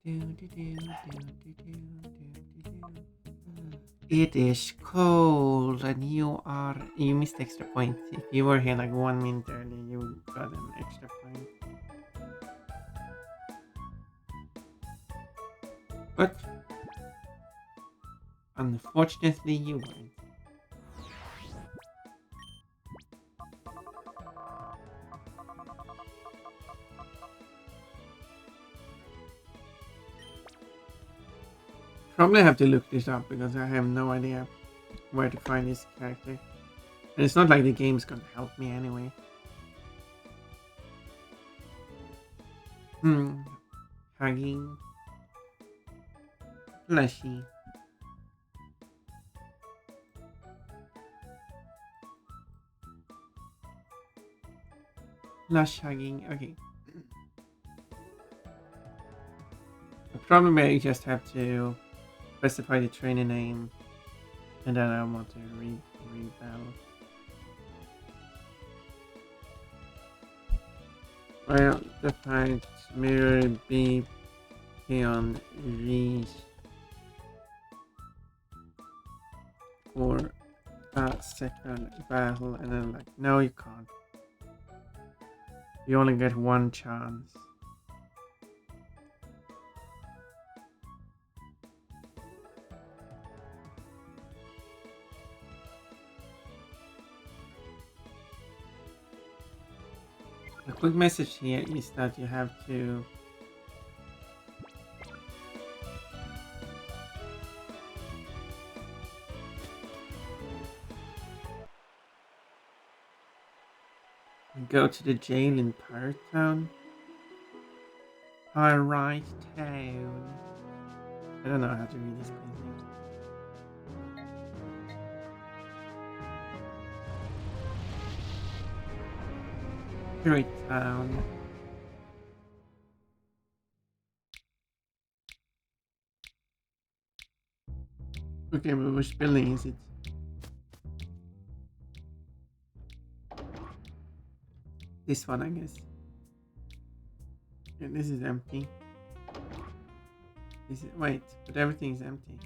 It is cold and you missed extra points. If you were here like 1 minute early, you got an extra point. But unfortunately, you weren't. Probably have to look this up because I have no idea where to find this character. And it's not like the game's gonna help me anyway. Hugging. Fleshy. Lush hugging. Okay. Probably I just have to specify the trainer name and then I want to read battle. Well, the fight mirror be on reach for a second battle and then like no you can't. You only get one chance. The quick message here is that you have to go to the jail in Pirate Town. Pirate Town. I don't know how to read these names. Pirate Town. Okay, but which building is it? This one, I guess. Yeah, this is empty. Wait, but everything is empty.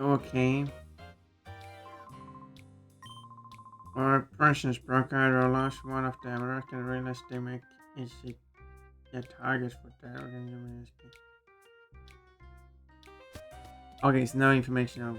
Okay. Our persons broke out or lost one of them. I reckon realize they make easy targets for their organization. Okay, it's no information of.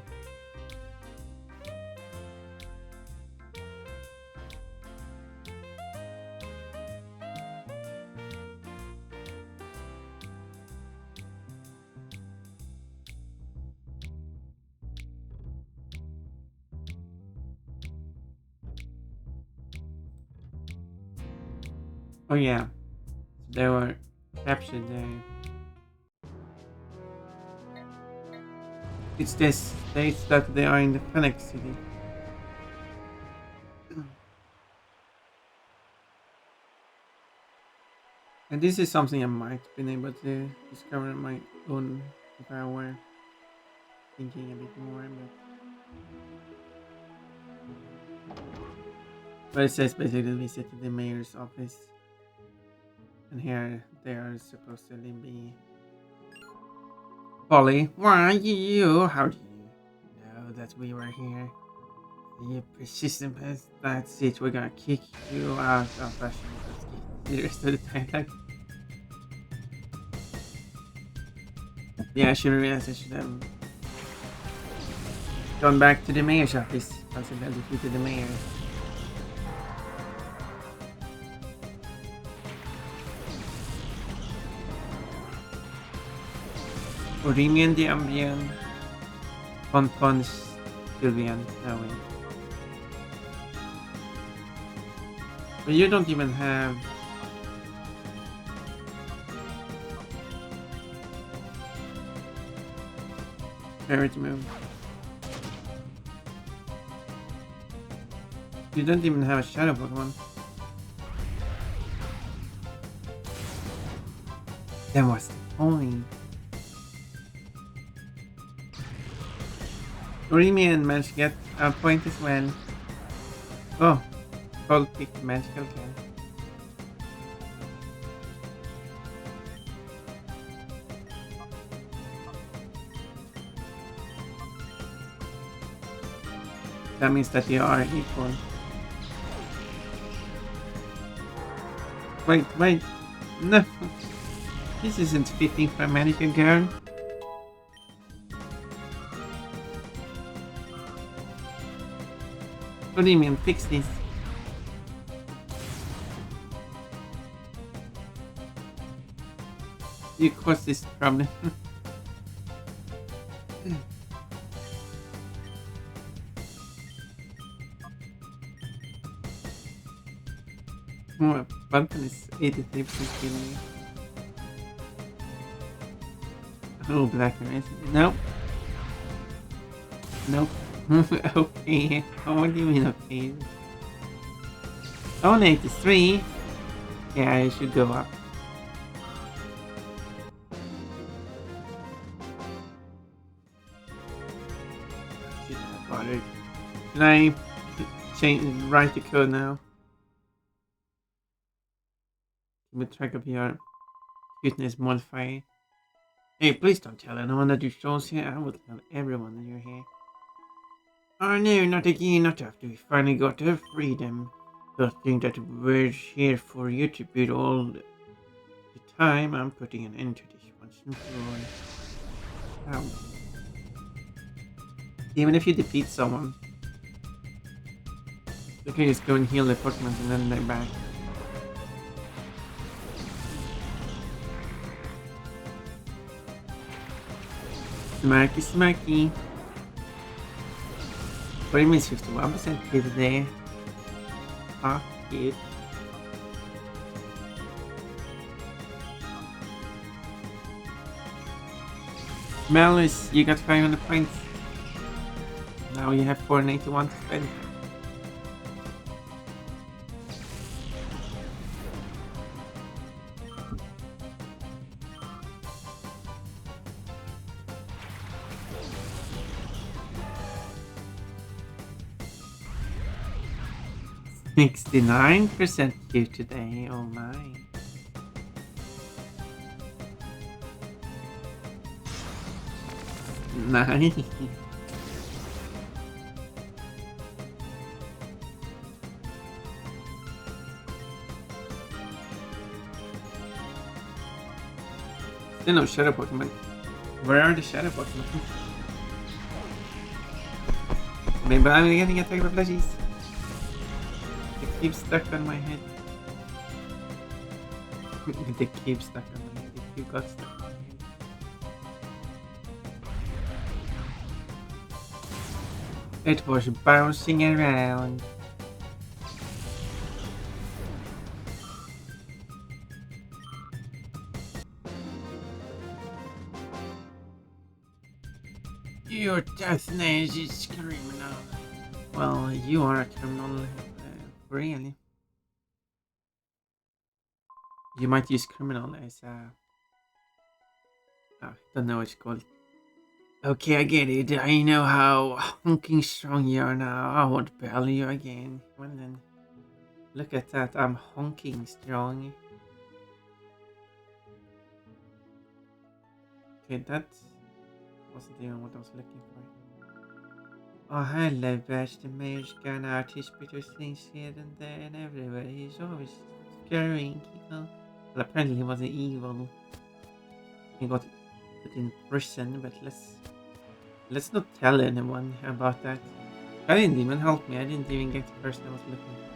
Oh yeah, they were captured there. It's this states that they are in the Phoenix City. And this is something I might have been able to discover on my own if I were thinking a bit more. But it says basically visit the mayor's office. And here they are supposedly be. Polly, why are you? How do you know that we were here? You persistent pest. That's it. We're gonna kick you out of fashion. The rest of the time, like. Yeah, I should have realized I should have gone back to the mayor's office. Once I defeated the mayor. Orimian the Ambien. Pon Sylvian. No way. But you don't even have. Parrot move. You don't even have a shadow Pokemon. Then what's the point? What do you mean managed to get a point as well? Oh, gold picked magical can. That means that you are equal. Wait. No. This isn't fitting for a magical girl. What do you mean fix this? You caused this problem. Oh, button is 83% killing. Oh, black and red. Nope. Nope. Okay. Oh, what do you mean okay? Oh, 83. Yeah, I should go up. Should have bothered. Can I write the code now? Keep track of your cuteness modifier. Hey, please don't tell anyone that you shows here. I will tell everyone that you're here. Oh no, not again, not after we finally got our freedom. Don't think that we're here for you to beat all the time. I'm putting an end to this once and for all. Ow. Even if you defeat someone, you can just go and heal the Pokemon and then they're back. Smacky smacky. What do you mean 51% kid there? Ah, kid. Malice, you got 500 points. Now you have 481 to spend. $69% here today, oh my. Nice. Still no shadow Pokemon. Where are the shadow Pokemon? Maybe I'm getting attacked by plushies. They keep stuck on my head. They keep stuck on my head. They keep got stuck on my head. It was bouncing around. Your death names is criminal. Well, you are a criminal, really. You might use criminal as a... don't know what it's called. Okay, I get it. I know how honking strong you are now. I won't battle you again. Well then, look at that. I'm honking strong. Okay, that wasn't even what I was looking for. Oh, hello, Bash. The mayor's gone out. His bitter things here and there and everywhere. He's always scurrying. Well, apparently he wasn't evil. He got put in prison, but let's not tell anyone about that. I didn't even help me. I didn't even get the person I was looking for.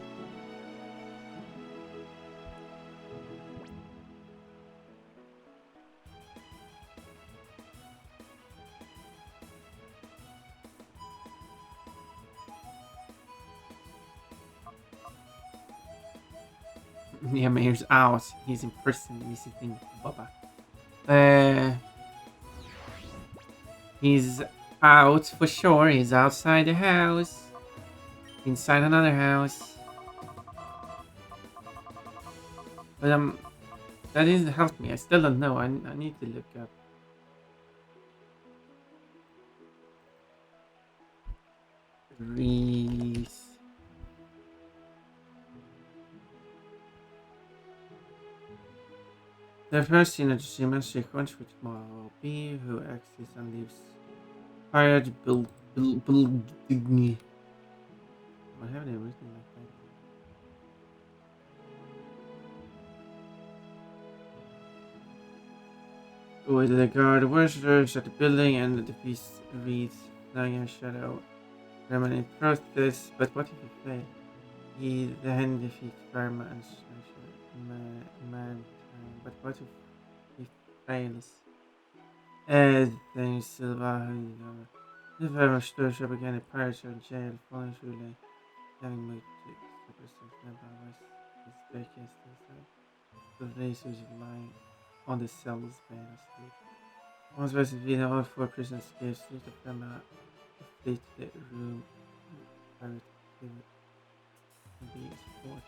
Yeah, Mayor's out. He's in prison visiting Baba. He's out for sure. He's outside the house. Inside another house. But that didn't help me. I still don't know. I need to look up. Reese. The first scene of the human sequence with Moby, who exits and leaves fired Digny. What have they written like that? With the guard worshippers at the building and the beast reads lying in shadow. Remnant process, but what if he fails? He then defeats Karma and man, but what if he fails? Then Silva, the Farmer stirs up again, the pirates are in jail, falling through like having moved to superstars, never was his staircase inside. The race was lying on the cell's bed asleep. Once was it all four prisoners escaped, street of Karma, flee to the room, pirate be explored.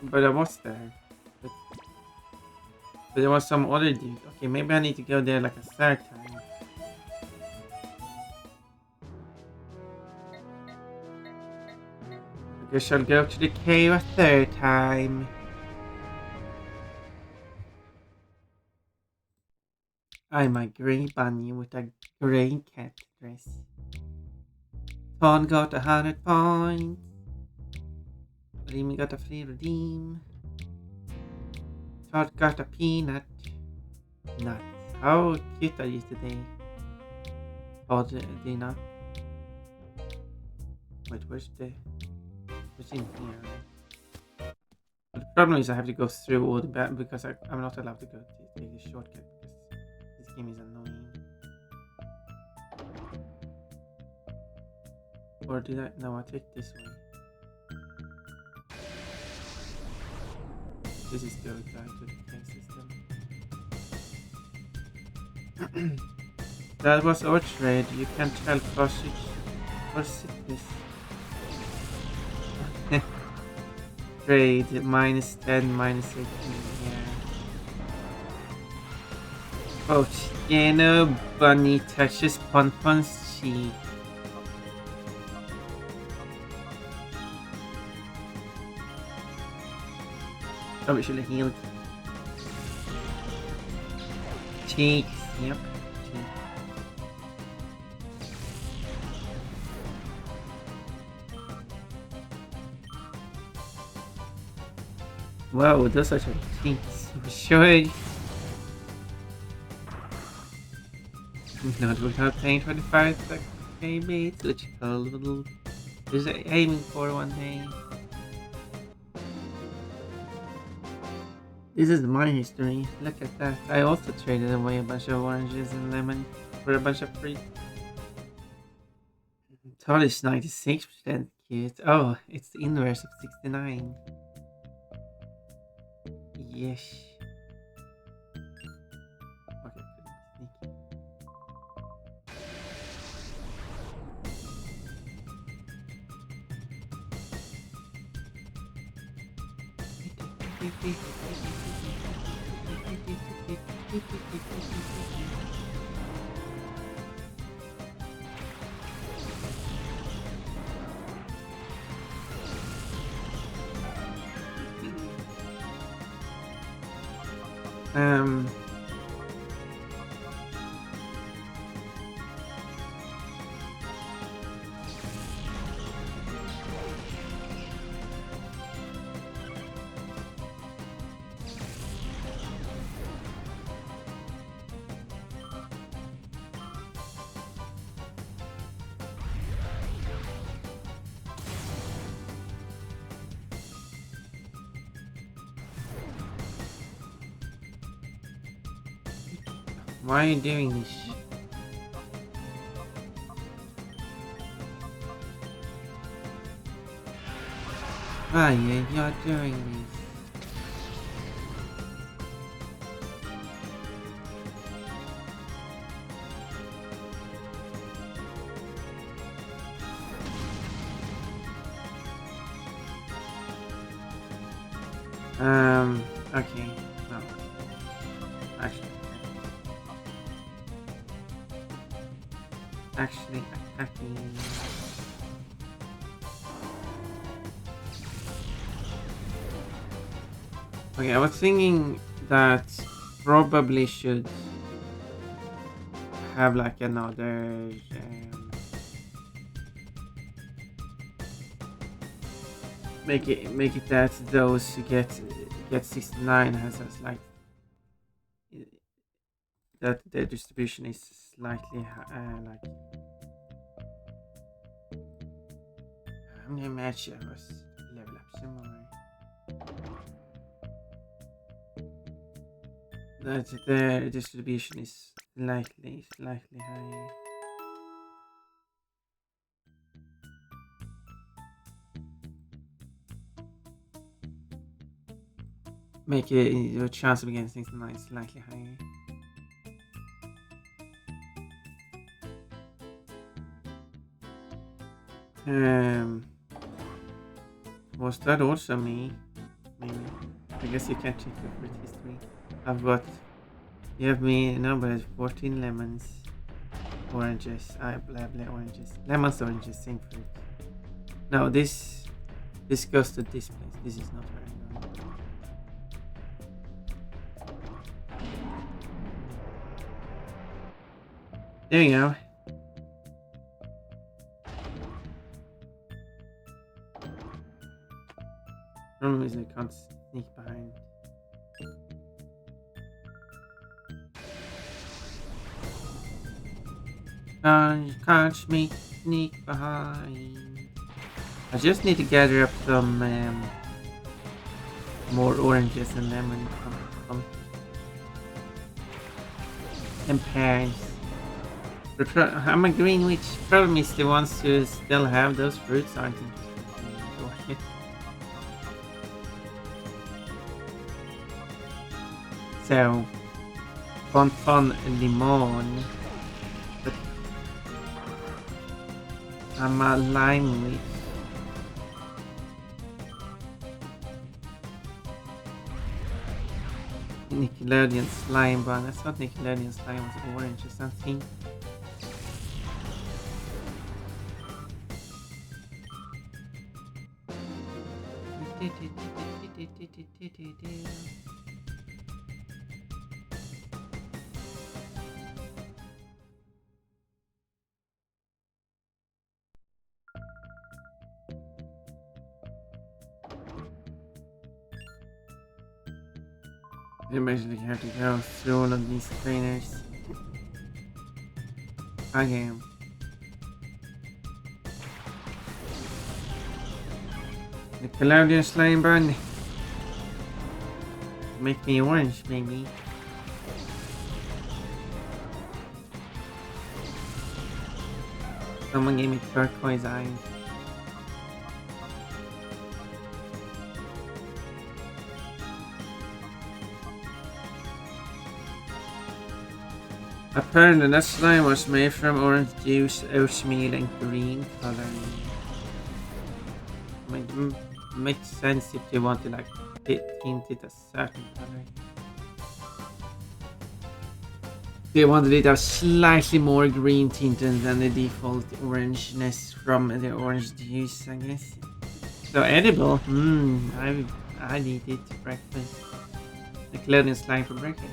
But I was there. But there was some other dude. Okay, maybe I need to go there like a third time. I guess I'll go to the cave a third time. I'm a grey bunny with a grey cat dress. Ton got 100 points. Remy got a free redeem. Todd got a peanut. Nuts. How cute are you today? Todd, they not. Wait, where's in here? But the problem is I have to go through all the because I'm not allowed to go to take the shortcut because this game is annoying. Or did I? No, I take this way. This is the other guy to the cave system. That was our trade. You can't tell sausage or sickness. Trade minus 10, minus 18. Yeah. Oh, Chino Bunny touches Ponpon's cheek. Probably should have healed. Cheeks, yep. Wow, those are some cheeks. Sure. Not without paying 25 seconds, maybe. It's little. Is it aiming for one day? This is my history. Look at that. I also traded away a bunch of oranges and lemon for a bunch of fruit. Todd is 96% cute. Oh, it's the inverse of 69. Yes. Okay, sneaky. Why are you doing this? Why are you doing this? Okay, no. Actually, attacking. Okay, I was thinking that probably should have like another make it that those who get 69 has as like that the distribution is slightly like how many matches I was level up some more. That the distribution is slightly higher. Make your chance of getting 69 slightly higher. Was that also me? Maybe. I guess you can't check your fruit history. I've got. You have me. No, but it's 14 lemons, oranges. Blah blah oranges. Lemons, oranges, same fruit. No, this goes to this place. This is not very good. There you go. Problem is I can't sneak behind. Can't sneak behind. I just need to gather up some more oranges and lemons and pears. I'm a green witch. Problem is the ones who still have those fruits aren't interested. So, fun limon. But I'm a lime witch. Nickelodeon slime bun. That's not Nickelodeon slime, it's orange or something. You basically have to go through all of these trainers again. Nickelodeon slime bun. Make me orange, maybe. Someone gave me turquoise eyes. Apparently that slime was made from orange juice, oatmeal and green coloring. Makes sense if you want to like tint it a certain color. They wanted it to have slightly more green tint than the default orangeness from the orange juice, I guess. So edible. I'd eat it for breakfast. Nickelodeon slime for breakfast.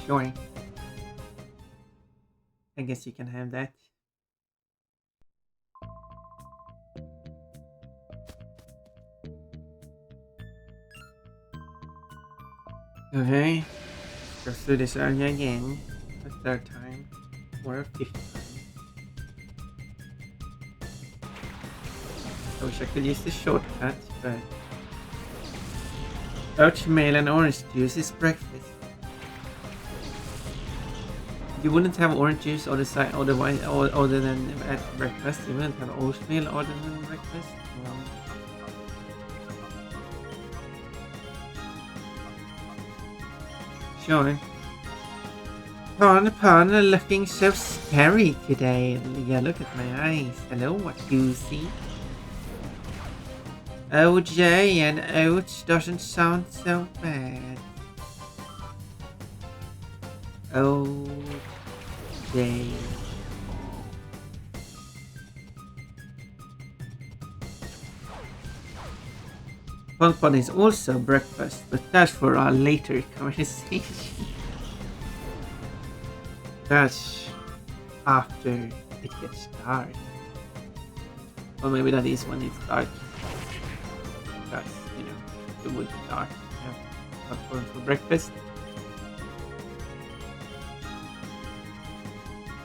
Sure. I guess you can have that. Okay. Go through this area again. A third time. Or a fifth time. I wish I could use the shortcut, but oatmeal and orange juice is breakfast. You wouldn't have orange juice other than at breakfast. You wouldn't have oatmeal other than breakfast. Well, sure. Pun, looking so scary today. Yeah, look at my eyes. Hello, what do you see? OJ and oats doesn't sound so bad. Oh, day. Pon is also breakfast, but that's for our later conversation. That's after it gets dark. Or maybe that is when it's dark. Because, it would be dark. Yeah. Popcorn for breakfast.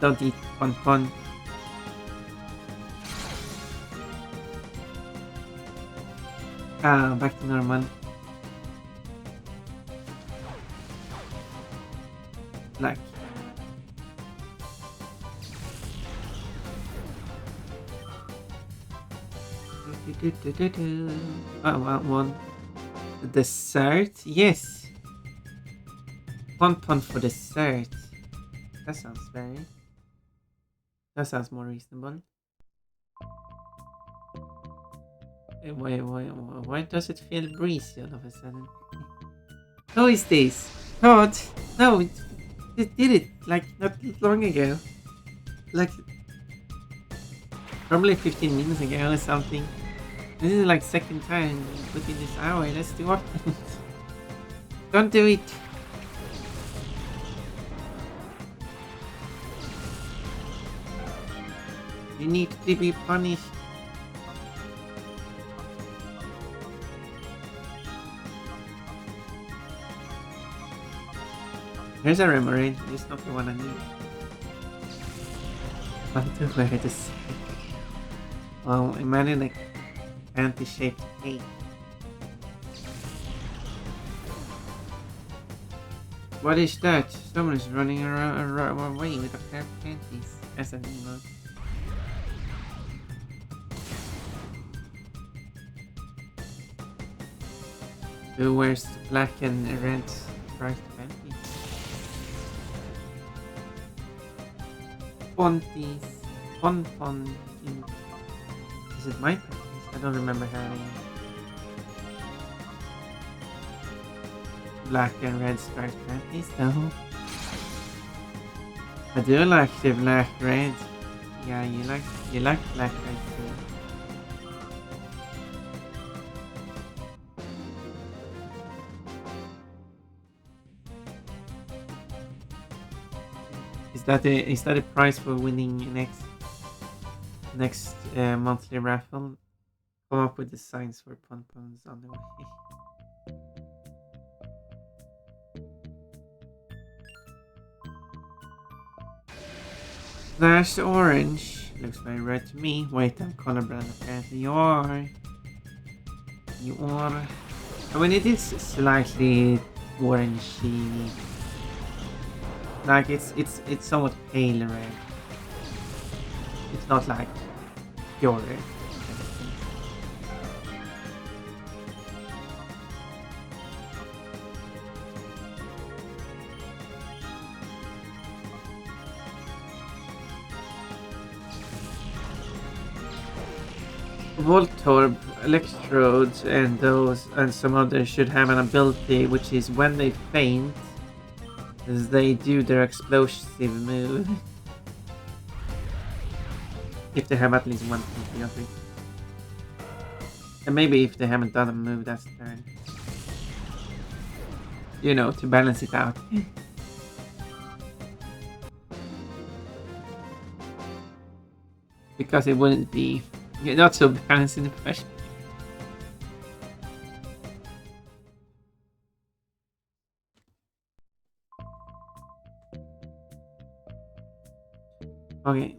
Don't eat pon. Back to normal. Like. I want one. Dessert? Yes. Pon for dessert. That sounds very. That sounds more reasonable. Why does it feel breezy all of a sudden? Who is this? Todd? No, it did it like not long ago. Like probably 15 minutes ago or something. This is like second time within this hour. Let's do it. Don't do it. You need to be punished. Here's a remoraid. It's not the one I need. Want to wear this? Well, imagine like anti-shaped cake. What is that? Someone is running around away with a pair of panties as an emote. Who wears black and red striped panties? Ponties. Pon. Is it my panties? I don't remember having black and red striped panties though. I do like the black red. Yeah, you like black red too. Is that a prize for winning next monthly raffle? Come up with designs for pon-pons on the way. That's orange. Looks very red to me. Wait, I'm colorblind apparently. You are. I mean, it is slightly orangey. Like it's somewhat pale red. It's not like pure red. Voltorb, electrodes, and those and some others should have an ability which is when they faint, as they do their explosive move. If they have at least one PP of it. And maybe if they haven't done a move that's turn. To balance it out. Because it wouldn't be not so balanced in the first. Okay.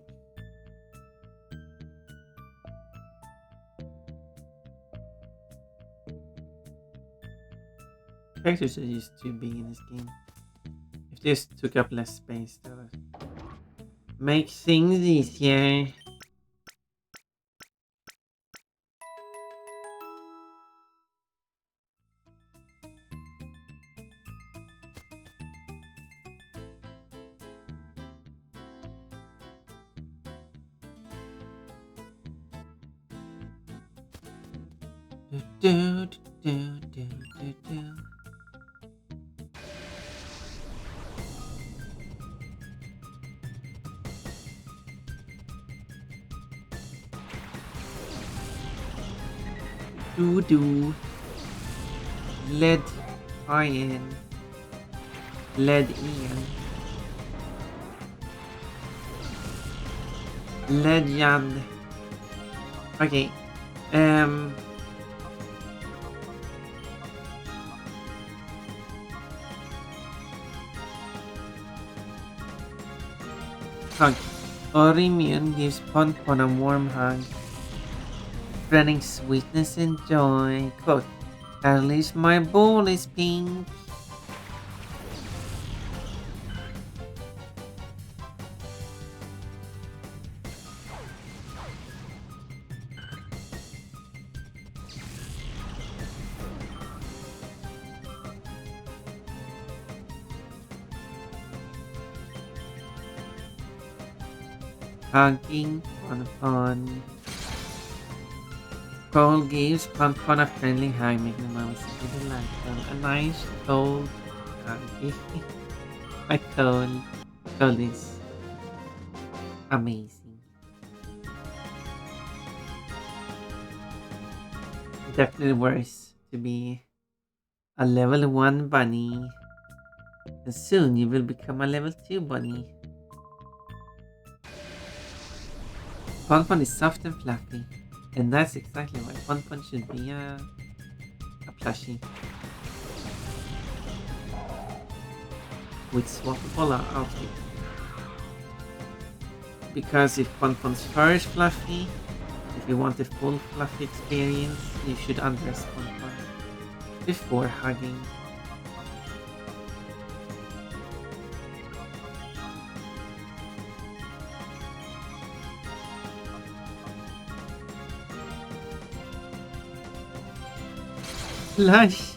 Characters are used to being in this game. If this took up less space, that would make things easier. Doo-doo. Lead iron. Lead iron. Legend. Okay. Hug. Autoimmune gives Pon Pon a warm hug, spreading sweetness and joy. Quote, at least my bowl is pink. Hugging Pon Pon. Cole gives Pon Pon a friendly hug, making the moment simply delightful. A nice cold hug. My Cole. Cole is amazing. Definitely worth to be a level 1 bunny. And soon you will become a level 2 bunny. Pon Pon is soft and fluffy. And that's exactly why Pon Pon should be a plushie. With swappable outfit. Because if Pon Pon's fur is fluffy, if you want the full fluffy experience, you should undress Pon Pon before hugging. Lush!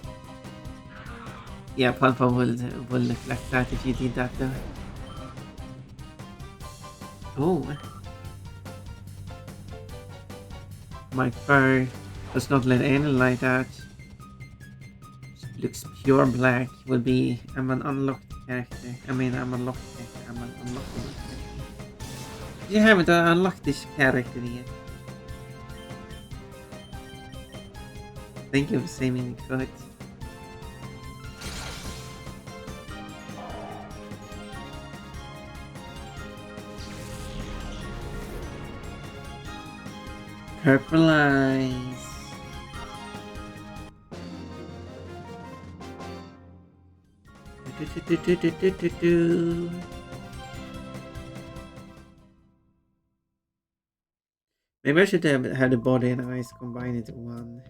Yeah, Pon Pon will look like that if you did that though. Oh. My fur does not let any light out. It looks pure black. Will be. I'm an unlocked character. I'm unlocked character. I'm an unlocked character. You haven't unlocked this character yet. Thank you for saving the code. Purple eyes. Maybe I should have the body and eyes combined into one.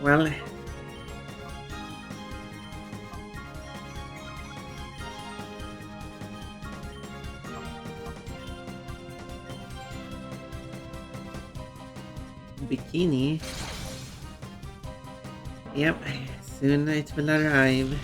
Well, bikini. Yep, soon it will arrive.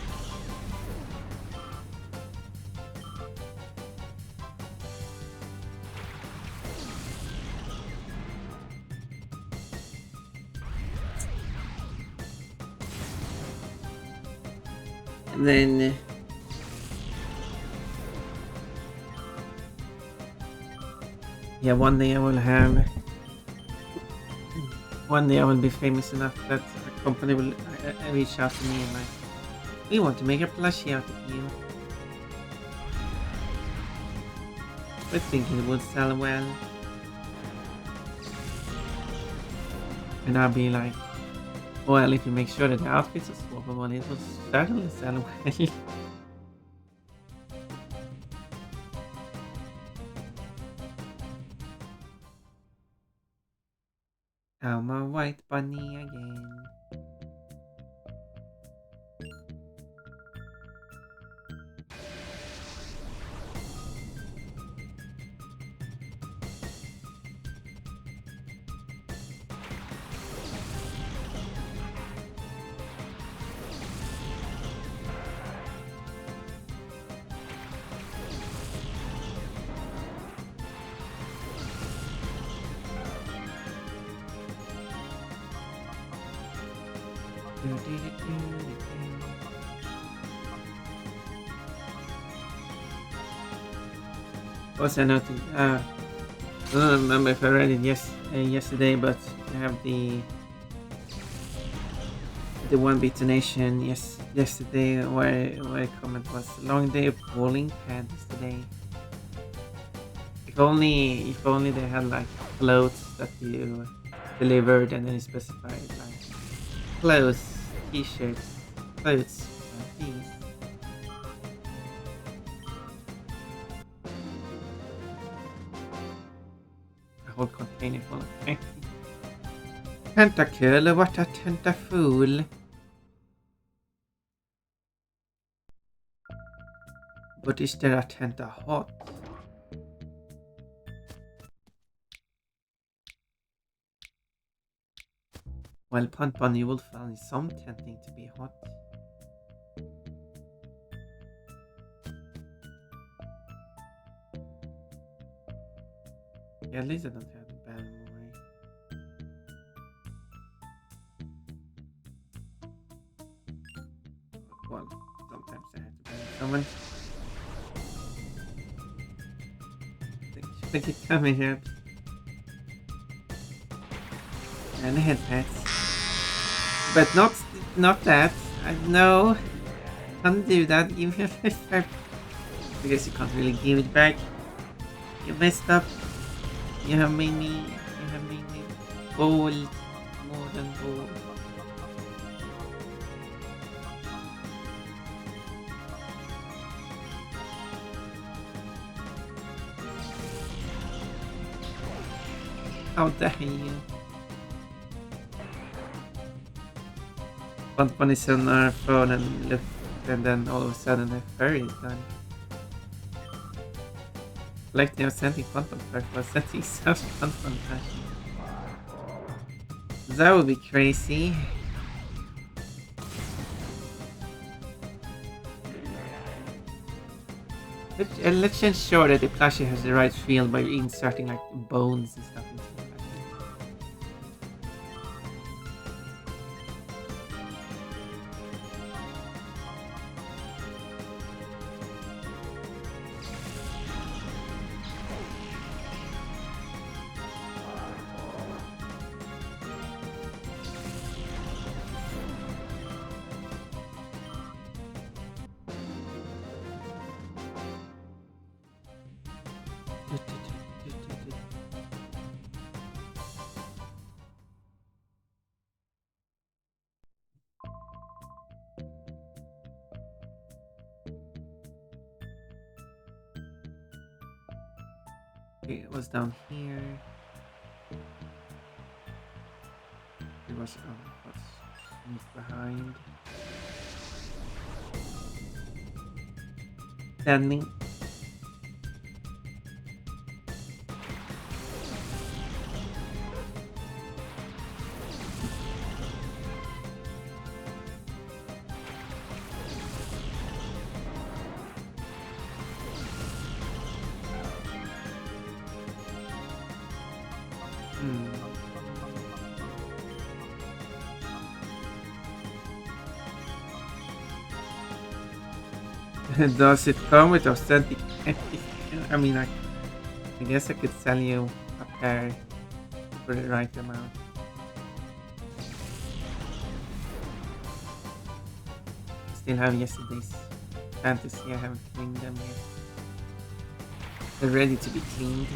And then yeah, one day I will be famous enough that a company will reach out to me and like, we want to make a plushie out of you. I think it would sell well. And I'll be like, well, if you make sure that the outfits are swappable, it will certainly sell well. I'm a white bunny again. Also, I noticed. I don't remember if I read it yesterday, but you have the one detonation yesterday where a comment was long day of bowling pad yesterday. If only they had like clothes that you delivered and then you specified like clothes, t-shirts, clothes, these. A whole container full of tentacle, what a tentafool. But is there a tentahot? Well, Pon you will find some tempting to be hot. Yeah, at least I don't have the bad memory. Well, sometimes I have to ban someone. Should I keep coming here? And head pats. But not that. No. Can't do that. Give me a fist back. I guess you can't really give it back. You messed up. You have made me bold. More than bold. How dare you? Pon is on our phone and look, and then all of a sudden the fairy is done. Like they are sending Pon first, but setting such Pon fashion. That would be crazy. Let's ensure that the plushie has the right feel by inserting like bones and stuff into the plushie. Okay, it was down here. It was what's behind. Standing. Does it come with authentic? I mean, I guess I could sell you a pair for the right amount. Still have yesterday's fantasy. I haven't cleaned them yet. They're ready to be cleaned.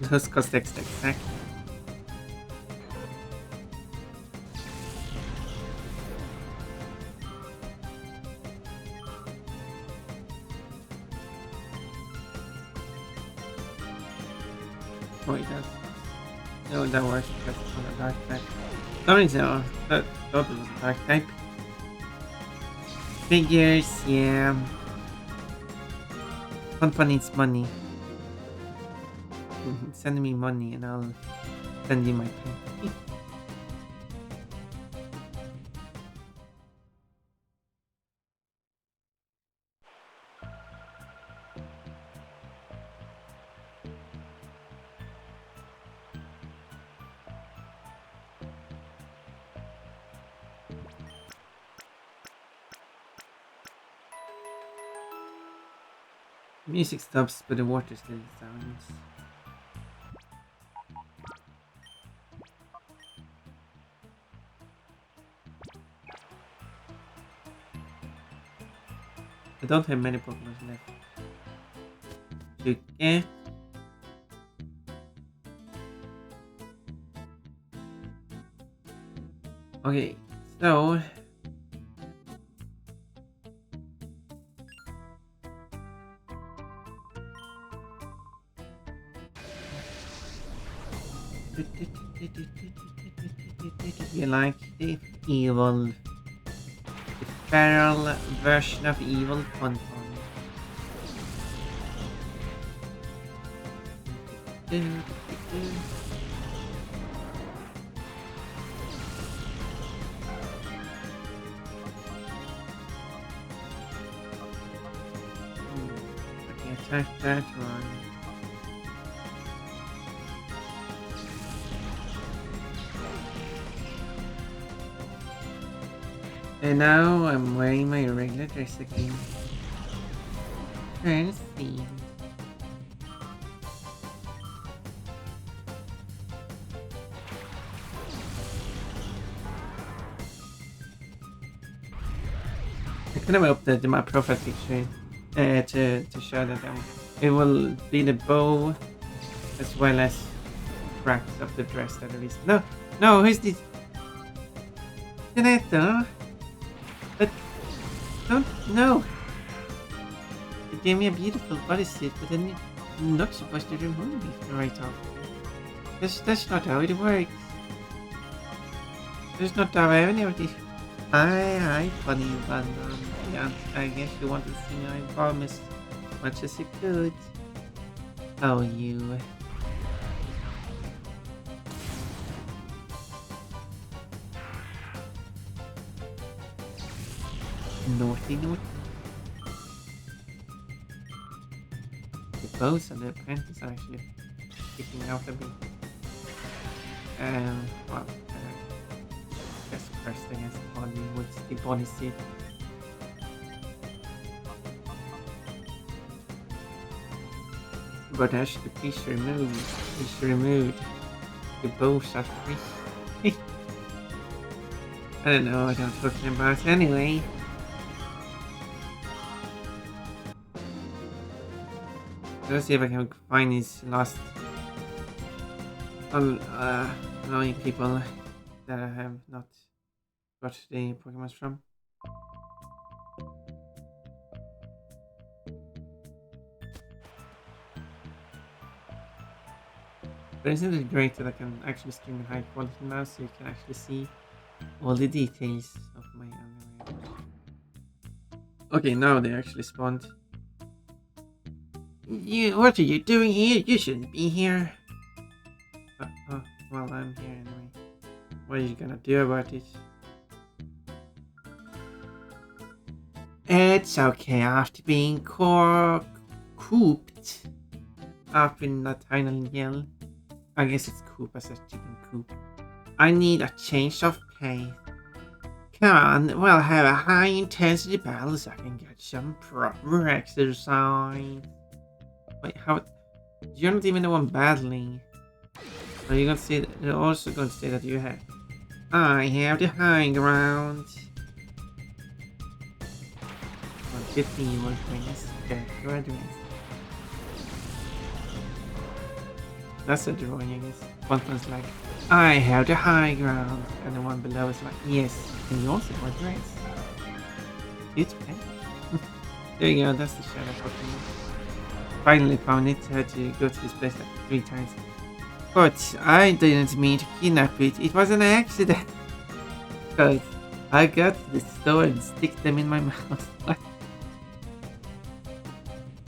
Those cost extra, exactly. Oh, it does. No, that works because it's on a dark type. Sorry, so that thought it was a dark type. Figures, yeah. Pon needs money. Send me money and I'll send you my pen. Music stops, but the water still sounds. I don't have many Pokemon left to get. Okay, so you like the evil, the feral version of evil Fun. Okay, attack that one. And now I'm wearing my regular dress again. Trying to see. I kind of updated my profile picture to show that it will be the bow as well as cracks of the dress that it is. No, who's this? Janetta? But don't no. You gave me a beautiful bodysuit, but then you're not supposed to remove it right off. That's not how it works. That's not how any of this. Hi, funny bun. Yeah, I guess you want to see I promised much as you could. Oh, you. Naughty. The bows and the apprentice are actually sticking out a bit. Well, just first against Hollywood's the bodysuit. But as the piece removed, the bows are free. I don't know what I'm talking about anyway. Let's see if I can find these lost annoying people that I have not got the Pokemon from. But isn't it great that I can actually stream in high quality now so you can actually see all the details of my underwear? Okay, now they actually spawned. What are you doing here? You shouldn't be here. Well, I'm here anyway. What are you gonna do about it? It's okay after being cooped up in that tiny hill. I guess it's coop as a chicken coop. I need a change of pace. Come on, we'll have a high intensity battle so I can get some proper exercise. Wait, how? You're not even the one battling. Are you gonna say? You're also going to say that you have. I have the high ground. 150 more points. Okay, your address. That's a drawing, I guess. One one's like, I have the high ground, and the one below is like, yes, and you also have address. It's okay. There you go. That's the shadow Pokemon. Finally found it. Had to go to this place like 3 times. But I didn't mean to kidnap it. It was an accident. Because I got to the store and stick them in my mouth.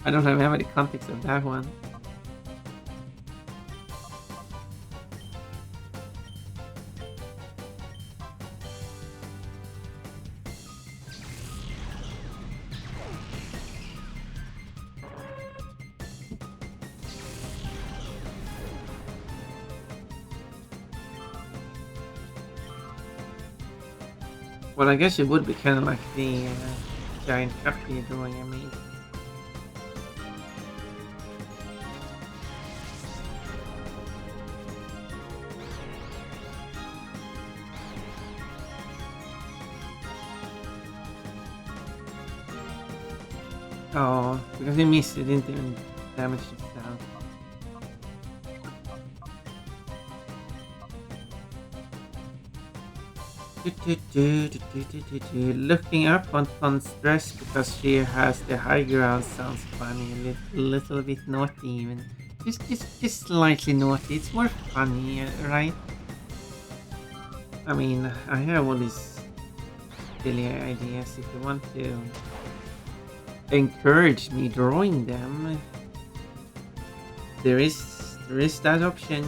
I don't remember the context of that one. Well, I guess it would be kind of like the giant copy drawing I made. Oh, because he missed it, didn't even damage himself. Looking up on Fun's dress because she has the high ground sounds funny, a little bit naughty even. Just slightly naughty. It's more funny, right? I mean, I have all these silly ideas. If you want to encourage me drawing them, there is that option.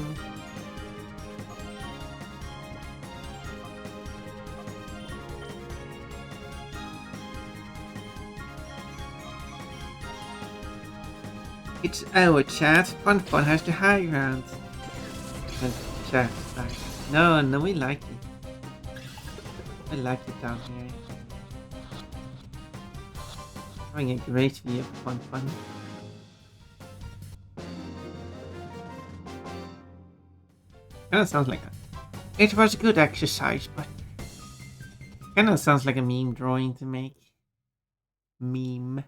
It's our chat. Fun has the high ground. And chat back. No, we like it. I like it down here. Having a great view of Fun. Kinda sounds like it was a good exercise, but kinda sounds like a meme drawing to make. Meme.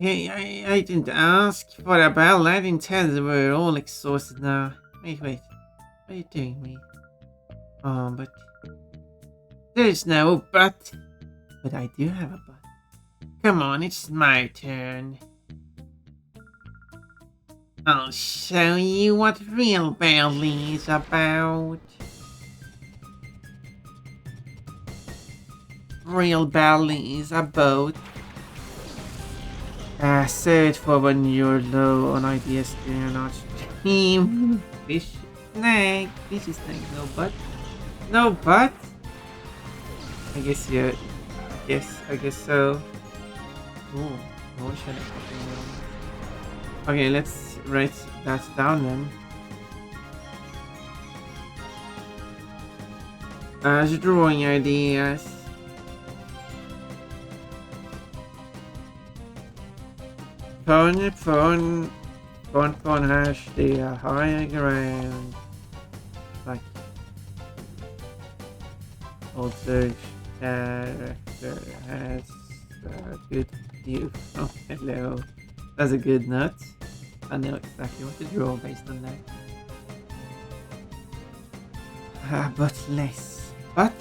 Hey, I didn't ask for a bell. I didn't tell you we're all exhausted now. Wait. What are you doing, me? Oh, but there's no but. But I do have a but. Come on, it's my turn. I'll show you what real belly is about. Real belly is about. Say it for when you're low on ideas, do not stream. Fish snake. Fishy snake, no but. No but? I guess yeah. I guess so. Oh, no shadow. Okay, let's write that down then. As drawing ideas. Phone has the higher ground. Like also character has a good view. Oh, hello. That's a good note. I know exactly what to draw based on that. But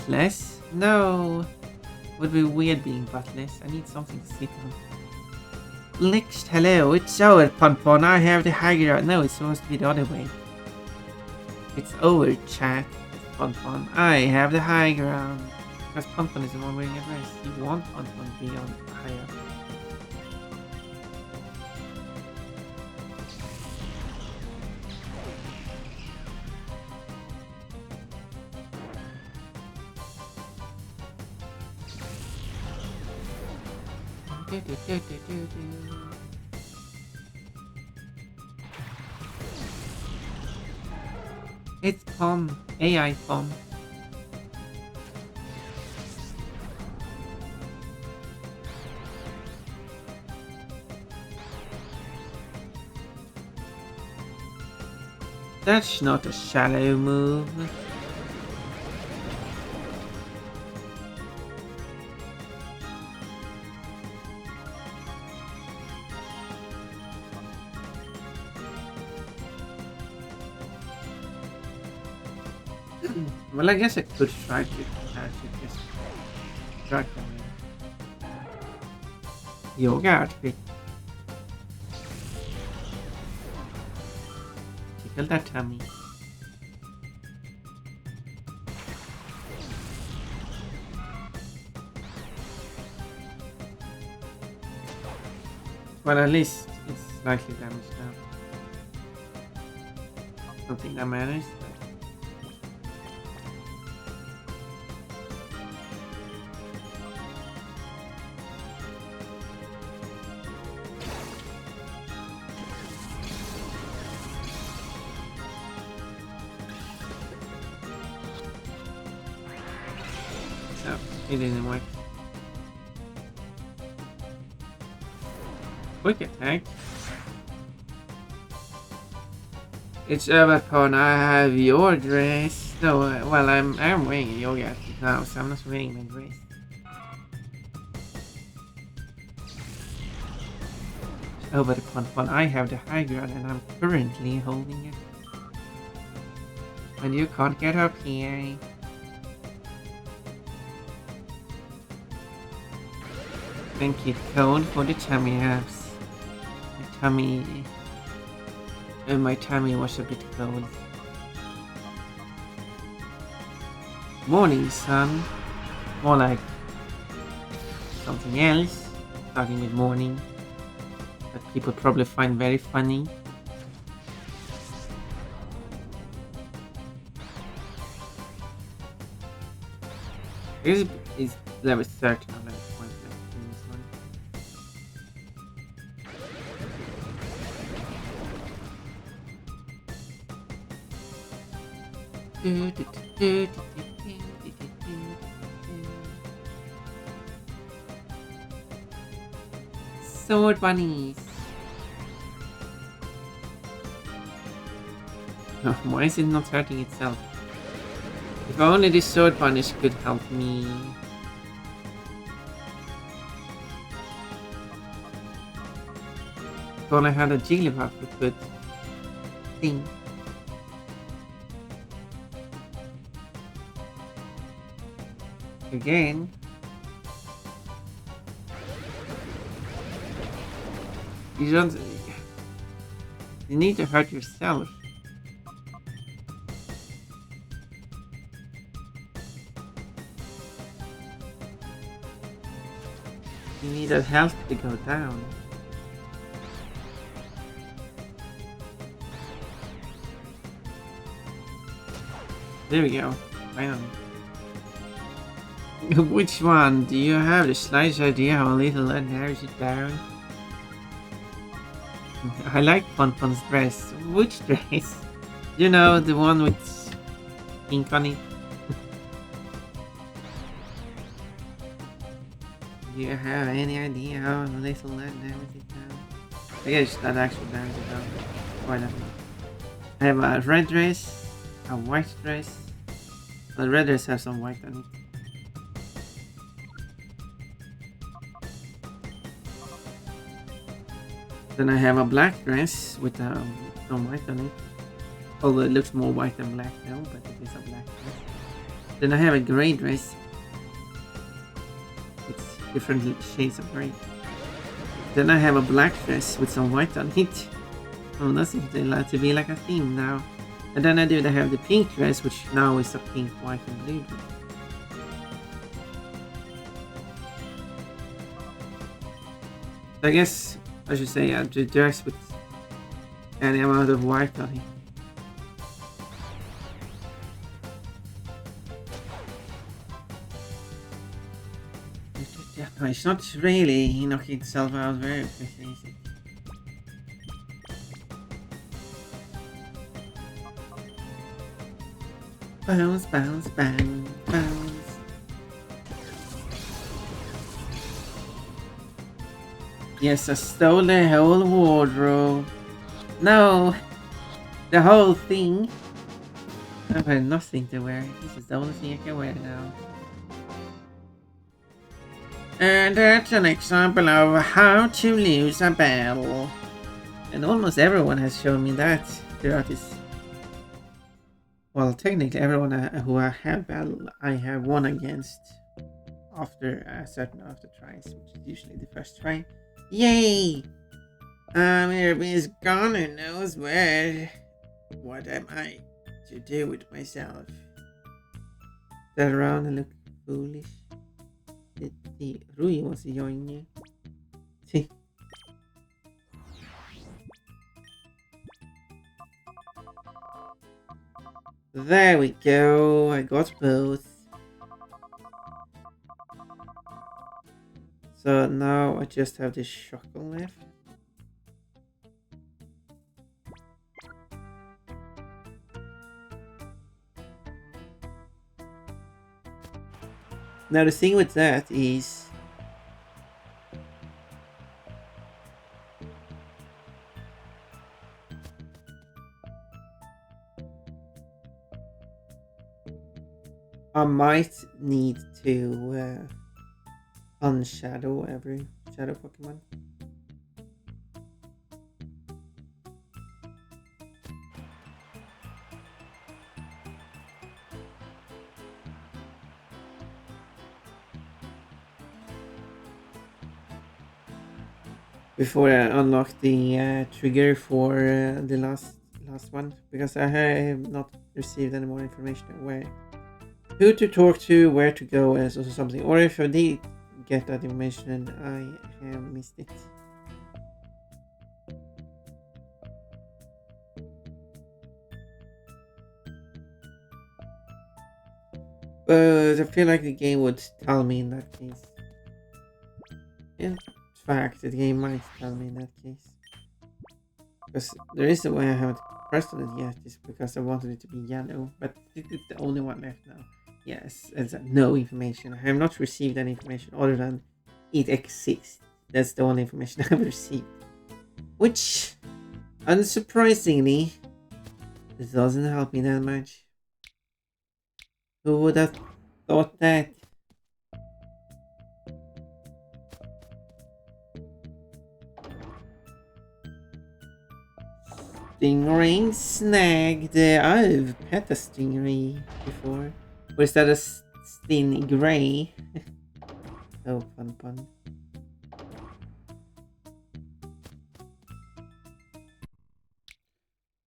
less? No. Would be weird being buttless. I need something to sit on. Next, hello, it's over, Pon. I have the high ground. No, it's supposed to be the other way. It's over, chat. Pon. I have the high ground. Because Pon is the one wearing a dress. You want Pon to be on higher. It's Pom, AI Pom. That's not a shallow move. Well, I guess I could try to actually just drag them in. Yoga outfit. Tickle that tummy. Well, at least it's slightly damaged now. Don't think that matters. It didn't work. Quick attack. It's over, Pon. I have your dress. No, well, I'm wearing a yoga outfit now, so I'm not wearing my dress. Oh, but upon fun, I have the high ground and I'm currently holding it. And you can't get up here. Thank you, Cone, for the tummy ups. My tummy was a bit cold. Morning sun. More like something else. Starting with morning. That people probably find very funny. This is level 13 on that point left in this one. Sword bunnies. Why is it not hurting itself? If only the sword bunnies could help me. If only I had a Chillhop we could think. Again. You don't. You need to hurt yourself. You need that health to go down. There we go. Finally. Which one? Do you have the slightest idea how little that narrows it down? I like Ponpon's dress. Which dress? You know, the one with pink on it. Do you have any idea how little that narrows it down? I guess that actually narrows it down quite a bit. I have a red dress, a white dress. The red dress has some white on it. Then I have a black dress with some white on it. Although it looks more white than black now, but it is a black dress. Then I have a grey dress. It's different shades of grey. Then I have a black dress with some white on it. Oh, that seems to be like a theme now. And then I do have the pink dress, which now is a pink, white, and blue dress. So I guess I should say the dress with any amount of white on it. It's not really knocking itself out very quickly, is it? Bounce, bounce, bounce, bounce. Yes, I stole the whole wardrobe. No! The whole thing! I've had nothing to wear. This is the only thing I can wear now. And that's an example of how to lose a battle. And almost everyone has shown me that throughout this. Well, technically everyone who I have battled, I have won against after a certain amount of tries, which is usually the first try. Yay! Everybody's gone who knows where. What am I to do with myself? Turn around and look foolish. The Rui wants to join you. See? There we go. I got both. So now I just have this shuckle left. Now the thing with that is I might need to unshadow every shadow Pokemon. before I unlock the trigger for the last one, because I have not received any more information on where, who to talk to, where to go, and so something. Or if I did get that information, I have missed it. But I feel like the game would tell me in that case. In fact, the game might tell me in that case. Because the reason why I haven't pressed on it yet is because I wanted it to be yellow. But it's the only one left now. Yes, it's no information. I have not received any information other than it exists. That's the only information I've received. Which, unsurprisingly, doesn't help me that much. Who would have thought that? Stingray snagged. I've pet a stingray before. Or is that a stingray? Oh, fun pun.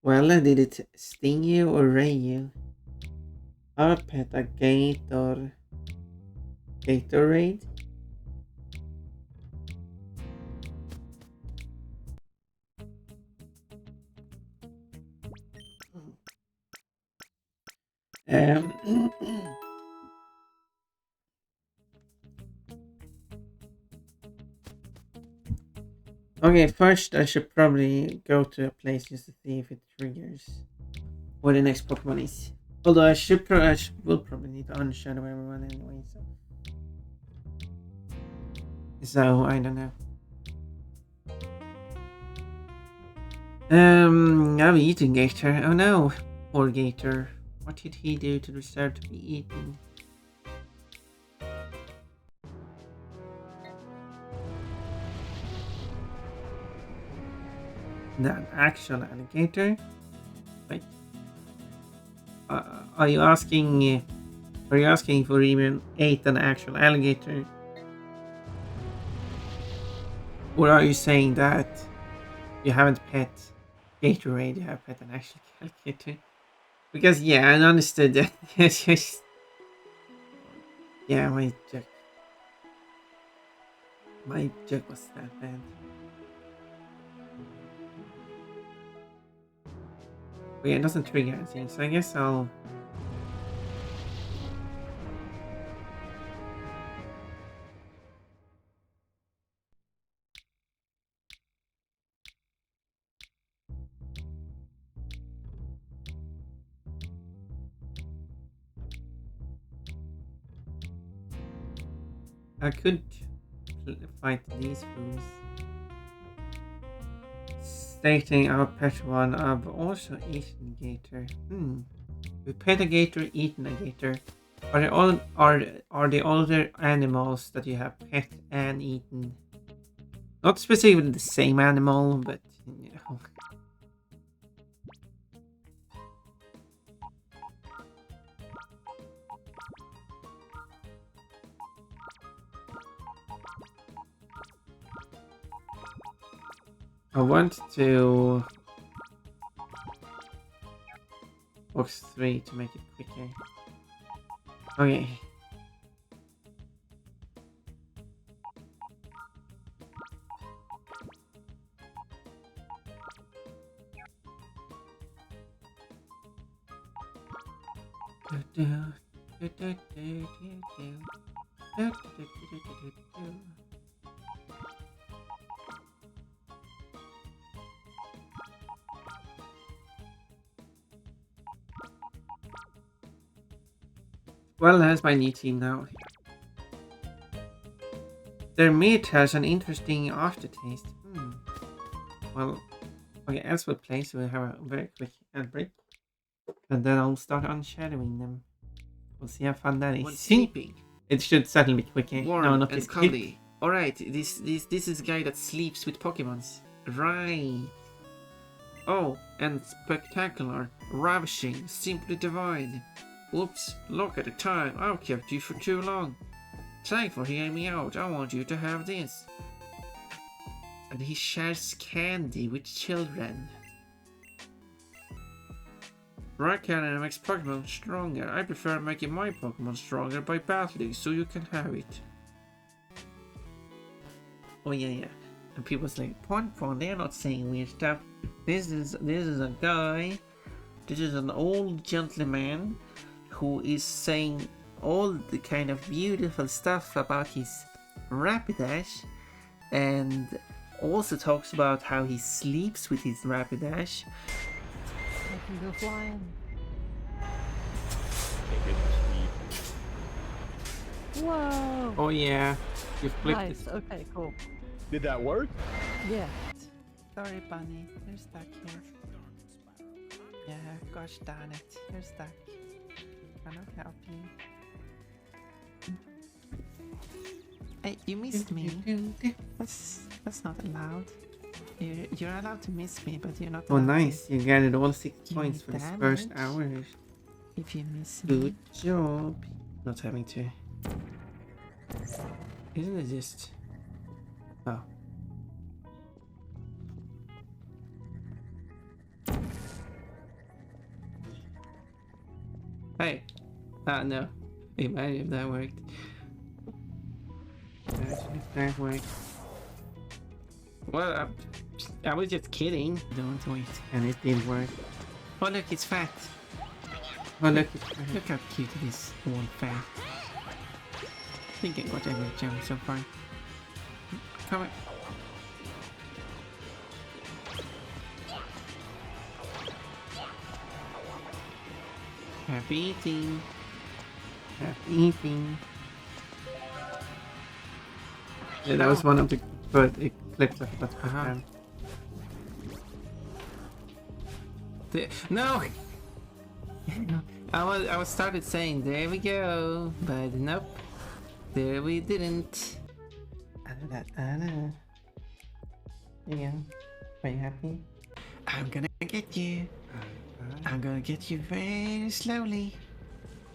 Well, did it sting you or ray you? I pet a gator. Gatorade? Um, okay, first I should probably go to a place just to see if it triggers what the next Pokemon is. Although will probably need to unshadow everyone anyway, so I don't know. I'm eating Gator. Oh no, poor Gator. What did he do to deserve to be eaten? That actual alligator? Wait. Are you asking? Are you asking if we even ate an actual alligator? Or are you saying that you haven't pet Gatorade, you have pet an actual alligator? Because yeah, I understood that. It's just yeah, my joke was that bad. But yeah, it doesn't trigger anything, so I guess I'll. I could fight these fools. Stating our pet one, I've also eaten gator. We pet a gator, eaten a gator. Are they all are the other animals that you have pet and eaten? Not specifically the same animal, but you know. I want to box 3 to make it quicker. Okay. Well, that's my new team now. Their meat has an interesting aftertaste. Well, okay, as we play, so we'll have a very quick ad break. And then I'll start unshadowing them. We'll see how fun that is. When sleeping, It should certainly be quick. warm No, not and this cuddly. Alright, this is a guy that sleeps with Pokemons. Right. Oh, and spectacular, ravishing, simply divine. Oops, look at the time, I've kept you for too long. Thanks for hearing me out, I want you to have this. And he shares candy with children. Rock cannon makes Pokemon stronger. I prefer making my Pokemon stronger by battling, so you can have it. Oh yeah. And people's like, Pon, they're not saying weird stuff. This is a guy. This is an old gentleman who is saying all the kind of beautiful stuff about his Rapidash, and also talks about how he sleeps with his Rapidash. I can go flying. Whoa! Oh yeah, you flipped Nice. it. Okay, cool. Did that work? Yeah. Sorry, Bunny. You're stuck here. Yeah, gosh darn it. You're stuck. Cannot help you. Hey, you missed me. That's not allowed. You're allowed to miss me, but you're not allowed. Oh, nice. You gathered all 6 points for this first hour. If you miss me. Good job. Not having to. Isn't it just... Oh. Hey. No. Imagine if that worked. Imagine if that worked. Well, I was just kidding. Don't wait. And it did work. Oh look, it's fat. Oh look, it's fat. Look how cute it is. All fat. I think I got every gem so far. Come on. Happy eating. Happy eating. Yeah, that was one of the clips of that. No! I was started saying there we go, but nope. There we didn't. Yeah. Are you happy? I'm gonna get you. I'm gonna get you very slowly.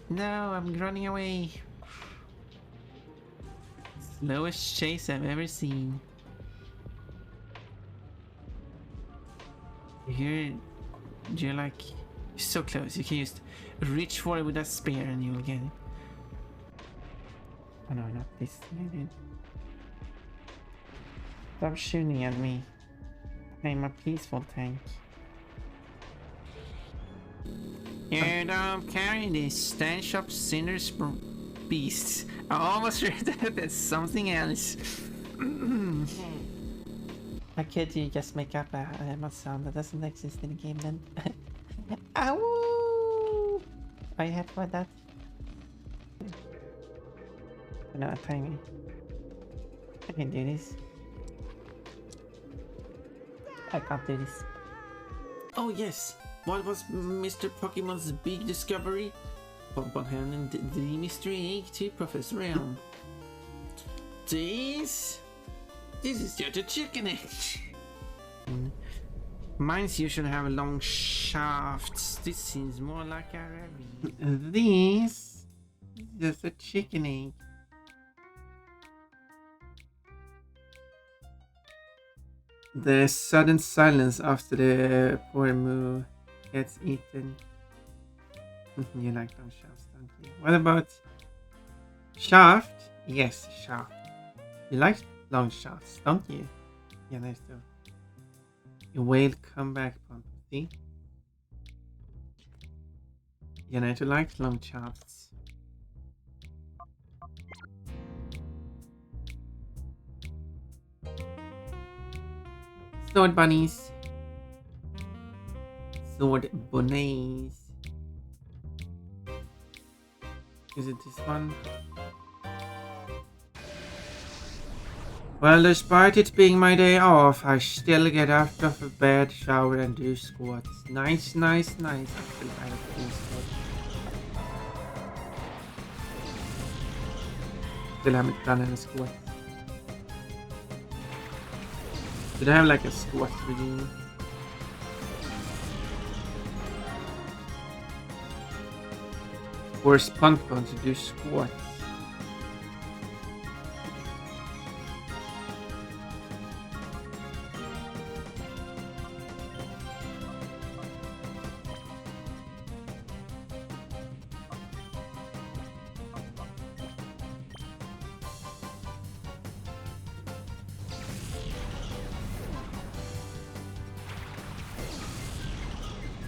No, I'm running away. Slowest chase I've ever seen. You're like so close. You can just reach for it with that spear and you'll get it. Oh no, not this thing. Stop shooting at me. I'm a peaceful tank. Here, don't carry this stench of sinners beasts. I almost read that as something else. How could you just make up a sound that doesn't exist in the game then? Ow! Are you happy about that? No, timing. I can do this. I can't do this. Oh yes! What was Mr. Pokemon's big discovery? Pokemon handing the mystery egg to Professor Elm. This is just a chicken egg. Mines usually have long shafts. This seems more like a rabbit. This is just a chicken egg. The sudden silence after the poor Moo gets eaten. You like those shafts, don't you? What about shaft? Yes, shaft. You like long shafts, don't you? Yeah, nice too. You whale comeback pump, see? You know to like long shafts. Sword bunnies. Sword bunnies. Is it this one? Well, despite it being my day off, I still get out of bed, shower and do squats. Nice, nice, nice. Actually, I have to do squats. Still haven't done any squats. Did I have like a squat routine? Or Spunkon to do squats.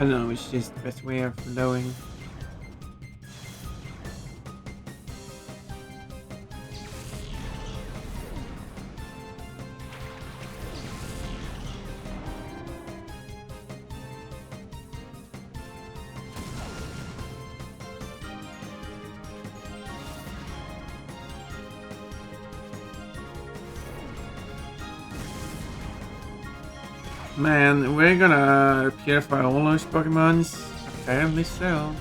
I don't know, it's just the best way of lowering. Man, we're gonna purify all those Pokemons? Apparently so.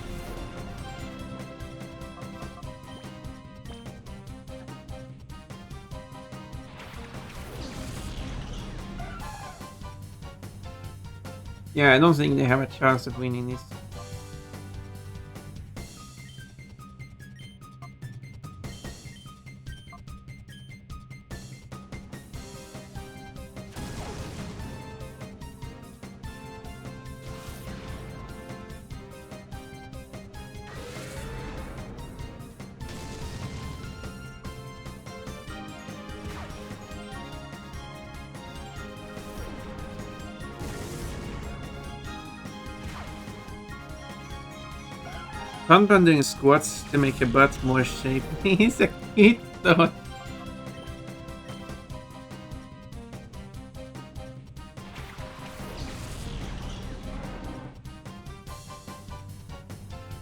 Yeah, I don't think they have a chance of winning this. Fun doing squats to make your butt more shapely is a cute thought.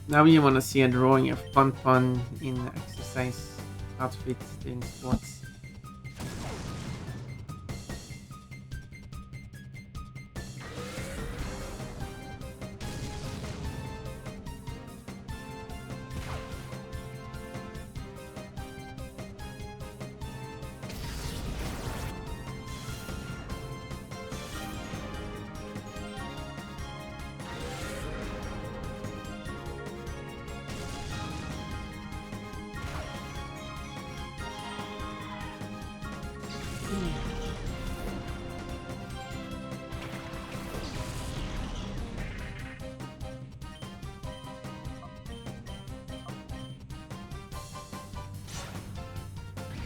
Now you wanna see a drawing of Fun in exercise outfits doing squats.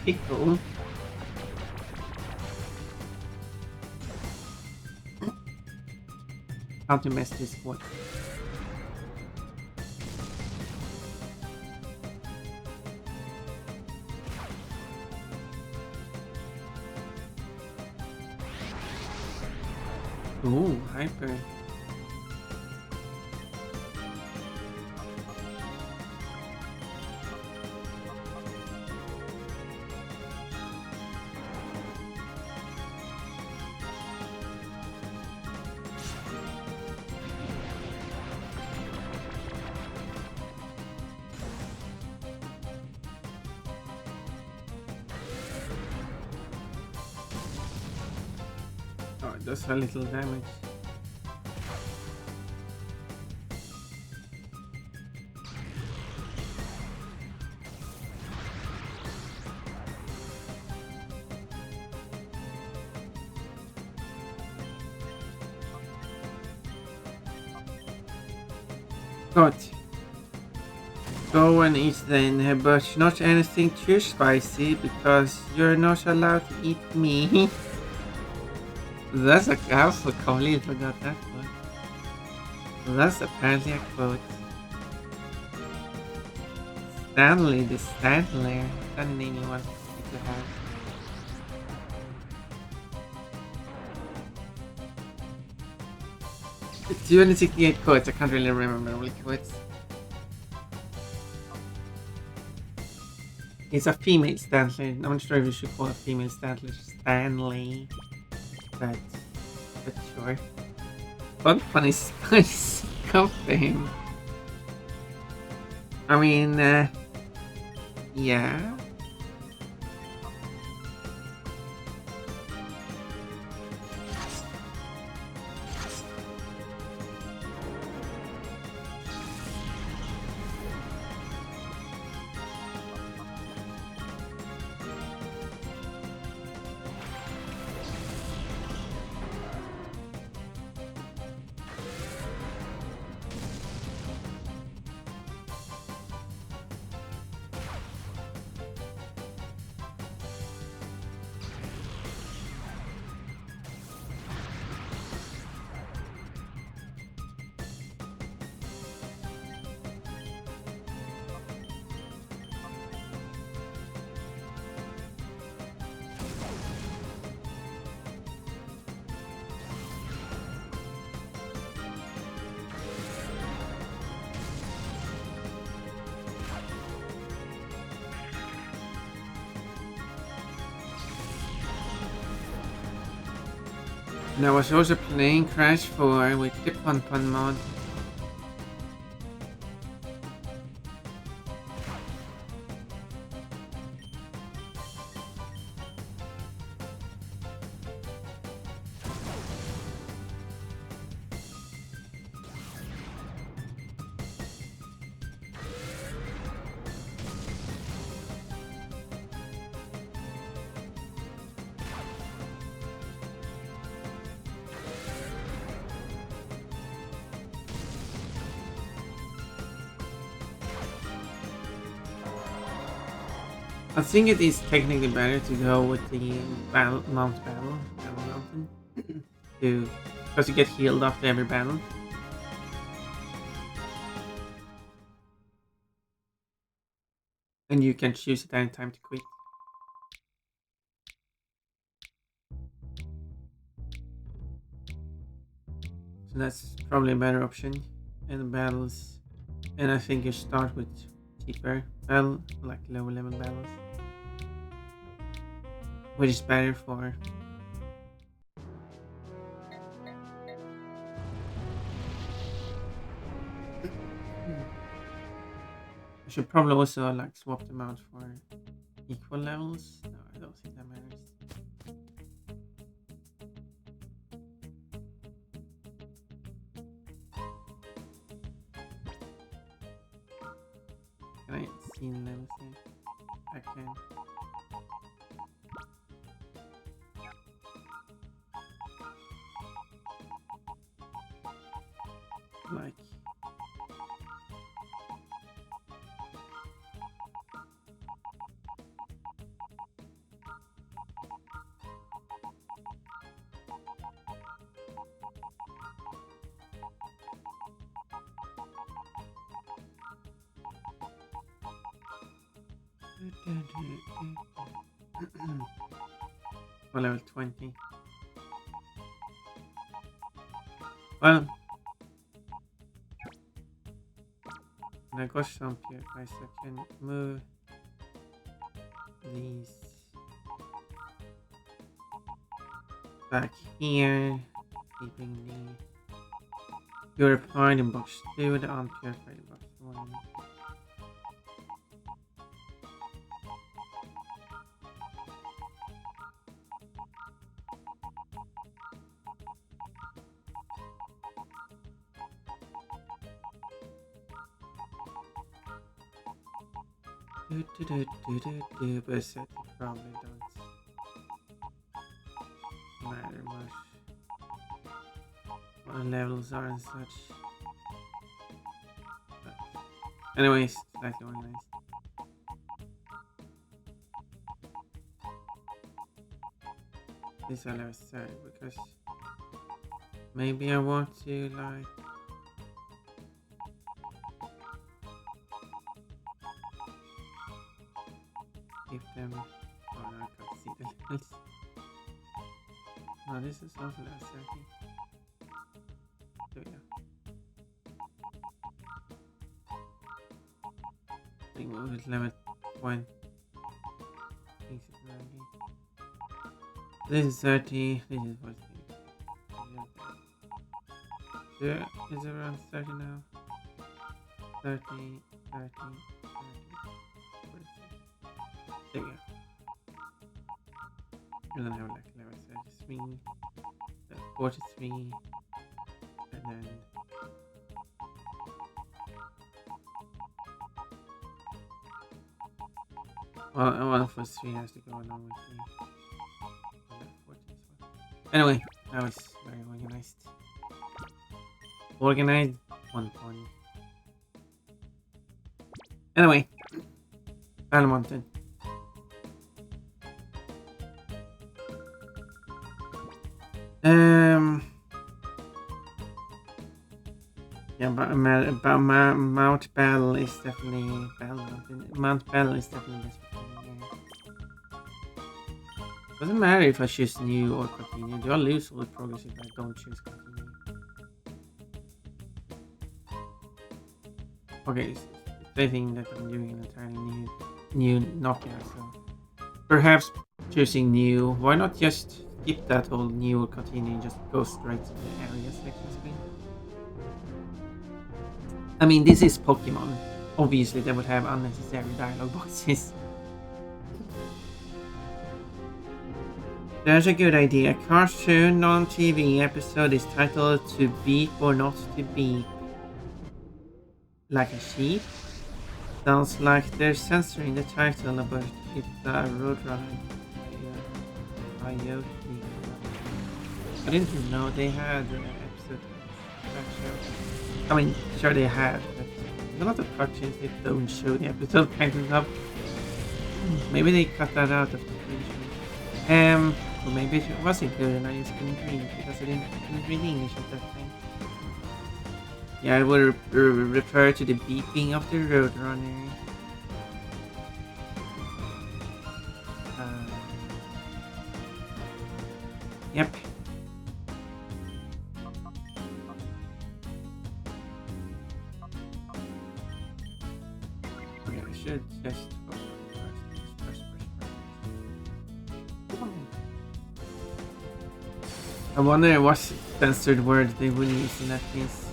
Pickle. How to mess this squat. Ooh, hyper. Oh, it does a little damage. Good. Go and eat then, but not anything too spicy because you're not allowed to eat me. That's a I also completely forgot that one. That's apparently a quote. Stanley the Stanler. That's the name you want to have. It's 268 quotes, I can't really remember all the quotes. It's a female Stanley. I'm not sure if you should call a female Stanley Stanley. But sure. Fun is spicy. Come for him. I mean, yeah. And I was also playing Crash 4 with the Pun Pun mod. I think it is technically better to go with the Mount Battle Mountain because you get healed after every battle. And you can choose at any time to quit. So that's probably a better option. And the battles, and I think you start with cheaper battle, like lower level battles, which is better for. I should probably also like swap them out for equal levels. No, I don't think that matters. Can I see levels here? I can. Like. Well, level 20. Well, when I got some purifiers, I can move these back here, keeping the purified in box 2, the unpurified in box 1. But I said it probably don't matter much what the levels are and such. But anyways, slightly organized. These are level 30 because maybe I want to like give them. Oh no, I can't see the levels. No, this is also level 30. So yeah. I think we'll hit level 1. This is 30. This is 40. Yeah, is around 30 now. 30, 30, 30, 46. There we go. And then I have like level 33, 43, and then well, 143 has to go along with the level 40 as well. Anyway, that was very organized. Organized 1 point. Anyway, Battle Mountain. Yeah, but Mount Battle is definitely Battle Mountain. Mount Battle is definitely best for me. Doesn't matter if I choose new or continue. Do I lose all the progress if I don't choose continue? Okay, they think that I'm doing an entirely new knockout, so perhaps choosing new. Why not just skip that whole new continue and just go straight to the area section screen. I mean, this is Pokemon. Obviously, they would have unnecessary dialogue boxes. There's a good idea. Cartoon on TV episode is titled To Beep or Not to Beep. Like a sheep? Sounds like they're censoring the title, but it's a Roadrunner IoT. I didn't know they had an episode of that show. I mean, sure they had, but there's a lot of cartoons that don't show the episode titles up. Maybe they cut that out of the TV. Or maybe it wasn't good and I just couldn't read because I didn't read English at that time. Yeah, I will refer to the beeping of the Roadrunner. Yep. Okay, I should just... I wonder what censored word they will use in that case.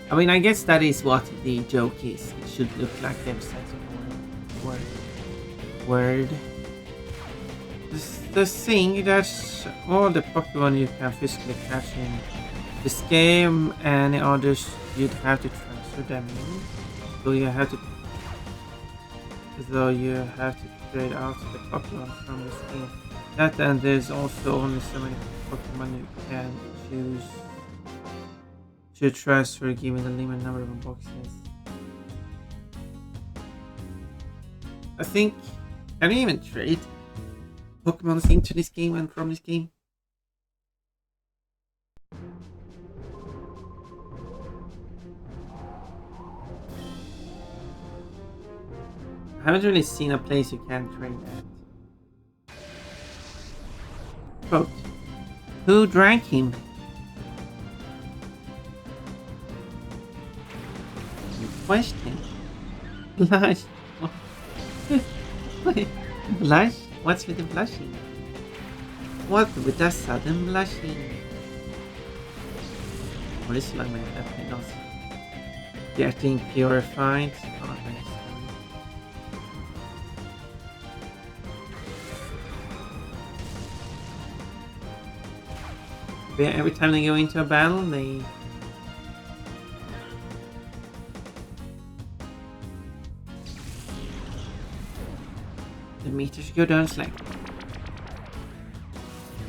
I mean, I guess that is what the joke is. It should look like they've censored word. The thing that all the Pokemon you can physically catch in this game and others, you'd have to transfer them in. So you have to trade out the Pokemon from this game. That, and there's also only so many Pokemon you can choose to transfer given the limited number of boxes. I think, can you even trade Pokemon into this game and from this game? I haven't really seen a place you can trade at. Quote, who drank him? Question. Blush. Blush? What's with the blushing? What with the sudden blushing? What is like my happiness? Getting purified? Oh, nice. Yeah, every time they go into a battle, they... the meters go down slightly.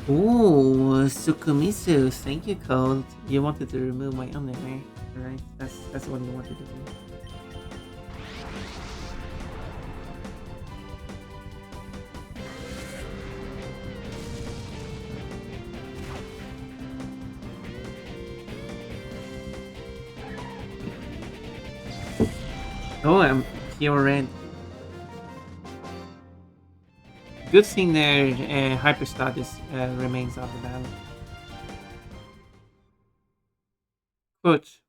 Ooh, Sukumisu, thank you, Cold. You wanted to remove my underwear, right? That's what you wanted to do. Oh, I'm pure red. Good thing their hyper status remains out of the battle. Quote.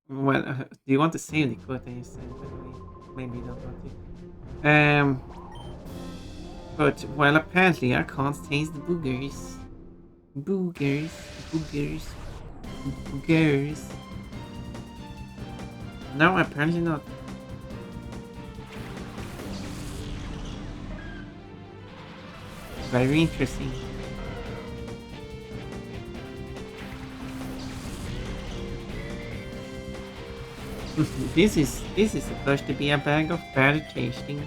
Well, do you want to save the quote that you said? By the way, maybe you don't want to. But well, apparently I can't taste the boogers. Boogers. No, apparently not. Very interesting. This is supposed to be a bag of bad tasting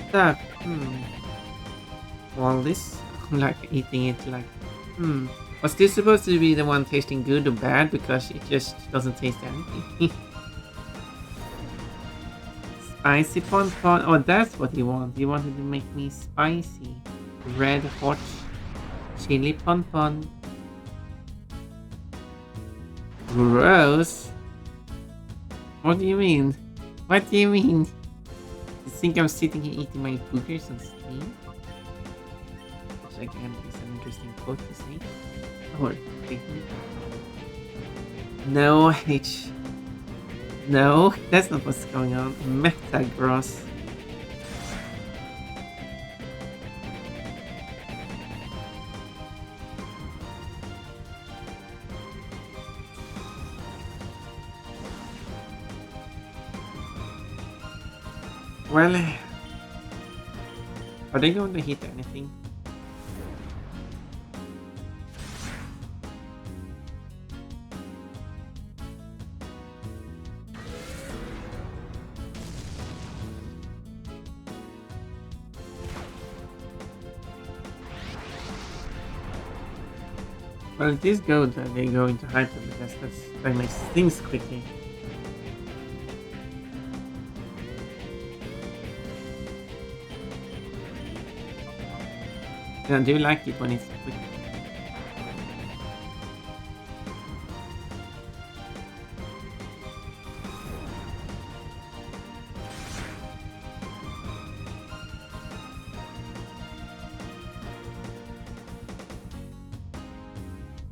stuff. Well, this like eating it like was this supposed to be the one tasting good or bad because it just doesn't taste anything? Spicy pon. Oh, that's what you want. You wanted to make me spicy. Red hot chili pon. Gross. What do you mean? What do you mean? You think I'm sitting here eating my boogers on stream? Which again is an interesting quote to say. Or no, no, that's not what's going on. Metagross. Well, are they going to hit anything? Well, it is good that they go into hyper because that makes things quickly. Yeah, I do like it when it's quick.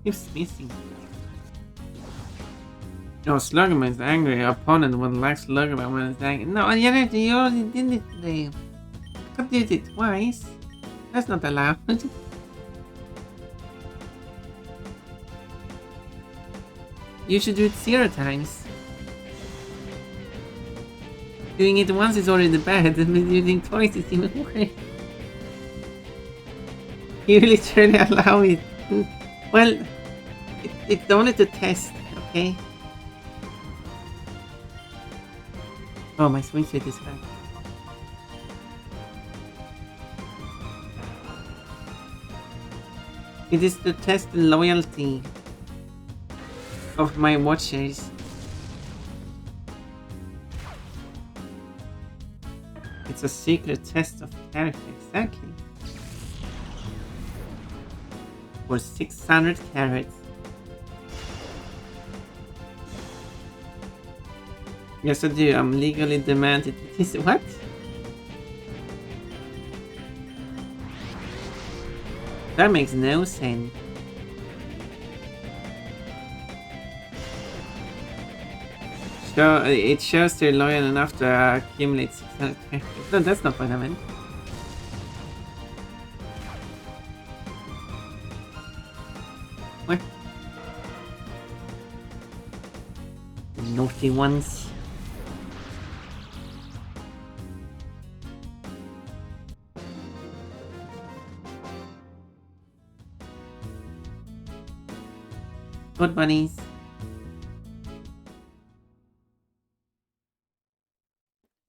Keeps missing. No, Sluggerman is angry. Opponent would like Sluggerman when it's angry. No, you already did it today. I did it twice. That's not allowed. You should do it 0 times. Doing it once is already bad, but doing it twice is even worse. You literally allow it. Well, it's only to test, okay? Oh, my swing set is back. It is to test the loyalty of my watchers. It's a secret test of character, exactly. For 600 carats. Yes, I do. I'm legally demanded. What? That makes no sense. So it shows they're loyal enough to accumulate 600 characters. No, that's not what I meant. What? Naughty ones. Good bunnies.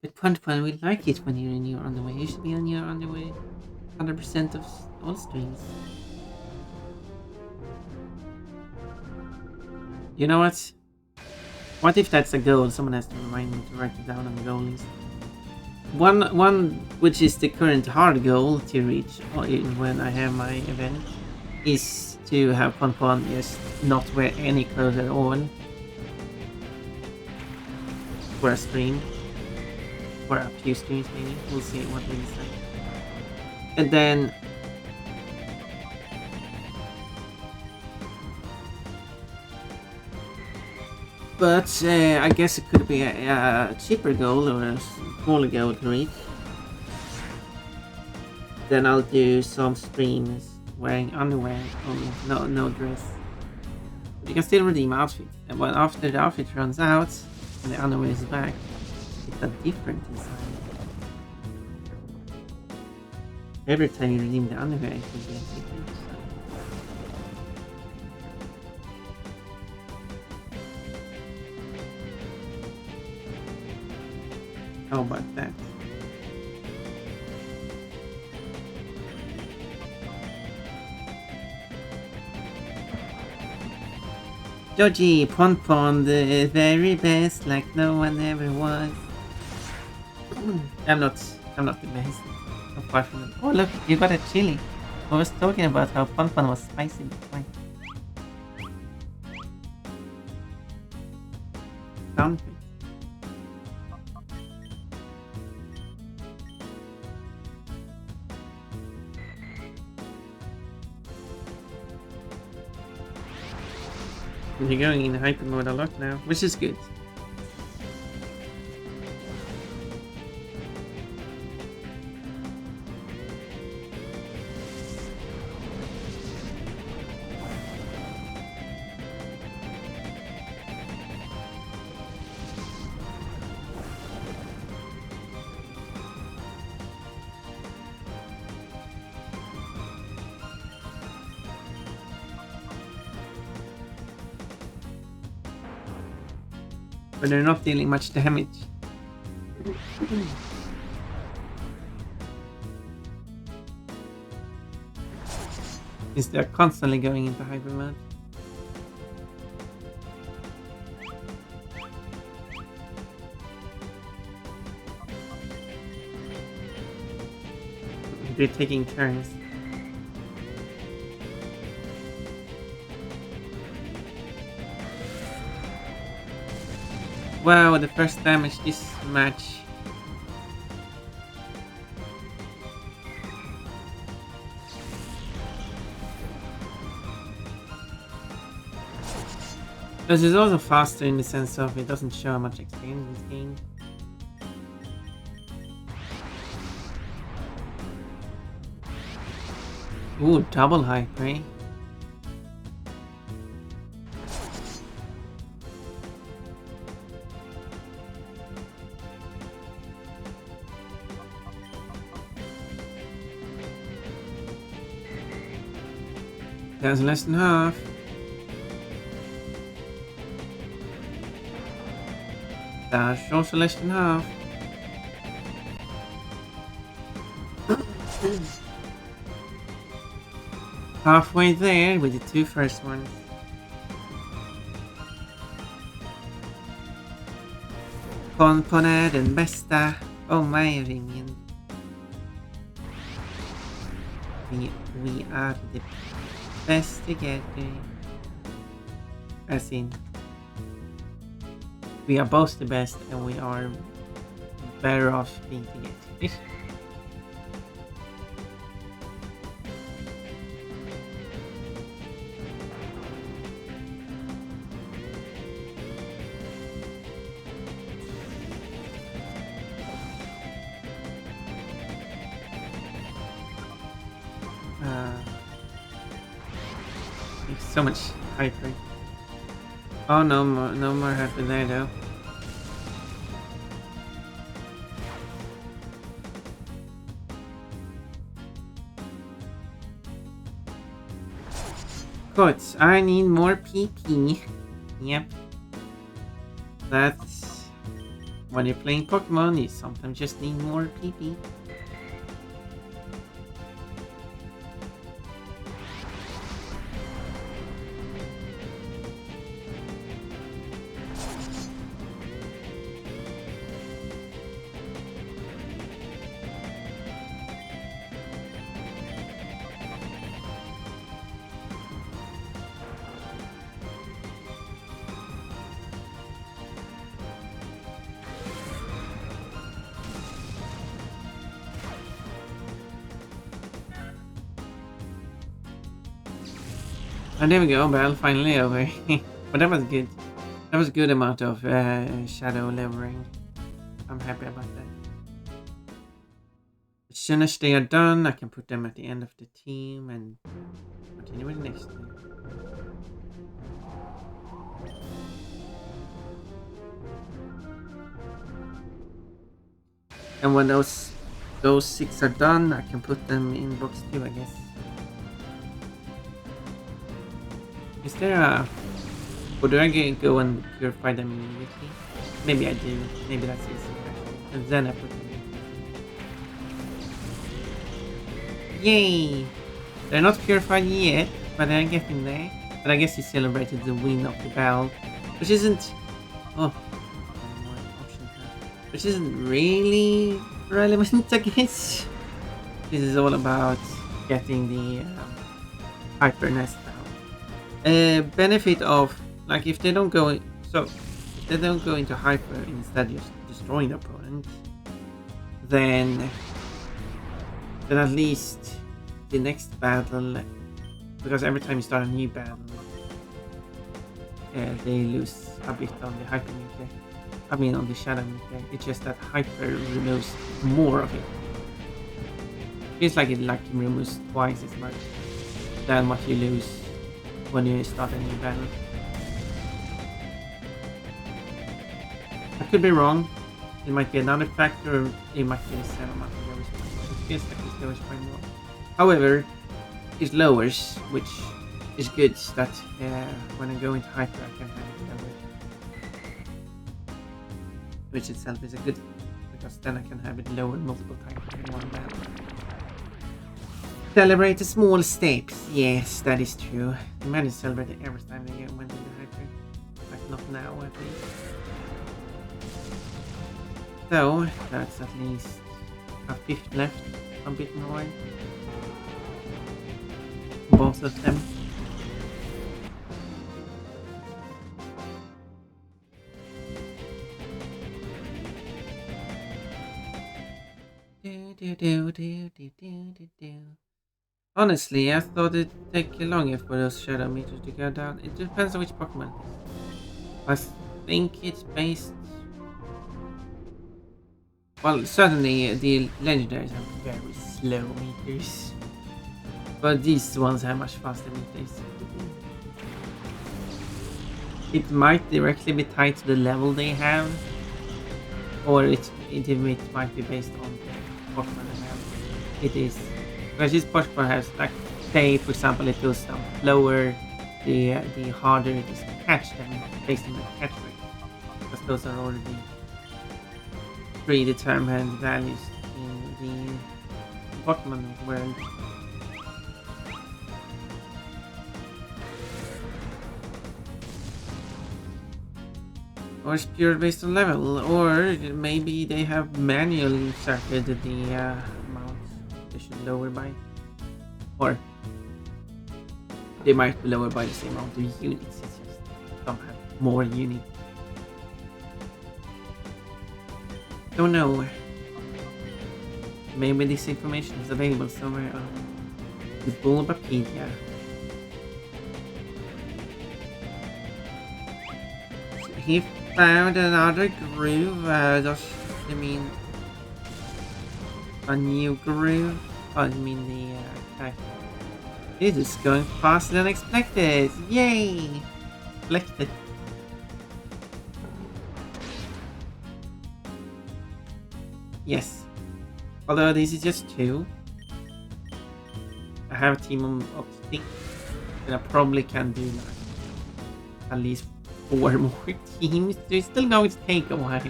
But Puntfun, we like it when you're in your underwear. You should be on your underwear 100% of all streams. You know what? What if that's a goal? Someone has to remind me to write it down on the goal list. One which is the current hard goal to reach when I have my event is to have Ponpon just not wear any clothes at all for a stream. For a few streams maybe. We'll see what we decide. And then but I guess it could be a cheaper goal or a smaller goal to reach. Then I'll do some streams wearing underwear only, no dress. But you can still redeem outfits. And when after the outfit runs out and the underwear is back, it's a different design. Every time you redeem the underwear, it will be a different design. How about that? Georgie, Ponpon, the very best, like no one ever was. I'm not the best. Apart from that. Oh look, you got a chili. I was talking about how Ponpon was spicy before. Sound effect. You're going in hyper mode a lot now, which is good. but they're not dealing much damage. Since they're constantly going into hyper mode. They're taking turns. Wow, the first damage this match. This is also faster in the sense of it doesn't show how much experience is gained. Ooh, double hyper, eh? That's less than half. That's also less than half. Halfway there with the two first ones. På den bästa omvärjningen. We are the best together. As in, we are both the best and we are better off being together. So much hyper. Oh, no more hyper there though. Good. I need more PP. Yep. That's when you're playing Pokemon, you sometimes just need more PP. And there we go, Bell, finally over. But that was good. That was a good amount of shadow levering. I'm happy about that. As soon as they are done, I can put them at the end of the team and continue with the next team. And when those 6 are done, I can put them in box 2, I guess. Is there a... Or do I go and purify them immediately? Maybe I do. Maybe that's easier. And then I put them in. Yay! They're not purified yet, but they're getting there. But I guess he celebrated the win of the battle. Which isn't... Oh. More options now. Which isn't really relevant, I guess. This is all about getting the hyper nest. Benefit of, like, if they don't go into hyper instead just destroying the opponent, then at least the next battle, because every time you start a new battle, they lose a bit on the hyper meter. I mean on the shadow meter. It's just that hyper removes more of it. Feels like it removes twice as much than what you lose when you start a new battle. I could be wrong. It might be another factor, or it might be the same amount of lowers point. It feels like it lowers point more. However, it lowers, which is good, that when I go into hyper I can have it lowered. which itself is a good thing, because then I can have it lowered multiple times in one battle. Celebrate the small steps. Yes, that is true. They managed to celebrate it every time they went into hyper. Like not now, at least. So, that's at least a fifth left. A bit more. Both of them. Honestly, I thought it'd take longer for those shadow meters to go down. It depends on which Pokemon it is. I think it's based... Well, certainly the legendaries have very slow meters. But these ones have much faster meters. It might directly be tied to the level they have. Or it might be based on the Pokemon they have. It is. Because this Pokemon has, like, say, for example, it goes down lower, the harder it is to catch them based on the catch rate. Because those are already predetermined values in the Pokemon world. Or it's pure based on level, or maybe they have manually started the amount they should lower by. Or they might be lowered by the same amount of units, it's just some have more units. Don't know. Maybe this information is available somewhere on the Bulbapedia. He found another groove. Does you mean a new groove? Oh, I mean the character. It is going faster than expected. Yay! Collected. Yes. Although this is just 2. I have a team of 6. And I probably can do like at least 4 more teams. They're still going to take a while.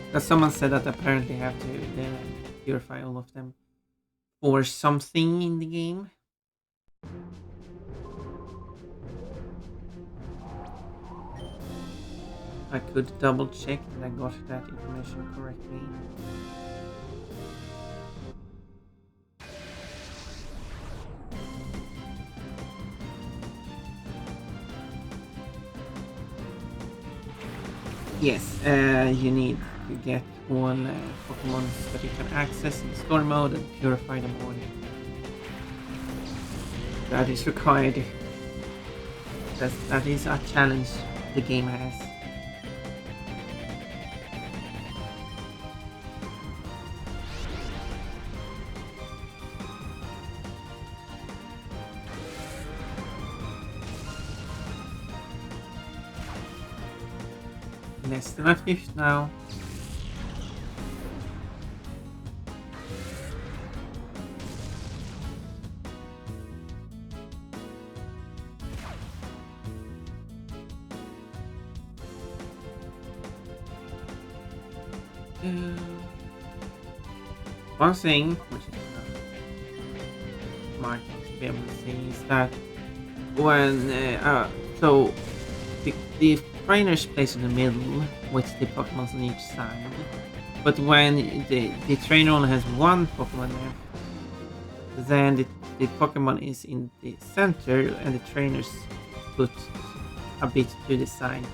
Because someone said that apparently have to purify all of them for something in the game. I could double check that I got that information correctly. Yes, you need to get all Pokemon that you can access in store mode and purify them all. That is required. That is a challenge the game has. Less than a fifth now. One thing which is smart to be able to see is that when so the trainers place in the middle with the Pokemon on each side, but when the trainer only has one Pokemon left, then the Pokemon is in the center and the trainers put a bit to the side.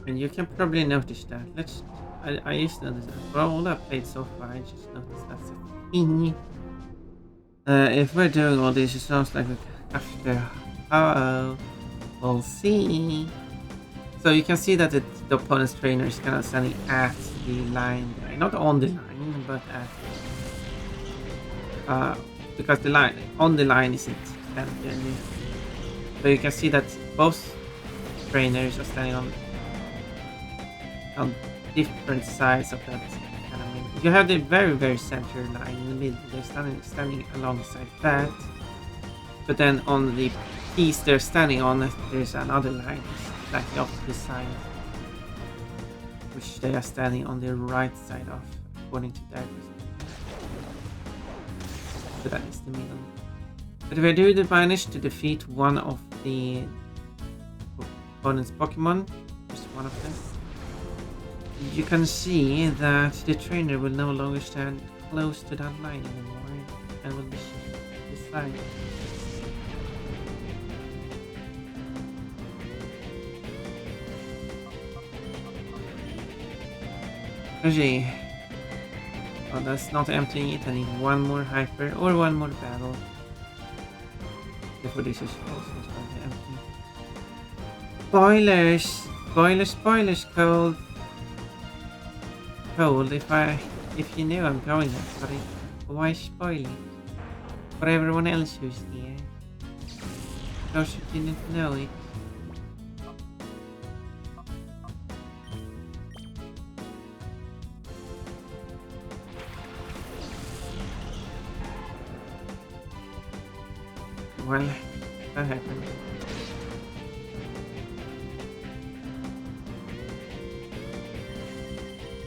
And you can probably notice that. I used to notice that. For all I played so far, I just noticed that's a thing. If we're doing all this, it sounds like we have to... Uh-oh. We'll see. So you can see that the opponent's trainer is kind of standing at the line there. Not on the line, but at... because the line... On the line isn't standing there. So you can see that both trainers are standing on different sides of that kind of middle. You have the very center line in the middle. They're standing alongside that. But then on the piece they're standing on, there's another line, slightly off to the side, which they are standing on the right side of, according to their perspective. So that is the middle. But if I do manage to defeat one of the opponent's Pokemon, just one of them, you can see that the trainer will no longer stand close to that line anymore and will be shifted to the side. Gee. Oh, that's not emptying it. I need one more hyper or one more battle before this is also going to empty. Spoilers! Spoilers, Cold! Cold, if you knew I'm going there, but why spoil it? For everyone else who's here. Those who didn't know it. Well, that happened.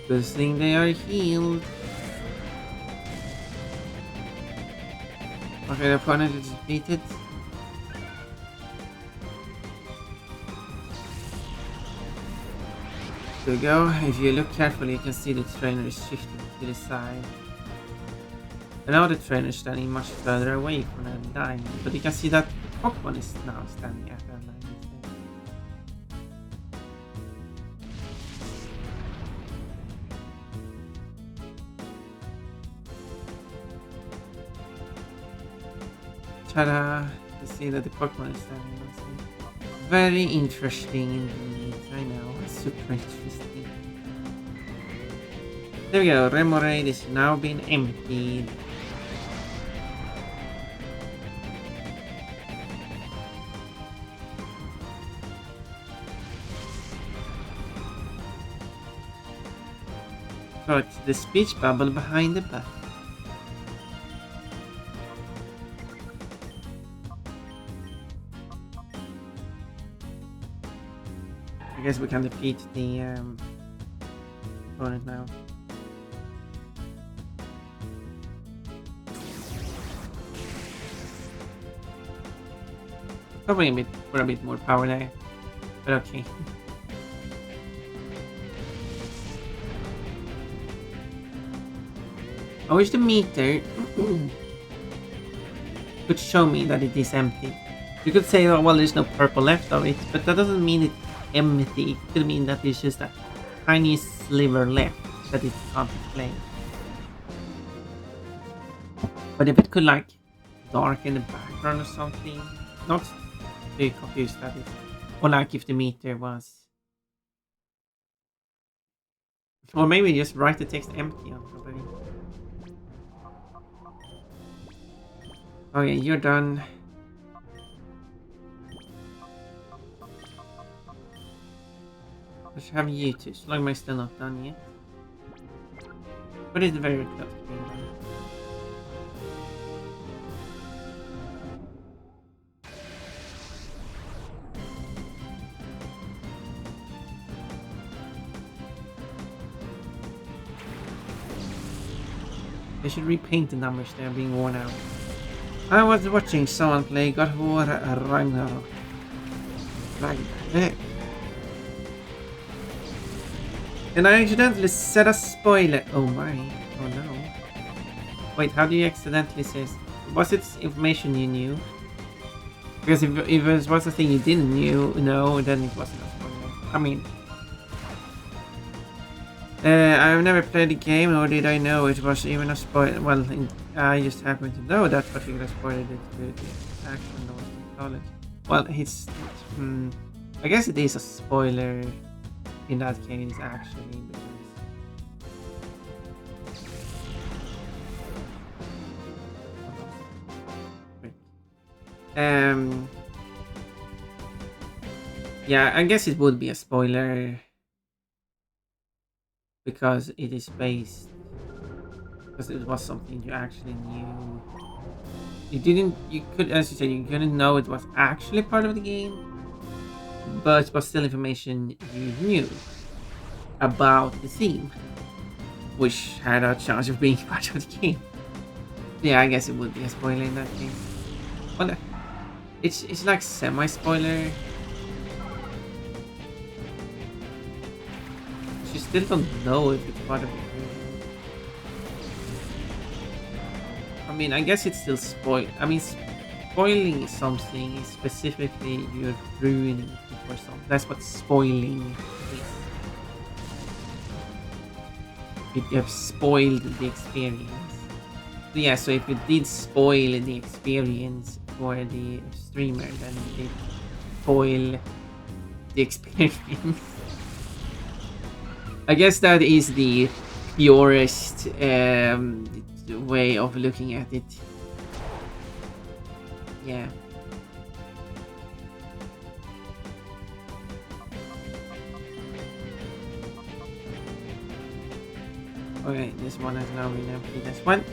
Good thing they are healed. Okay, the opponent is defeated. There we go. If you look carefully, you can see the trainer is shifted to the side. And now the trainer is standing much further away from that line, but you can see that the Pokemon is now standing at that line instead. Ta-da! You see that the Pokemon is standing also. Very interesting indeed, I know, super interesting. There we go, Remoraid is now being emptied. Got the speech bubble behind the button. I guess we can defeat the opponent now. Probably a bit more power there, but okay. I wish the meter could show me that it is empty. You could say, oh, well, there's no purple left of it, but that doesn't mean it's empty. It could mean that there's just a tiny sliver left that it can't explain. But if it could, like, darken the background or something, not be confused that it, or like if the meter was, or maybe just write the text empty on top of it. Oh yeah, you're done. Let's have you two. Slugma is still not done yet. But it's very close to being done. They should repaint the numbers, they are being worn out. I was watching someone play God of War Ragnarok. And I accidentally said a spoiler. Oh my. Oh no. Wait, how do you accidentally say? Was it information you knew? Because if it was a thing you didn't know, then it wasn't a spoiler. I mean, I've never played the game, nor did I know it was even a spoiler. Well, I just happened to know that particular spoiler did the action was knowledge. Well, I guess it is a spoiler in that case, actually, because yeah, I guess it would be a spoiler. because it is based, because it was something you actually knew. You could, as you said, you couldn't know it was actually part of the game, but it was still information you knew about the theme, which had a chance of being part of the game. Yeah, I guess it would be a spoiler in that case. Well, it's like semi-spoiler. You still don't know if it's part of the game. I mean, I guess it's still spoil. I mean, spoiling something is specifically you're ruining it for something. That's what spoiling is. You have spoiled the experience. So yeah, so if you did spoil the experience for the streamer, then you did spoil the experience. I guess that is the purest way of looking at it. Yeah. Okay, this one has now been empty. This one.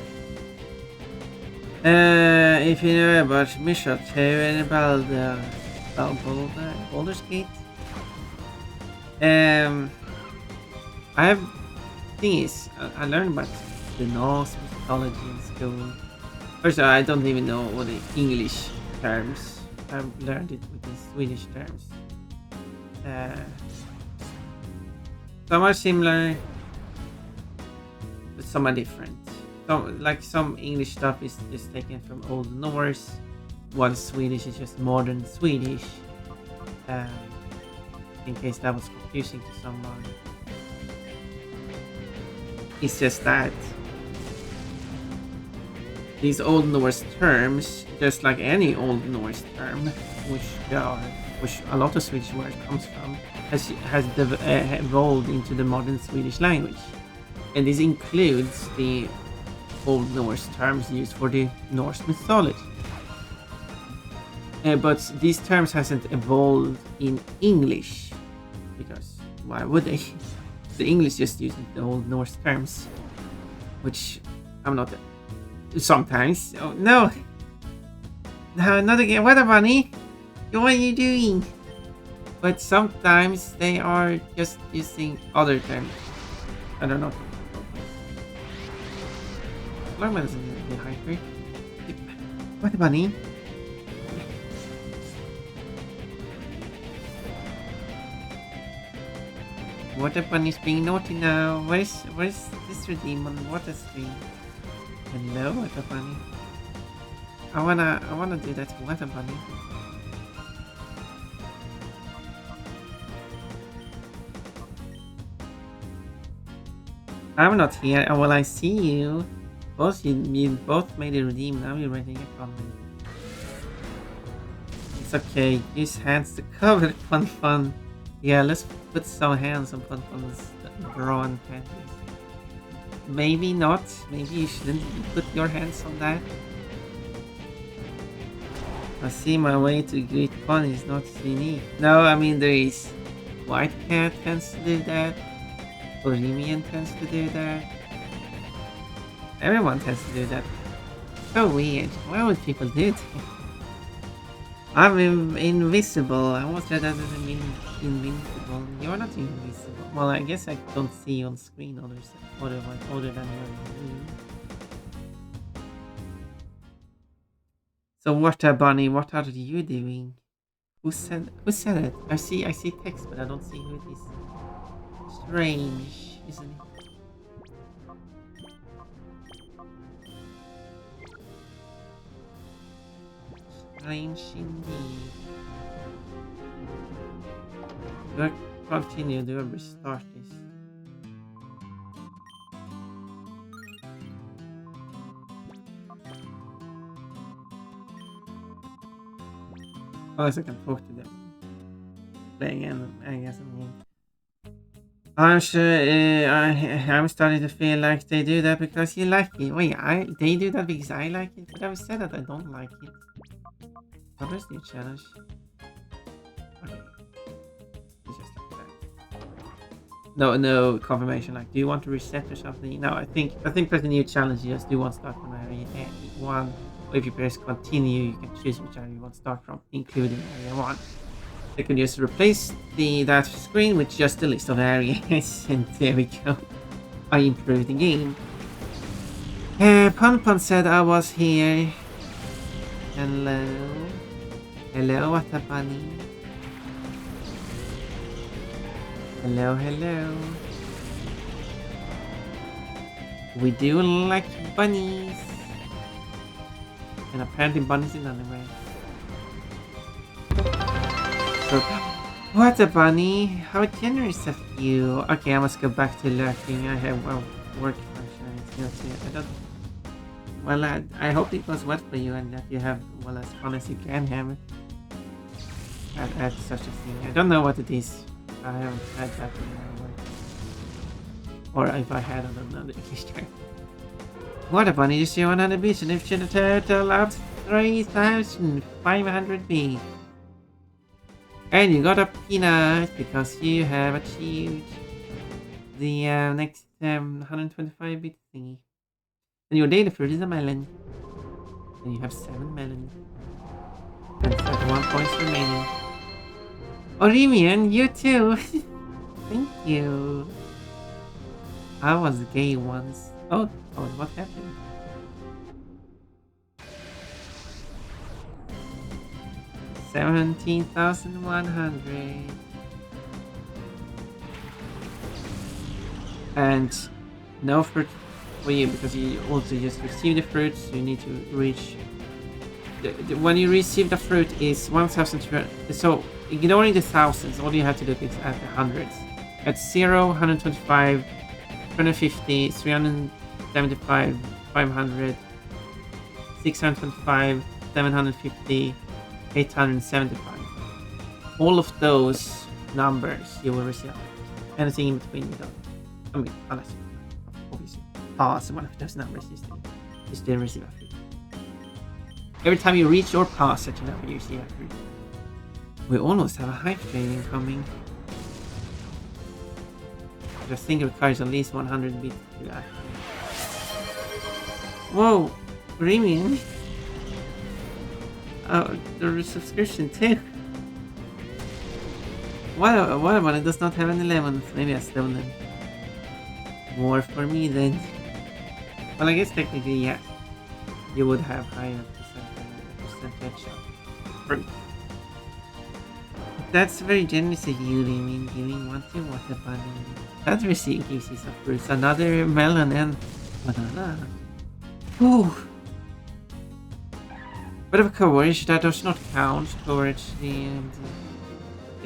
If you know about Misha 2 and Baldur's Gate, I have things I learned about the Norse mythology in school. First of all, I don't even know what the English terms. I've learned it with the Swedish terms. Some are similar, but some are different. Some English stuff is just taken from Old Norse, while Swedish is just modern Swedish. In case that was confusing to someone. It's just that these Old Norse terms, just like any Old Norse term, which a lot of Swedish words comes from, has evolved into the modern Swedish language, and this includes the Old Norse terms used for the Norse mythology. But these terms hasn't evolved in English, because why would they? The English just uses the Old Norse terms, which I'm not. Sometimes. Oh no! No, not again. What a bunny! What are you doing? But sometimes they are just using other terms. I don't know. Norman is in the hyper. What a bunny! Water Bunny's being naughty now. Where's this redeem on the water screen? Hello, Water Bunny. I wanna do that to Water Bunny. I'm not here. Well, I see you. You both made a redeem. Now you're writing a comment. It's okay. Use hands to cover Fun. Yeah, let's put some hands on Fun's bra and panties. Maybe not. Maybe you shouldn't put your hands on that. I see my way to greet Fun is not unique. No, I mean there is. White Cat tends to do that. Bohemian tends to do that. Everyone tends to do that. So weird. Why would people do that? I'm invisible. I was read that as invincible. You're not invisible. Well, I guess I don't see you on screen other than your. So Water Bunny, what are you doing? Who said it? I see text, but I don't see who it is. Strange, isn't it? Strange indeed. Do I continue? Do I restart this? Unless I can talk to them. Play again, I guess I'm here. I'm sure I'm starting to feel like they do that because you like it. Wait, they do that because I like it? But I've said that I don't like it. What is new challenge? Okay. It's just like that. no confirmation. Like, do you want to reset or something? No, I think there's a new challenge. You just do one start from area 1. Or if you press continue, you can choose which area you want to start from, including area 1. You can just replace that screen with just a list of areas, and there we go. I improved the game. Pun said I was here. Hello. Hello, what a bunny. Hello, hello. We do like bunnies. And apparently bunnies in anime. So, what a bunny. How generous of you. Okay, I must go back to lurking. I have work function. I don't... Well, I hope it goes well for you and that you have, well, as fun as you can have at such a thing. I don't know what it is. I haven't had that in my work. Or if I had, I don't know the English term. What a bunny, you see 100 beats and if you a total of 3,500 beats. And you got a peanut because you have achieved the next 125 bit thingy. And your daily fruit is a melon. And you have 7 melons. And 31 points remaining. Orimian, you too! Thank you! I was gay once. Oh, what happened? $17,100. And no fruit for you because you also just received the fruit, so you need to reach... when you receive the fruit is 1,200. So ignoring the thousands, all you have to do is add the hundreds. At 0, 125, 250, 375, 500, 625, 750, 875. All of those numbers you will receive. Anything in between you don't. I mean, unless you obviously pass one of those numbers, you still receive a fruit. Every time you reach or pass such a number, you receive a fruit. We almost have a hype train incoming. I just think it requires at least 100 bits to that. Whoa! Premium? Oh, the subscription too. What about it does not have any lemons? Maybe I stole them. More for me then. Well, I guess technically, yeah. You would have higher percentage of fruit. That's very generous of you, Limin, giving one to water bunny. That receipt gives you some fruits. Another melon and banana. Ooh. Bit of coverage that does not count towards the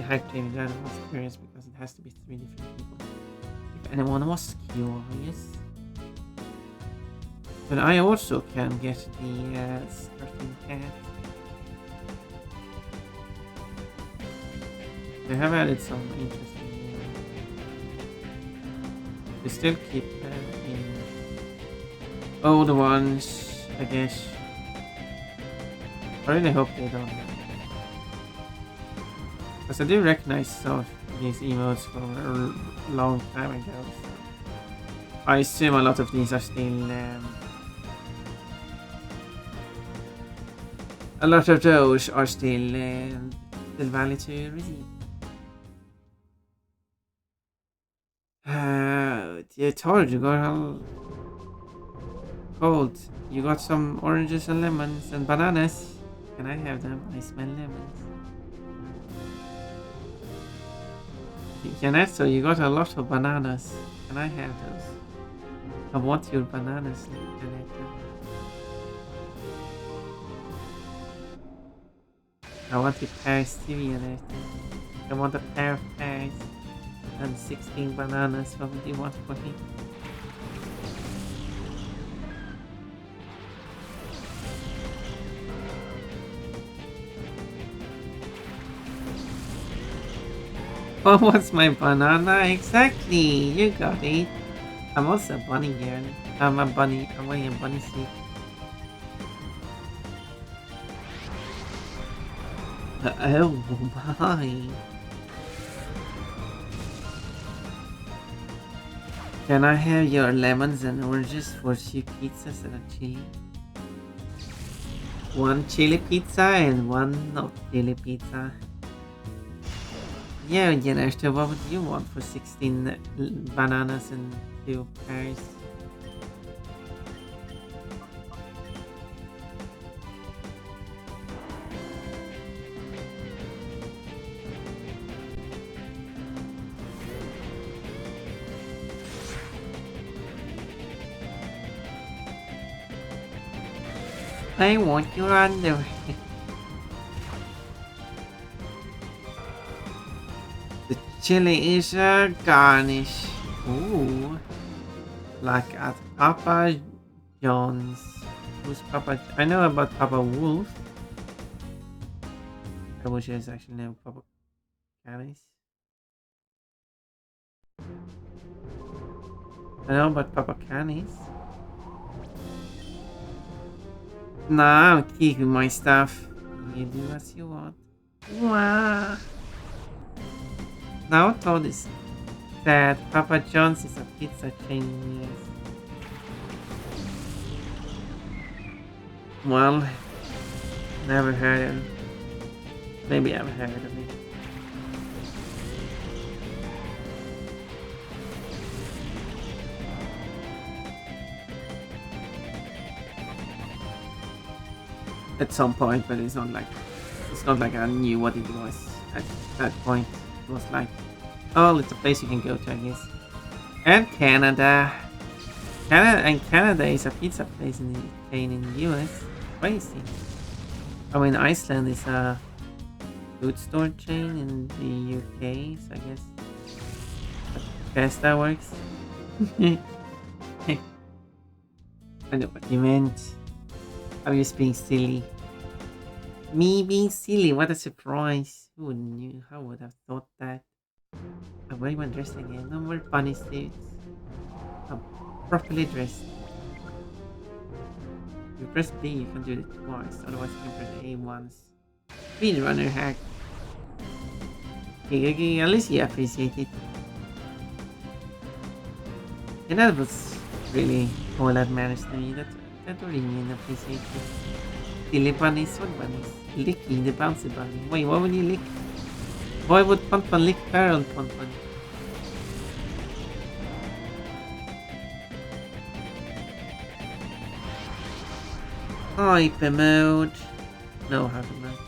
hype team. That was curious because it has to be 3 different people. If anyone was curious. But I also can get the starting cat. They have added some interesting. They still keep in old ones, I guess. I really hope they don't. Because I do recognize some of these emotes from a long time ago. So I assume a lot of these are still. A lot of those are still valid to receive. I told you got all cold. You got some oranges and lemons and bananas. Can I have them? I smell lemons. Janetto, you got a lot of bananas. Can I have those? I want your bananas, Janetto. I want the pears too, Janetto. I want a pair of pears. And 16 bananas. What would you want for me? What was my banana? Exactly! You got it. I'm also a bunny girl. I'm a bunny. I'm wearing a bunny suit. Oh my. Can I have your lemons and oranges for 2 pizzas and a chili? 1 chili pizza and 1 not chili pizza. Yeah, Jennifer, what would you want for 16 bananas and 2 pears? I want your underwear. The chili is a garnish. Ooh. Like at Papa John's. Who's Papa? I know about Papa Wolf. I wish there's actually no Papa Canis. I know about Papa Canis. Nah, I'm keeping my stuff. You do as you want. Wow. Now told is that Papa John's is a pizza chain. Yes. Well, never heard of it. Maybe I've heard of it. At some point, but it's not like I knew what it was at that point. It was like, oh, it's a place you can go to, I guess. And Canada. Canada is a pizza place in the chain in the US. Crazy. I mean, Iceland is a food store chain in the UK, so I guess that works. I know what you meant. I'm just being silly. Me being silly, what a surprise. Who knew? How would have thought that? I'm very well dressed again. No more bunny suits. I'm properly dressed. If you press B, you can do it twice. Otherwise, you can press A once. Speedrunner hack. Okay, at least you appreciate it. And that was really all that matters to me. That really mean appreciate it. Silly bunnies, what bunnies? Licking the bouncy bunny. Wait, what would you lick? Why would Pon lick Carol Pon? Hyper mode. No hyper mode.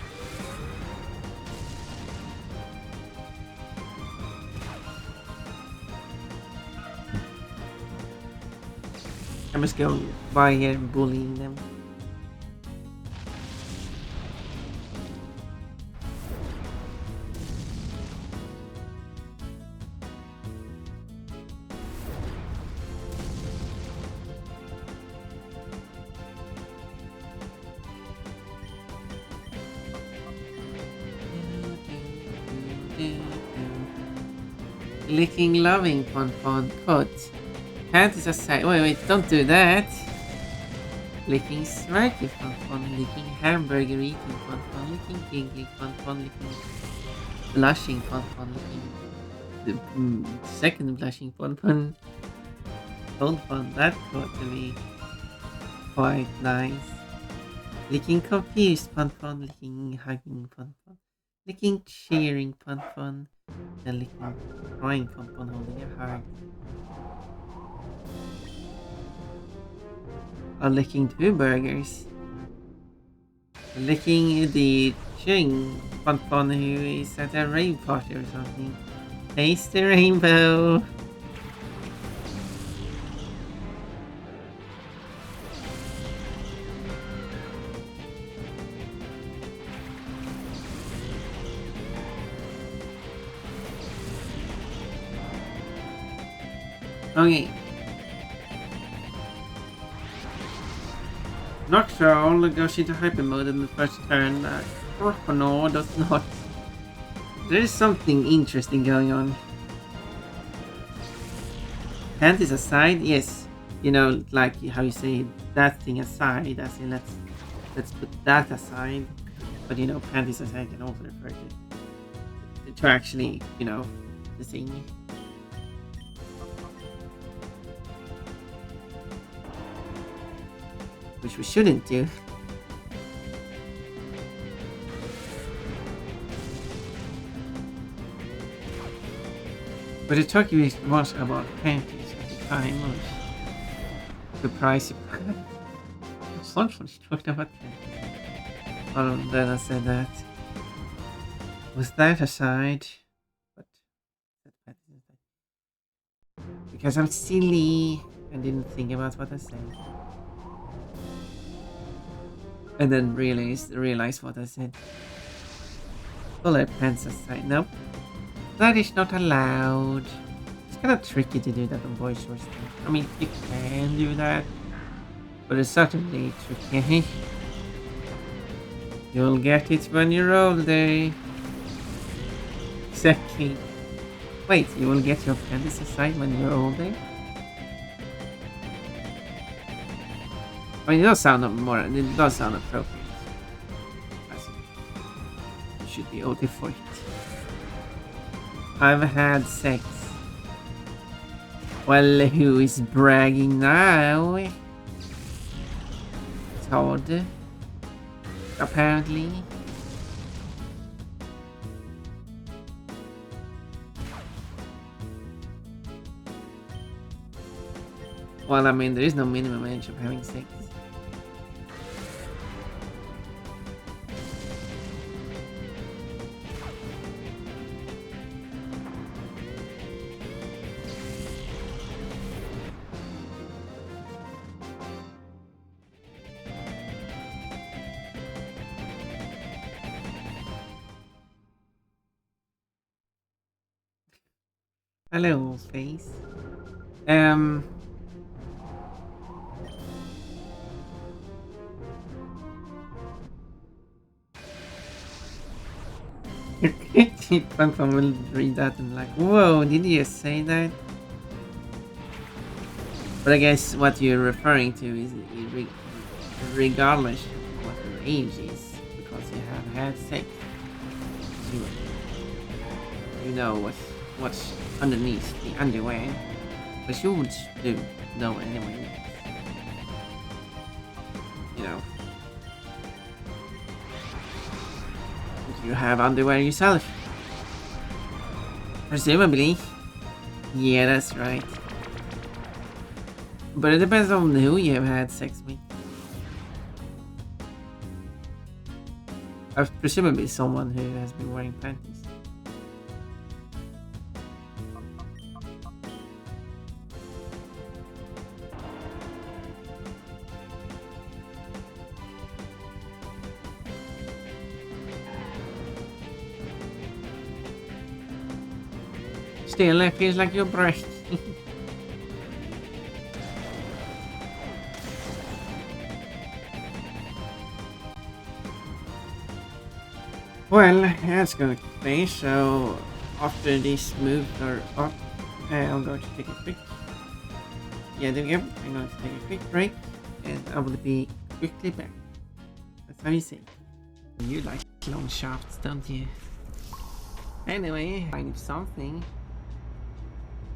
I must go by here and bullying them. Licking loving Pon cut. Cat is a side. Wait, don't do that. Licking striky Pon, licking hamburger eating Pon, licking giggly Pon, licking blushing Pon, licking the second blushing Pon. Hold Pon, that got to be quite nice. Licking confused Pon, licking hugging Pon, licking cheering Pon, and licking crying Pon holding a heart. Or licking 2 burgers. Licking the Ching Pon who is at a rave party or something. Taste the rainbow. Okay. Nocturne goes into hyper mode in the first turn. No, does not. There is something interesting going on. Hand is aside, yes. You know, like how you say that thing aside, as in let's put that aside. But you know, panties aside can also refer to actually, you know, the thing. which we shouldn't do. But the talking was about panties at the time. Surprise. Someone talked about panties. Oh, then I said that. Was that aside? But because I'm silly and didn't think about what I said. And then realized what I said. Pull out pants aside. Nope. That is not allowed. It's kind of tricky to do that on voice source. I mean, you can do that, but it's certainly tricky. You'll get it when you're older. Exactly. Wait, you will get your panties aside when you're older? I mean, it does sound appropriate. You should be older for it. I've had sex. Well, who is bragging now? Todd. Apparently. Well, I mean, there is no minimum age of having sex. Hello, face. Phantom will read that and like, whoa, did you say that? But I guess what you're referring to is regardless of what your age is, because you have had sex, you know what's underneath the underwear, but you would do know anyway. You know, you have underwear yourself, presumably. Yeah, that's right. But it depends on who you have had sex with. Presumably someone who has been wearing panties. Still, it feels like you're breathing. Well, that's going to be so. After this move are up, I'm going to take a quick. Yeah, there we go. I'm going to take a quick break, and I will be quickly back. That's how you say. You like long shafts, don't you? Anyway, I need something.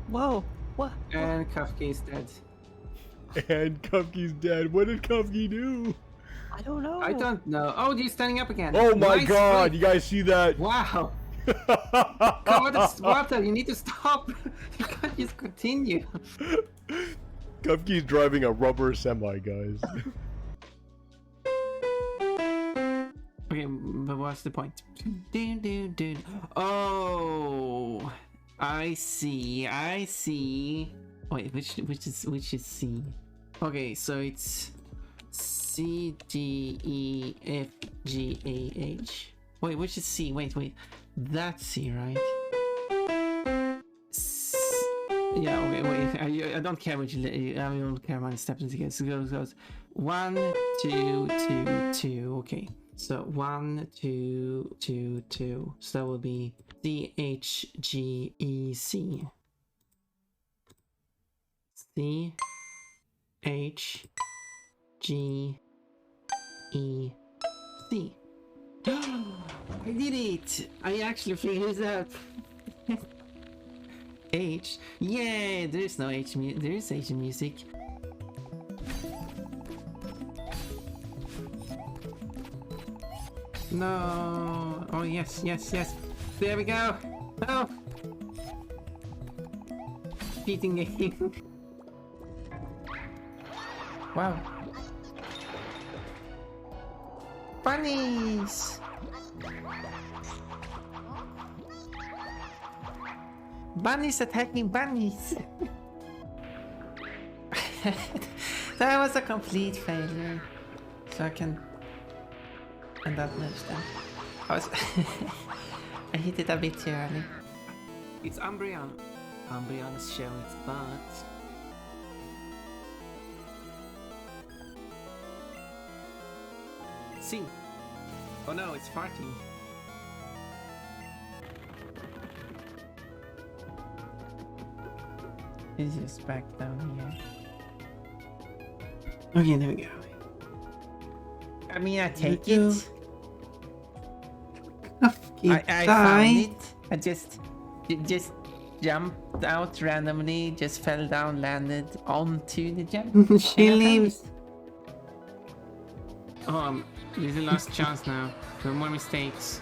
Whoa! What? And Kafka is dead. And Kufky's dead. What did Kufky do? I don't know. I don't know. Oh, he's standing up again. Oh my Nice god, break. you guys see that? Wow. God, it's water. You need to stop. You can't just continue. Kufky's driving a rubber semi, guys. Okay, but what's the point? Oh, I see. Wait, which is C? Okay, so it's C, D, E, F, G, A, H. Wait, which is C? Wait. That's C, right? Yeah, okay, wait. I don't care which. I don't care how many steps it goes. So it goes 1, 2, 2, 2. Okay. So 1, 2, 2, 2. So that will be C, H, G, E, C. C, H, G, E, C. I did it! I actually figured it out. H. Yeah, there is no H. There is H in music. No. Oh, yes, yes, yes. There we go. Oh. Beating game. Wow. Bunnies! Bunnies attacking bunnies! That was a complete failure. So I can end that match then. I hit it a bit too early. It's Umbreon. Umbreon is showing its butt. See. Oh no, it's farting. It's just back down here. Okay, there we go. I mean, I take it. I found Die. it. I just jumped out randomly, just fell down, landed onto the jump. She leaves. Oh, this is the last chance now. No more mistakes.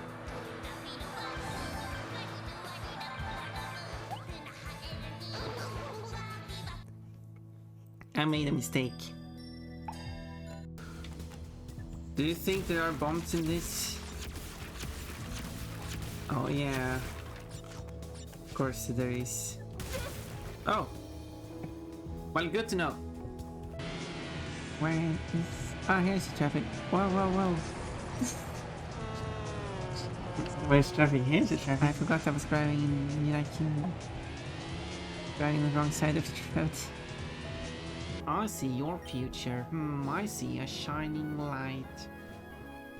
I made a mistake. Do you think there are bombs in this? Oh yeah. Of course there is. Oh. Well, good to know. Where is... Oh, here's the traffic. Whoa, whoa, whoa. Where's traffic? Here's the traffic. I forgot I was driving in United Kingdom. Driving the wrong side of the road. I see your future. I see a shining light.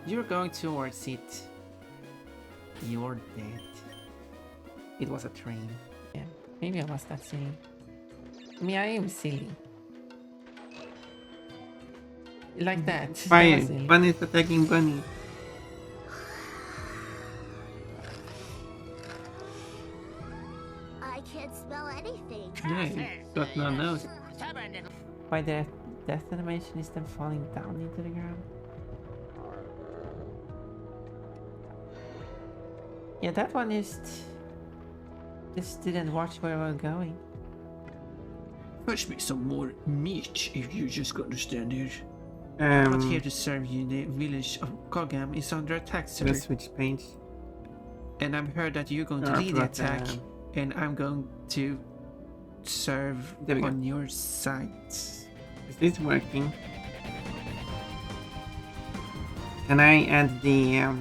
You're going towards it. You're dead. It was a train. Yeah, maybe I was that silly. I mean, I am silly. Like that. Fire. That was silly. Bunny's attacking bunny. I can't spell anything. Yeah, he's got no nose. By the death animation is them falling down into the ground. Yeah, that one is just didn't watch where we were going. Fetch me some more meat if you just got to stand here. I'm not here to serve you. The village of Kogam is under attack, sir. Let's switch paints. And I've heard that you're going to I lead the forgot that. attack. And I'm going to serve There we go. on your side. Is this working? Can I add the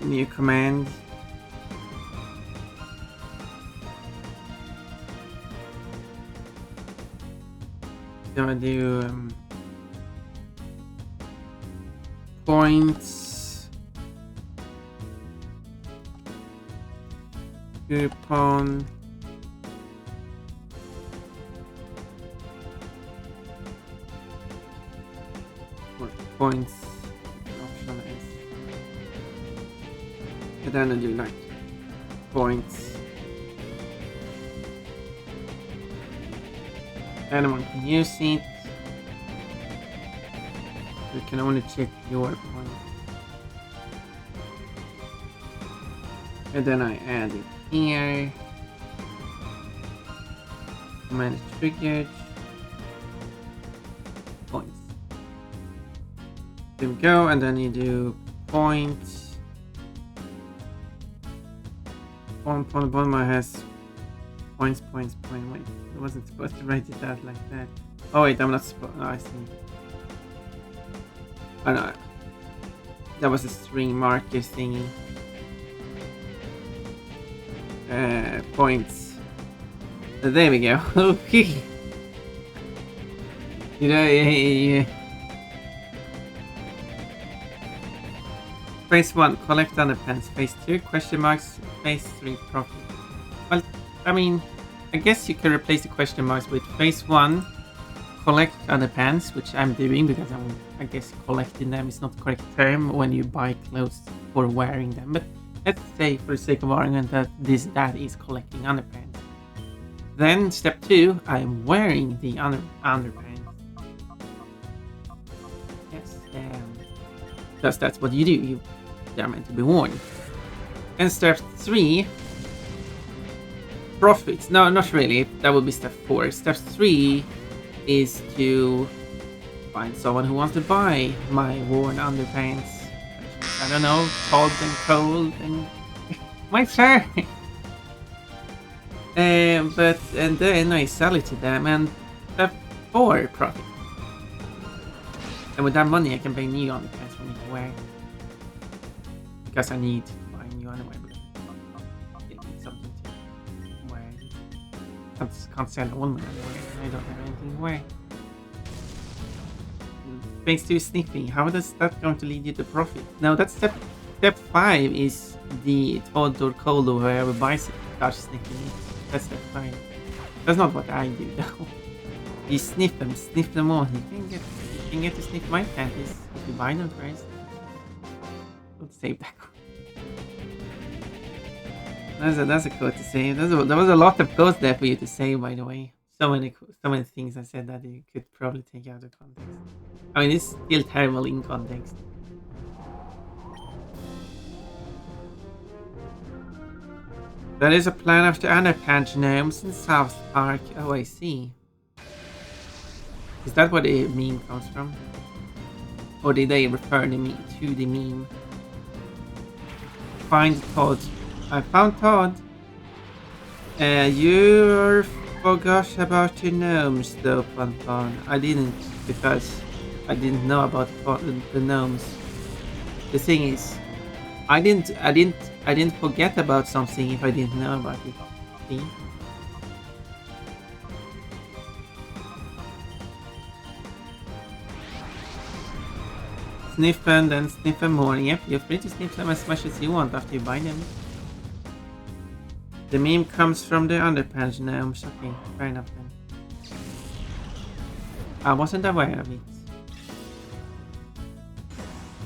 new command? So I do points, coupon, points, option S, and then I do like points. Anyone can use it. You can only check your point. And then I add it here. Command is triggered. Points. There we go, and then you do points. One point bottom has points. Wait, I wasn't supposed to write it out like that. Oh wait, I'm not supposed. Oh, I see. Oh no, that was a string marker thingy. Points. There we go. Okay. You know, yeah. Phase 1, collect underpants. Phase 2, question marks. Phase 3, profit. Well, I mean, I guess you could replace the question marks with phase 1, collect underpants, which I'm doing because I guess collecting them is not the correct term when you buy clothes for wearing them. But let's say, for the sake of argument, that that is collecting underpants. Then step 2, I'm wearing the underpants. Yes, Because that's what you do. They're meant to be worn. And step 3, profits. No, not really. That would be step 4. Step 3 is to find someone who wants to buy my worn underpants. I don't know, cold and cold and my turn. And then I sell it to them and step 4 profit. And with that money I can buy new underpants for me to wear. Because I need to buy new underwear because I need something to wear. Can't sell all my underwear. I don't have anything to wear. Thanks to sniffing, how is that going to lead you to profit? No, that's step 5 is the Todd or Cold or whoever buys it starts sniffing it. That's step 5. That's not what I do though. You sniff them all. You can get to sniff my panties if you buy them first. Let's save that. That's a quote to say. There was a lot of quotes there for you to say, by the way. So many things I said that you could probably take out of context. I mean, it's still terrible in context. There is a plan of the underpants gnomes in South Park. Oh, I see. Is that where the meme comes from? Or did they refer to the meme? Find Todd. I found Todd. You forgot about the gnomes though, Panton. I didn't, because I didn't know about the gnomes. The thing is, I didn't forget about something if I didn't know about it. See? Sniff and then sniff them more. Yep, you're free to sniff them as much as you want after you buy them. The meme comes from the underpants gnomes. Okay, fair enough then. I wasn't aware of it.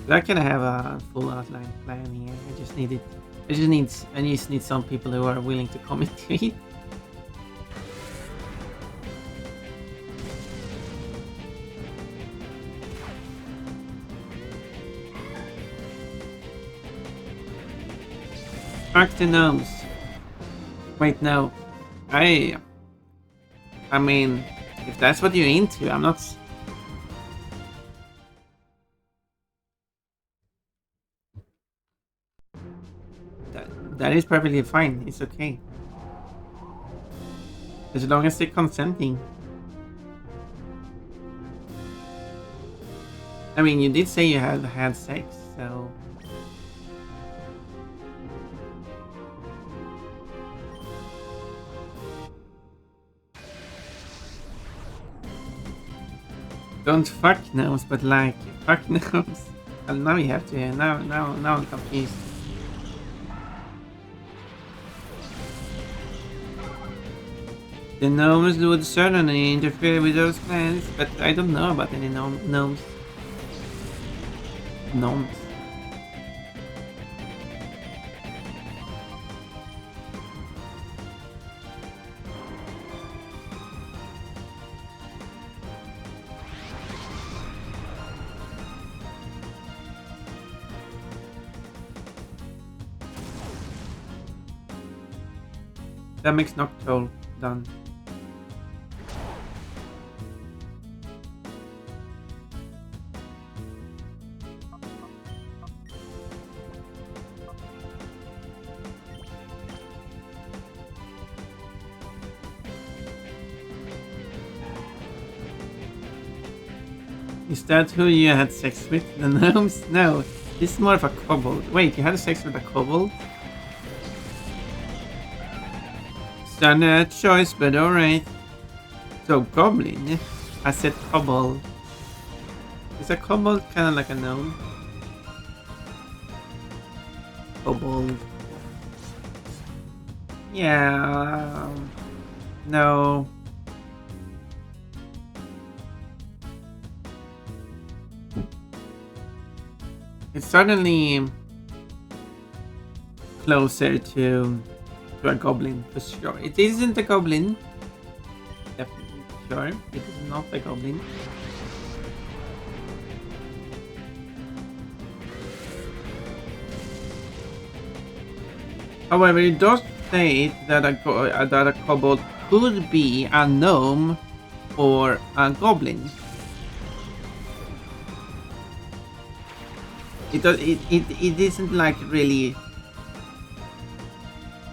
I can have a full outline plan here. I just need some people who are willing to commit to it. Fuck the gnomes. Wait, no. I mean, if that's what you're into, I'm not. That is perfectly fine. It's okay. As long as they're consenting. I mean, you did say you had had sex, so. Don't fuck gnomes, but like fuck gnomes. And now you have to. Now I'm confused. The gnomes would certainly interfere with those plans, but I don't know about any gnomes. Gnomes. That makes Noctowl done. Is that who you had sex with? The gnomes? No, this is more of a kobold. Wait, you had sex with a kobold? It's not a choice, but alright. So, goblin? I said kobold. Is a kobold kind of like a gnome? Kobold. Yeah. No. It's certainly closer to a goblin for sure. It isn't a goblin. Definitely sure. It is not a goblin. However, it does state that that a kobold could be a gnome or a goblin. It isn't like really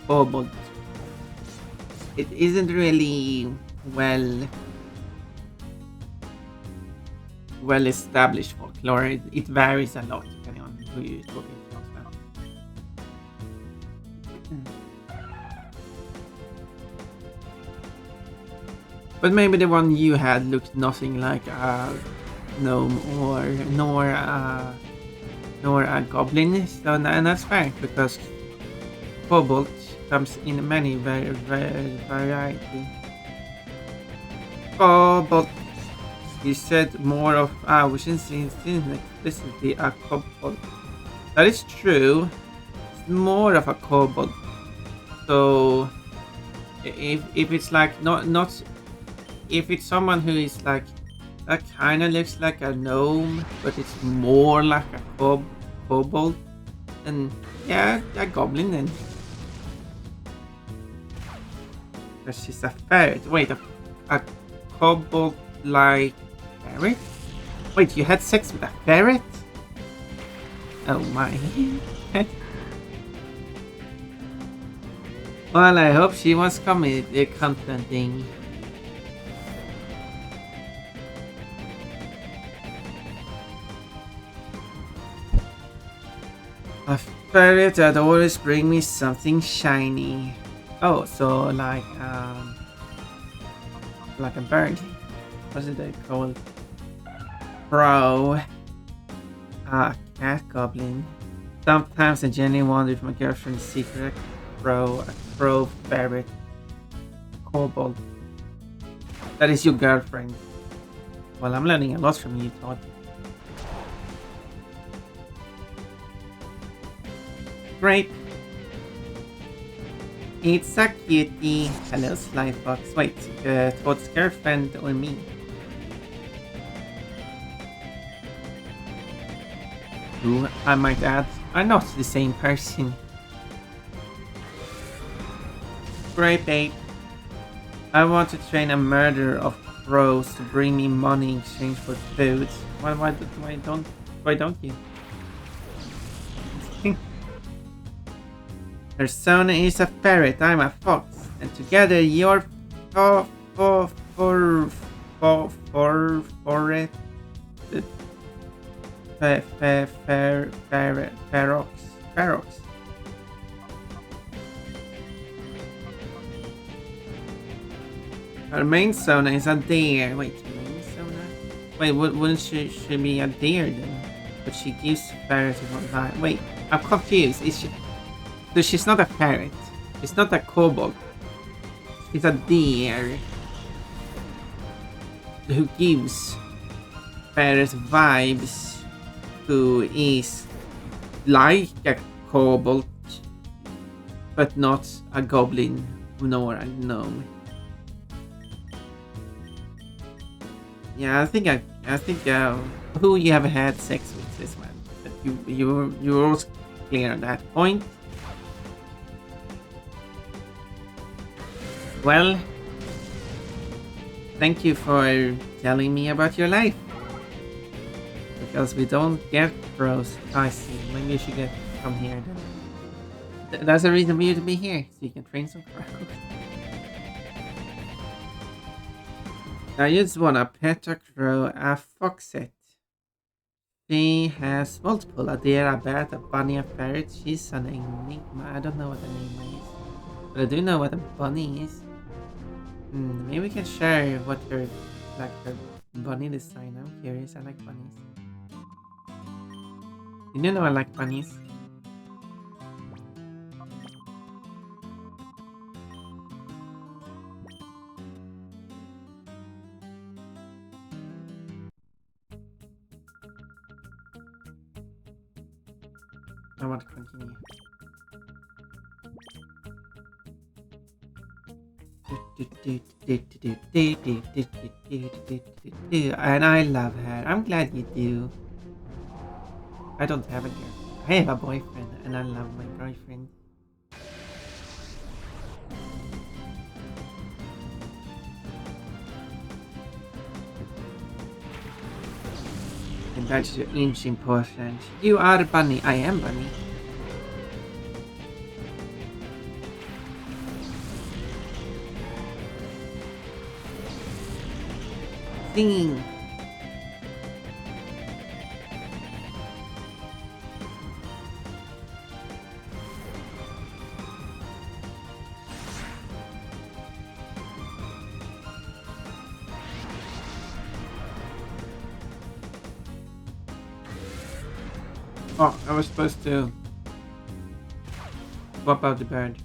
kobold. It isn't really well established folklore. It varies a lot depending on who you're talking to. But maybe the one you had looked nothing like a gnome or nor a goblin. So and that's fine because kobold comes in many variety. Kobold. You said more of which is explicitly a kobold. That is true. It's more of a kobold. So if it's like not if it's someone who is like that kind of looks like a gnome, but it's more like a kobold, then yeah, a goblin then. Because she's a ferret. Wait, a kobold like ferret? Wait, you had sex with a ferret? Oh my. Well, I hope she was contenting. A ferret that always bring me something shiny. Oh, so like a bird. What's it called? Crow. Cat goblin. Sometimes I genuinely wonder if my girlfriend's secret a crow ferret kobold. That is your girlfriend. Well, I'm learning a lot from you, Todd. Great. It's a cutie. Hello, Slyfox. Wait, Todd's girlfriend or me? Who, I might add, are not the same person. Great, babe. I want to train a murderer of crows to bring me money in exchange for food. Why don't you? Persona is a ferret, I'm a fox, and together you're ferox. Her main sona is a deer. Wait, main sona? Wait, wouldn't she be a deer then? But she gives ferrets one time. Wait, I'm confused. Is she? So she's not a ferret. She's not a kobold. She's a deer who gives ferret vibes. Who is like a kobold, but not a goblin nor a gnome. Yeah, I think who you have had sex with this one. But you were also clear on that point. Well, thank you for telling me about your life. Because we don't get crows. I see. Maybe you should come here then. That's a reason for you to be here, so you can train some crows. I just wanna pet a crow, a foxet. She has multiple, a deer, a bat, a bunny, a ferret. She's an enigma. I don't know what the name is. But I do know what a bunny is. Maybe we can share what her bunny design. I'm curious, I like bunnies. You know I like bunnies. I want to continue. And I love her. I'm glad you do. I don't have a girlfriend. I have a boyfriend and I love my boyfriend. That's inch important. You are Bunny. I am Bunny. Singing. Oh, I was supposed to swap out the bird.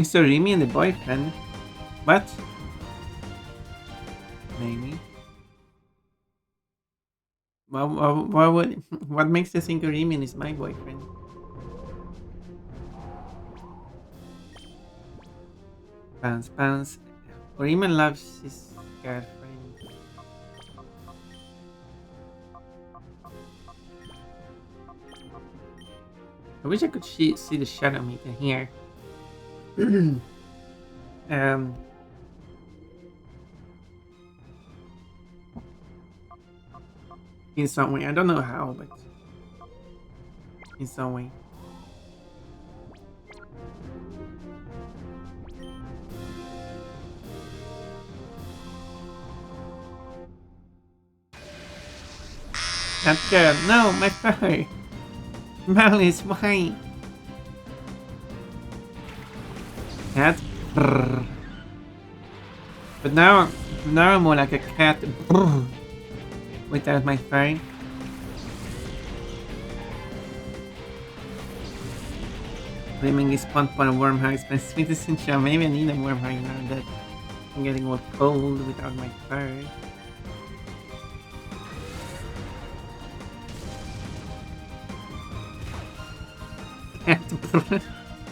So Remy and the boyfriend. What? Maybe. What makes you think Remy is my boyfriend? Bounce, bounce. Remy loves his girlfriend. I wish I could see the shadow meter here. In some way, I don't know how, but in some way. That girl, no, my fur. Malice, why? Cat. Brrr. But now I'm more like a cat. Brrr. Without my fur. Blaming is pumped for a warm house, but sweetest in show. Maybe I need a warm house now that I'm getting all cold without my fur.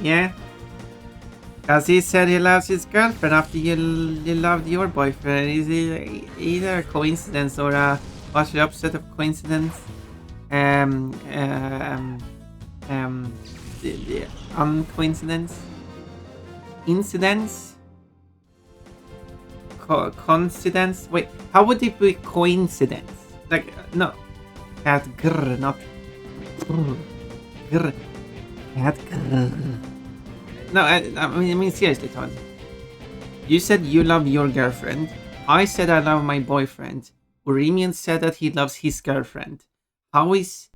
Yeah. As he said he loves his girlfriend after you loved your boyfriend. Is it either a coincidence or a partial opposite of coincidence? The uncoincidence? Incidence? Coincidence? Wait, how would it be coincidence? Like, no. Cat grr, not grr. Grr. Cat grr. No, I mean seriously, Todd. You said you love your girlfriend. I said I love my boyfriend. Uremian said that he loves his girlfriend. How is...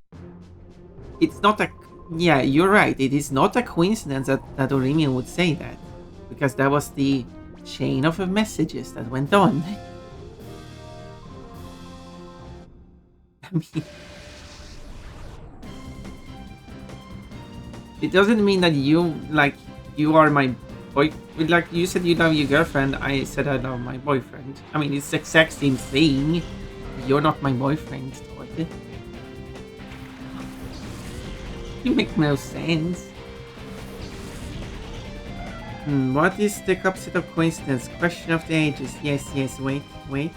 It's not a... Yeah, you're right. It is not a coincidence that Uremian would say that. Because that was the chain of messages that went on. I mean... It doesn't mean that you, like... You are my boy. Like you said, you love your girlfriend. I said I love my boyfriend. I mean, it's the exact same thing. You're not my boyfriend, Todd. You make no sense. What is the opposite of coincidence? Question of the ages. Yes, yes. Wait, wait.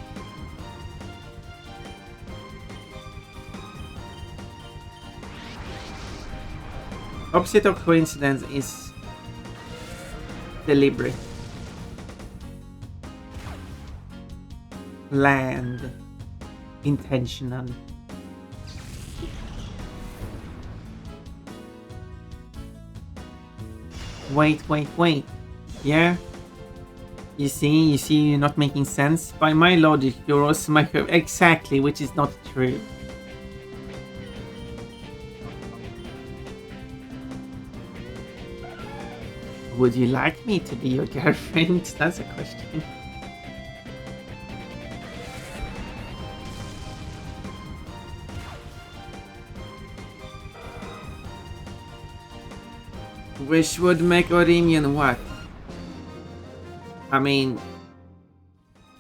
Opposite of coincidence is deliberate. Planned. Intentional. Wait, wait, wait. Yeah? You see, you're not making sense. By my logic, you're also my... Exactly, which is not true. Would you like me to be your girlfriend? That's a question. Which would make Orimian what? I mean,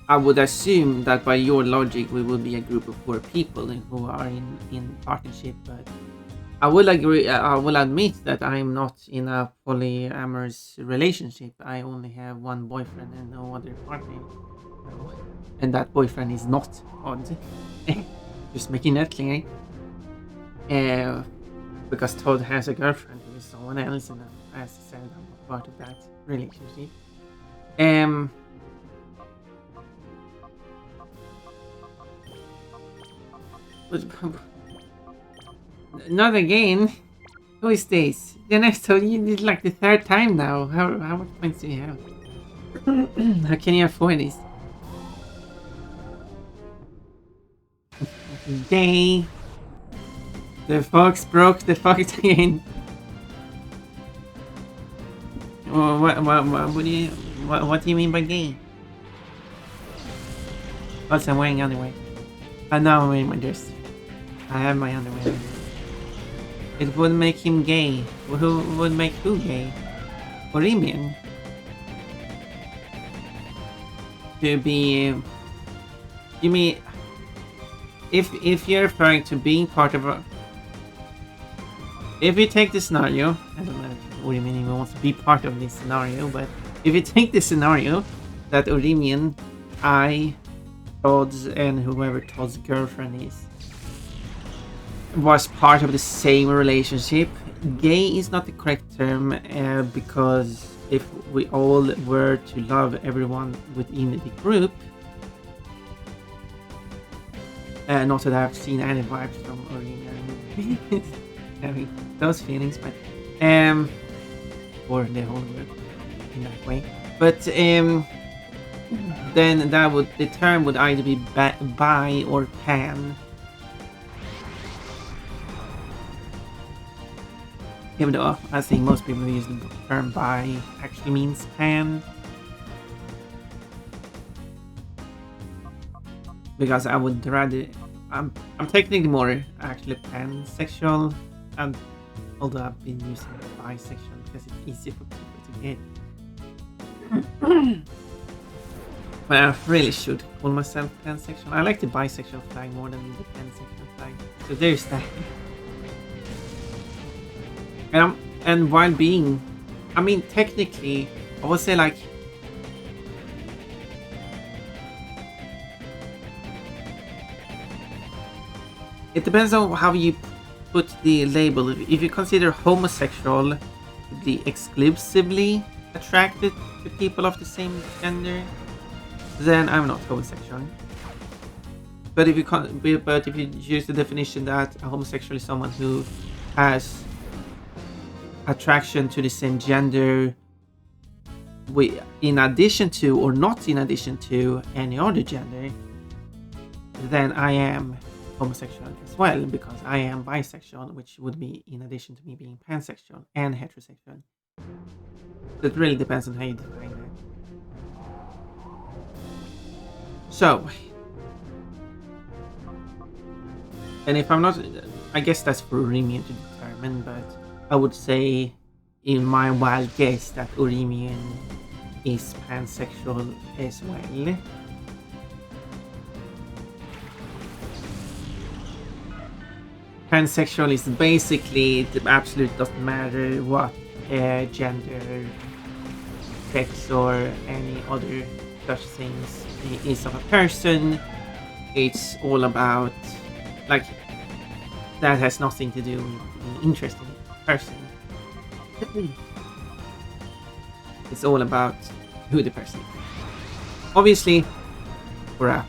I would assume that by your logic we would be a group of 4 people who are in partnership, but I will agree. I will admit that I'm not in a polyamorous relationship. I only have one boyfriend and no other partner. So, and that boyfriend is not Todd. Just making that clear. Because Todd has a girlfriend who is someone else, and as I said, I'm not part of that relationship. But, not again. Who is this? The next time you did like the third time now. How much points do you have? How can you afford this? Gay. The fox broke the fox again. What do you mean by gay? Also, I'm wearing underwear. Now I'm wearing my dress. I have my underwear. It would make him gay. Who would make who gay? Orimian. To be... You mean... If you're referring to being part of a... If you take the scenario... I don't know if Orimian even wants to be part of this scenario, but... If you take the scenario that Orimian, I, Todd's, and whoever Todd's girlfriend is, was part of the same relationship. Gay is not the correct term because if we all were to love everyone within the group, not that I've seen any vibes from Orina having those feelings, but or the whole group in that way. But then that would the term would either be bi or pan. Even though I think most people use the term bi actually means pan. Because I would rather... I'm technically more actually pansexual, and although I've been using bisexual because it's easier for people to get. But I really should call myself pansexual. I like the bisexual flag more than the pansexual flag. So there's that. And while being, I mean, technically, I would say like, it depends on how you put the label. If you consider homosexual to be exclusively attracted to people of the same gender, then I'm not homosexual. But if you use the definition that a homosexual is someone who has attraction to the same gender in addition to or not in addition to any other gender, then I am homosexual as well, because I am bisexual, which would be in addition to me being pansexual and heterosexual. So it really depends on how you define that. So, and if I'm not, I guess that's for Urimian to determine, but I would say in my wild guess that Urimian is pansexual as well. Pansexual is basically the absolute doesn't matter what gender, sex, or any other such things is of a person. It's all about, like, that has nothing to do with being interested in a person. It's all about who the person is. Obviously, for a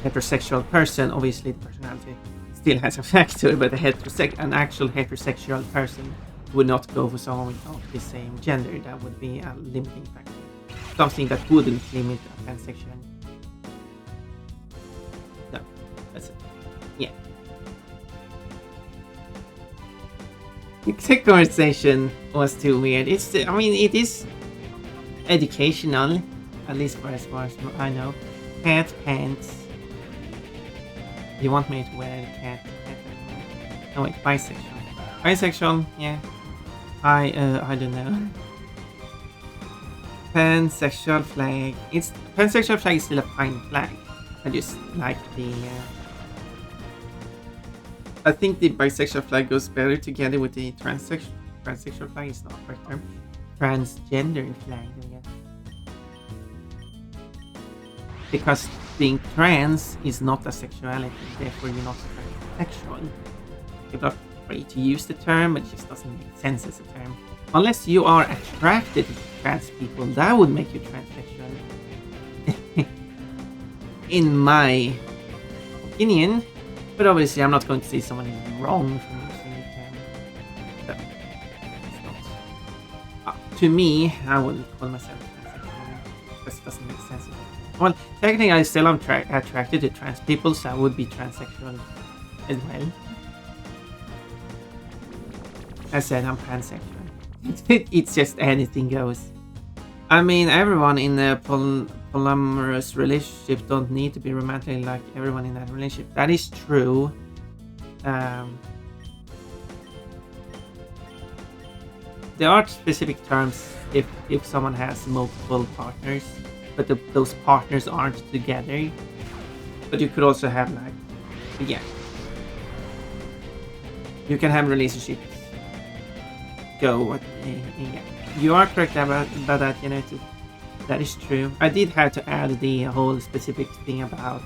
heterosexual person, obviously the personality still has a factor, but an actual heterosexual person would not go for someone of the same gender. That would be a limiting factor. Something that wouldn't limit a pansexual. No, that's it. Yeah. The conversation was too weird. I mean, it is educational, at least for as far as I know. Cat pants. You want me to wear the cat? No, wait, bisexual. Bisexual, yeah. I don't know. Pansexual flag. Pansexual flag is still a fine flag. I just like the I think the bisexual flag goes better together with the transsexual flag. Is not the right term. Transgender flag. I guess. Because being trans is not a sexuality, therefore you're not transsexual. People are free to use the term, but it just doesn't make sense as a term. Unless you are attracted to trans people, that would make you transsexual. In my opinion. But obviously I'm not going to say someone is wrong for using the term. So, it's not. To me, I wouldn't call myself transsexual. Because it doesn't make sense. Well, technically I still am attracted to trans people, so I would be transsexual as well. I said I'm pansexual. It's just anything goes. I mean, everyone in a polyamorous relationship don't need to be romantically like everyone in that relationship. That is true. There are specific terms if someone has multiple partners, but those partners aren't together. But you could also have like, yeah, you can have relationships go. Yeah. You are correct about that, you know. That is true. I did have to add the whole specific thing about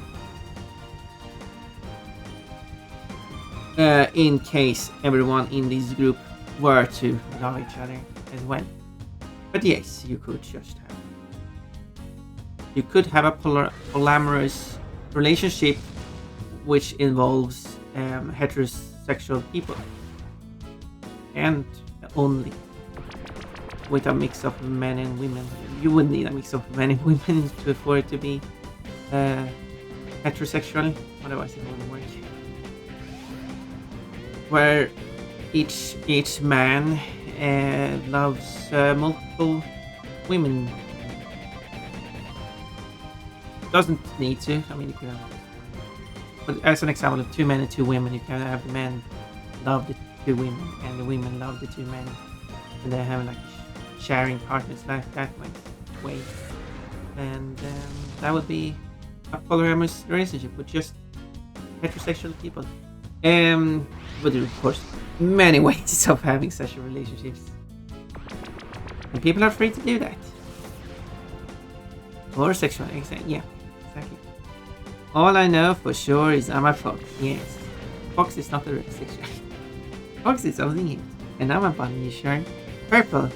in case everyone in this group were to love each other as well. But yes, you could just have. You could have a polyamorous relationship which involves heterosexual people and only with a mix of men and women. You would need a mix of men and women for it to be heterosexual, otherwise it wouldn't work. Where each man loves multiple women. Doesn't need to. I mean, you can have, but as an example of 2 men and 2 women, you can have the men love the 2 women and the women love the 2 men, and they have like sharing partners like that way. And that would be a polyamorous relationship with just heterosexual people. But there are, of course, many ways of having such relationships, and people are free to do that. Or sexual, exactly. Yeah, exactly. All I know for sure is I'm a fox. Yes, fox is not a real sexual. Fox is something else. And I'm a bunny. You sure? Purple.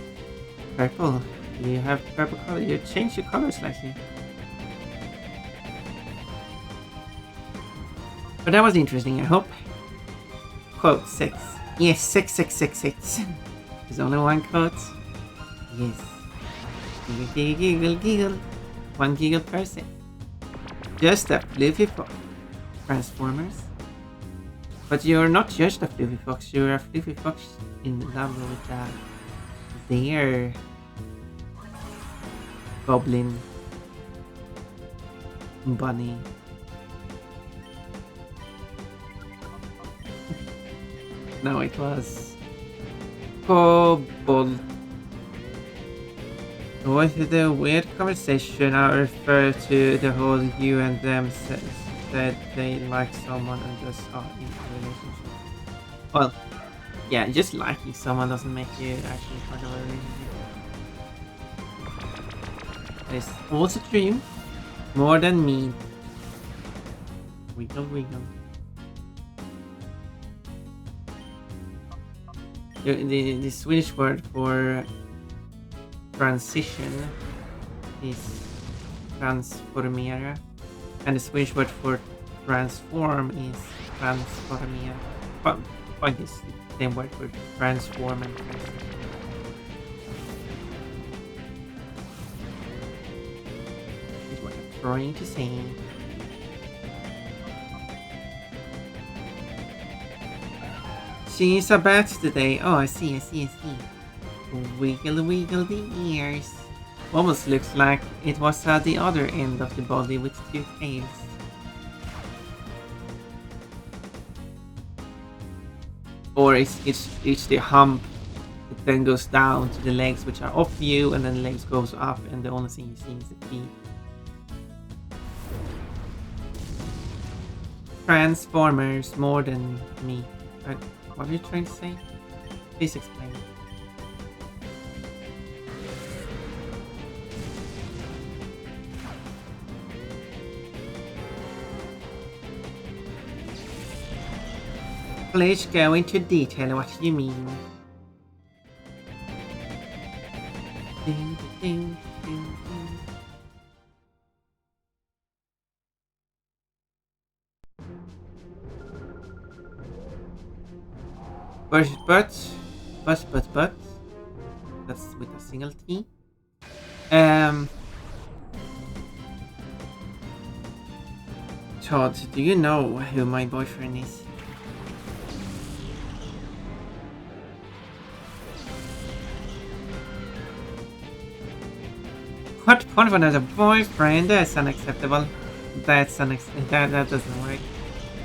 Purple. You have purple color. You changed your color slightly. But that was interesting, I hope. Quote 6. Yes, 6666. There's only one quote. Yes. Giggle, giggle, giggle. 1 giggle per second. Just a fluffy fox. Transformers. But you're not just a fluffy fox, you're a fluffy fox in love with their goblin bunny. No, it was kobold. With the weird conversation, I refer to the whole you and them said they like someone and just are in a relationship. Well, yeah, just liking someone doesn't make you actually part of a relationship. That is also true. More than me. Wiggle, wiggle. The Swedish word for transition is transformera, and the Swedish word for transform is transformera. But point is the same word for transform and transition. Is what I'm trying to say. She's a bat today. Oh, I see. Wiggle, wiggle the ears. Almost looks like it was at the other end of the body with 2 tails. Or it's the hump. It then goes down to the legs, which are off view, and then the legs goes up, and the only thing you see is the feet. Transformers more than me. What are you trying to say? Please explain. Please go into detail what you mean. Ding, ding, ding, ding. But. That's with a single T. Todd, do you know who my boyfriend is? What Ponfon has a boyfriend? That's unacceptable. That doesn't work.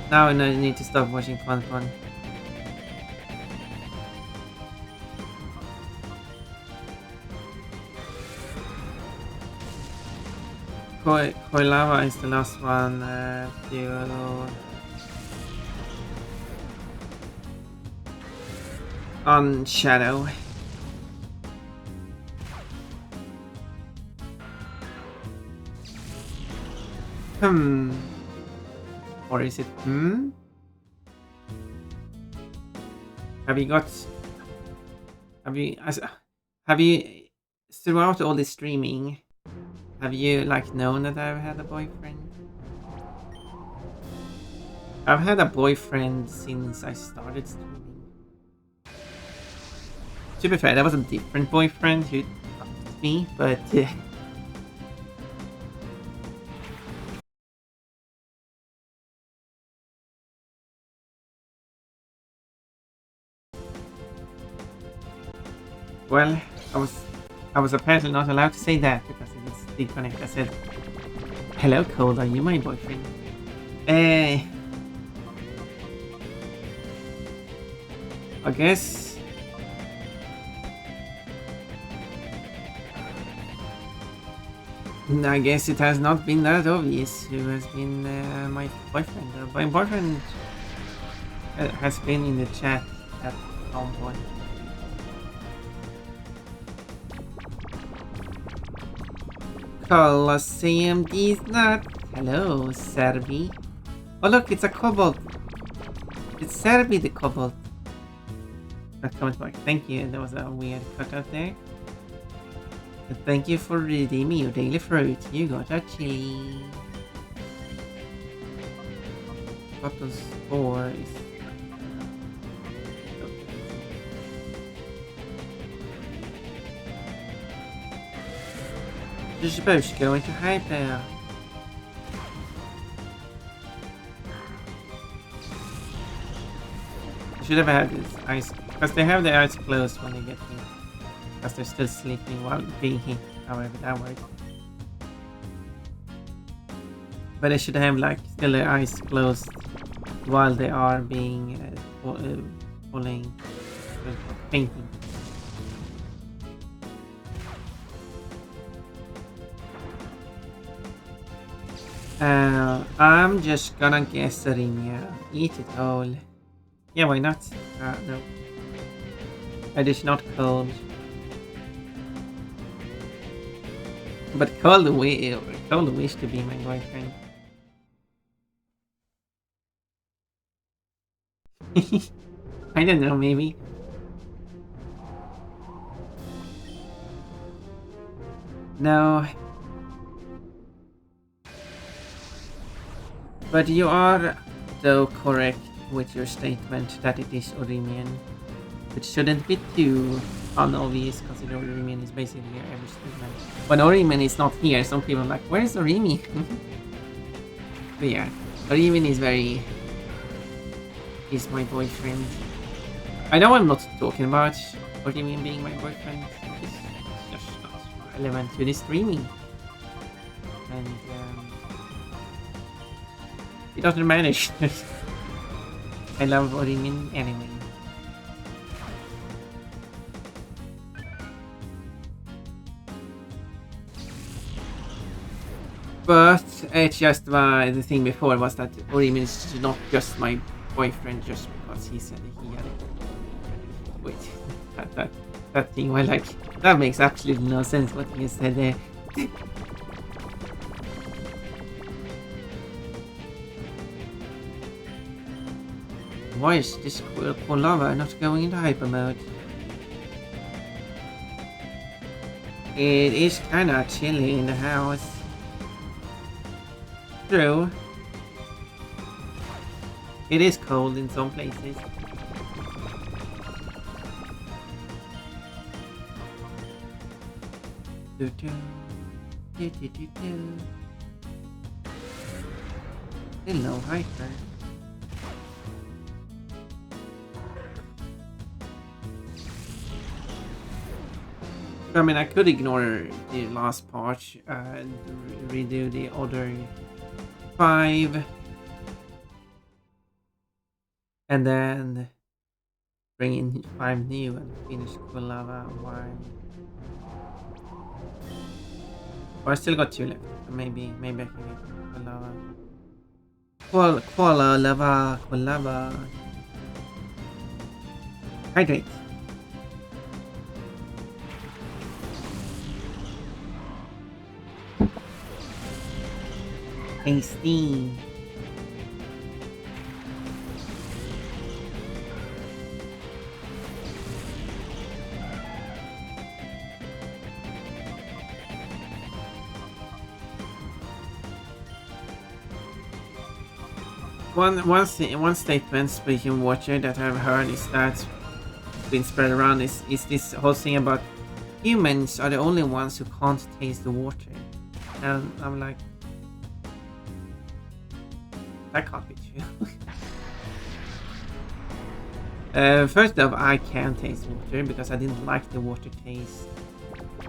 Now I need to stop watching Ponfon. Koilava is the last one. On Shadow. Or is it Have you throughout all this streaming, have you like known that I've had a boyfriend? I've had a boyfriend since I started streaming. To be fair, that was a different boyfriend who fucked me, but well, I was apparently not allowed to say that because it was disconnect. I said, "Hello, Cole, are you my boyfriend?" I guess it has not been that obvious who has been my boyfriend. My boyfriend has been in the chat at some point. Colosseum is not. Hello, Serbi. Oh look, it's a kobold. It's Serbi the kobold. Comment mark. Thank you. There was a weird cutout there. And thank you for redeeming your daily fruit. You got a chili. Button 4 is. You're supposed to go into hyper. I should have had his eyes, because they have their eyes closed when they get hit. Because they're still sleeping while being hit, however that works. But they should have like still their eyes closed while they are being falling, fainting. I'm just gonna guess Rimia. Eat it all. Yeah, why not? No. It is not cold. But cold wish to be my boyfriend. I don't know, maybe. No. But you are, though, correct with your statement that it is Orimian. It shouldn't be too unobvious, considering Orimian is basically every statement. When Orimian is not here, some people are like, where is Orimi? But yeah, Orimian is my boyfriend. I know I'm not talking about Orimian being my boyfriend. It's just not relevant to this streaming. And it doesn't matter. I love Orimin anyway. But it's just the thing before was that Orimin is not just my boyfriend just because he said he had it. Wait, that thing was like, that makes absolutely no sense what he said there. Why is this cool lava not going into hyper mode? It is kinda chilly in the house. True. It is cold in some places. Still no hyper. I mean, I could ignore the last part and redo the other 5 and then bring in 5 new and finish Cool Lava 1. Oh, I still got 2 left. Maybe I can get Cool Lava. Cool Lava. Hydrate. Tasty. One statement, speaking of water, that I've heard is that been spread around is this whole thing about humans are the only ones who can't taste the water, and I'm like, that can't be true. First off, I can taste water because I didn't like the water taste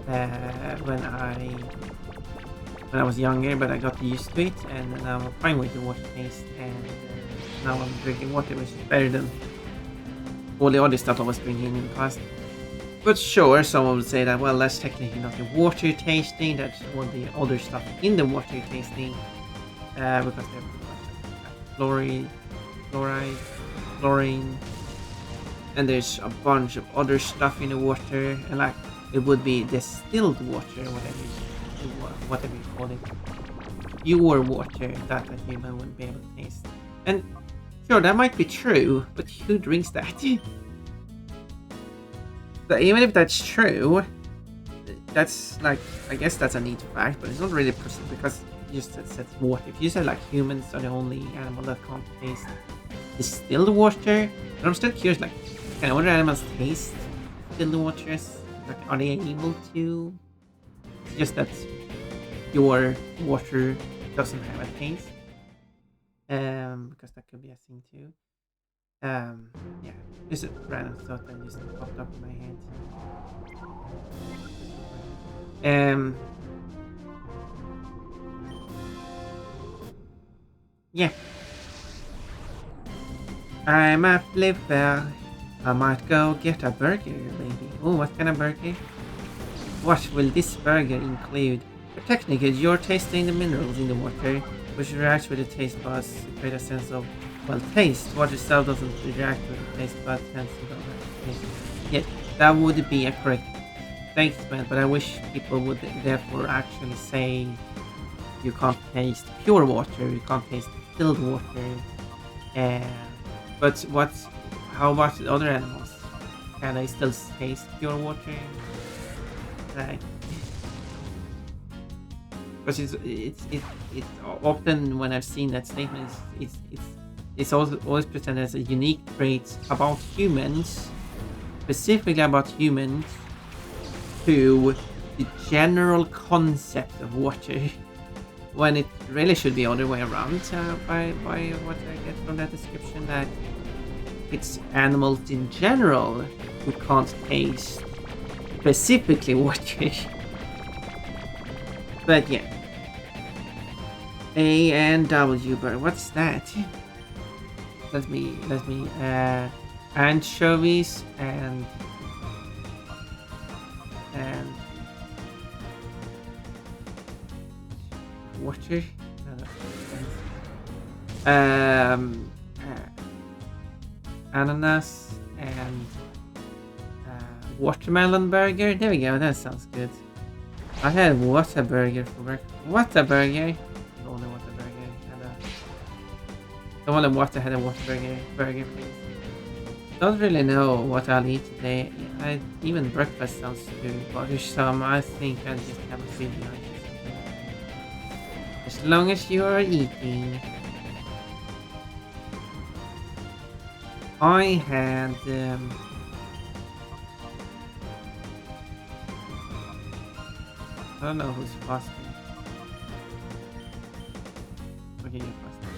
when I was younger, but I got used to it, and now I'm fine with the water taste, and now I'm drinking water, which is better than all the other stuff I was drinking in the past. But sure, someone would say that, well, that's technically not the water tasting, that's all the other stuff in the water tasting, because they're pretty much fluoride, chlorine, and there's a bunch of other stuff in the water, and like it would be distilled water, whatever you call it, pure water that a human wouldn't be able to taste. And sure, that might be true, but who drinks that? So even if that's true, that's like, I guess that's a neat fact, but it's not really because you just said water. If you said like humans are the only animal that can't taste distilled water, but I'm still curious, like, can other animals taste distilled waters? Like, are they able to? It's just that pure water doesn't have a taste. Because that could be a thing too. Yeah, just a random thought that just popped up in my head. Yeah. I'm a flipper. I might go get a burger, maybe. Oh, what kind of burger? What will this burger include? Technically, you're tasting the minerals in the water, which reacts with the taste buds to create a sense of, well, taste. Water itself doesn't react with the taste buds, hence you don't have taste. Yet, that would be a correct statement, but I wish people would therefore actually say you can't taste pure water, you can't taste distilled water. But how about the other animals? Can they still taste pure water? Like, because it's often when I've seen that statement, it's also always presented as a unique trait about humans, specifically about humans, to the general concept of water, when it really should be other way around. By what I get from that description, that it's animals in general who can't taste specifically water. But yeah. A and W, but what's that? Let me anchovies and water. No, that's ananas and watermelon burger. There we go. That sounds good. I had Whataburger for breakfast. Whataburger? I don't know Whataburger. Someone at Whata had a Whataburger burger, please. Don't really know what I'll eat today. Even breakfast sounds too bothersome. I think I'll just have a really nice something. As long as you are eating. I had I don't know who's fasting. Okay, you're fasting.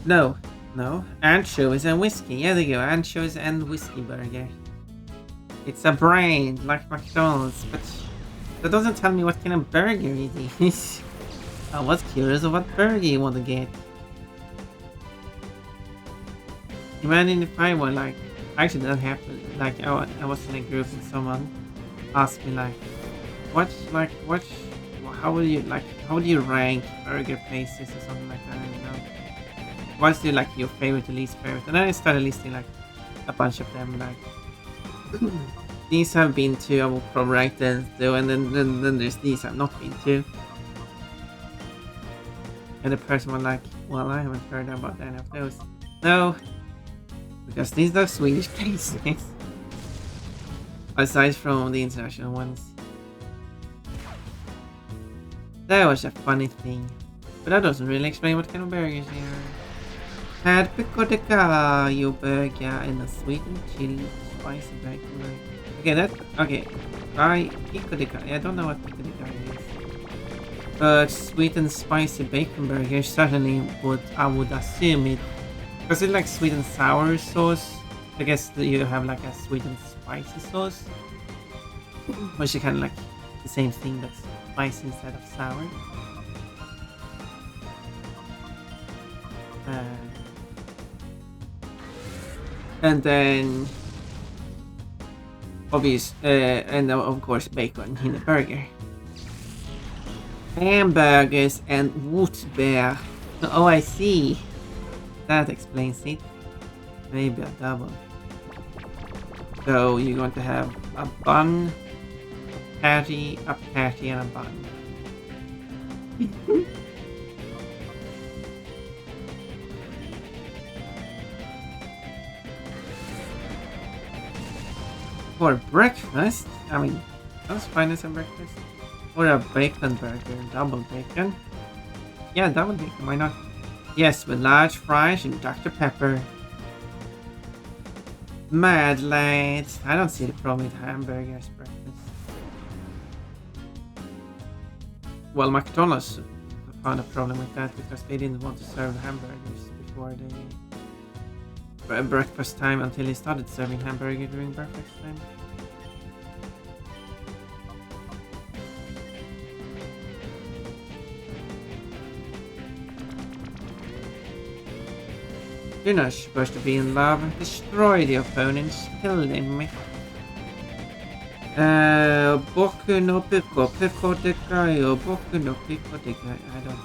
No. Anchovies and whiskey. Yeah, there you go. Anchovies and whiskey burger. It's a brand like McDonald's, but that doesn't tell me what kind of burger it is. I was curious of what burger you want to get. Imagine if I were like, actually that happened. Like I was in a group and someone asked me like, how would you rank burger places or something like that? You know, what's your like your favorite or least favorite? And then I started listing like a bunch of them. Like these I've been to, I will probably rank them though, and then there's these I've not been to. And the person was like, well, I haven't heard about any of those. No, because these are Swedish places. Aside from the international ones. That was a funny thing. But that doesn't really explain what kind of burgers they are. Had pico de gallo burger and a sweet and chili spicy bacon. Okay, try pico de gallo. I don't know what pico de gallo is. But sweet and spicy bacon burger certainly I would assume it. Because it's like sweet and sour sauce. I guess you have like a sweet and spicy sauce. Which is kind of like the same thing, but spicy instead of sour. And then and of course bacon in the burger. Hamburgers and Wurstbeer. Oh, I see. That explains it. Maybe a double. So you're going to have a bun, a patty, and a bun. For breakfast, I mean, that's fine as a breakfast. Or a bacon burger, double bacon. Yeah, double bacon, why not? Yes, with large fries and Dr. Pepper. Mad lads. I don't see the problem with hamburgers breakfast. Well, McDonald's found a problem with that because they didn't want to serve hamburgers before breakfast time until they started serving hamburger during breakfast time. You're not supposed to be in love. Destroy the opponents. Kill them. Boku no pico de gallo. Boku no pico de gallo.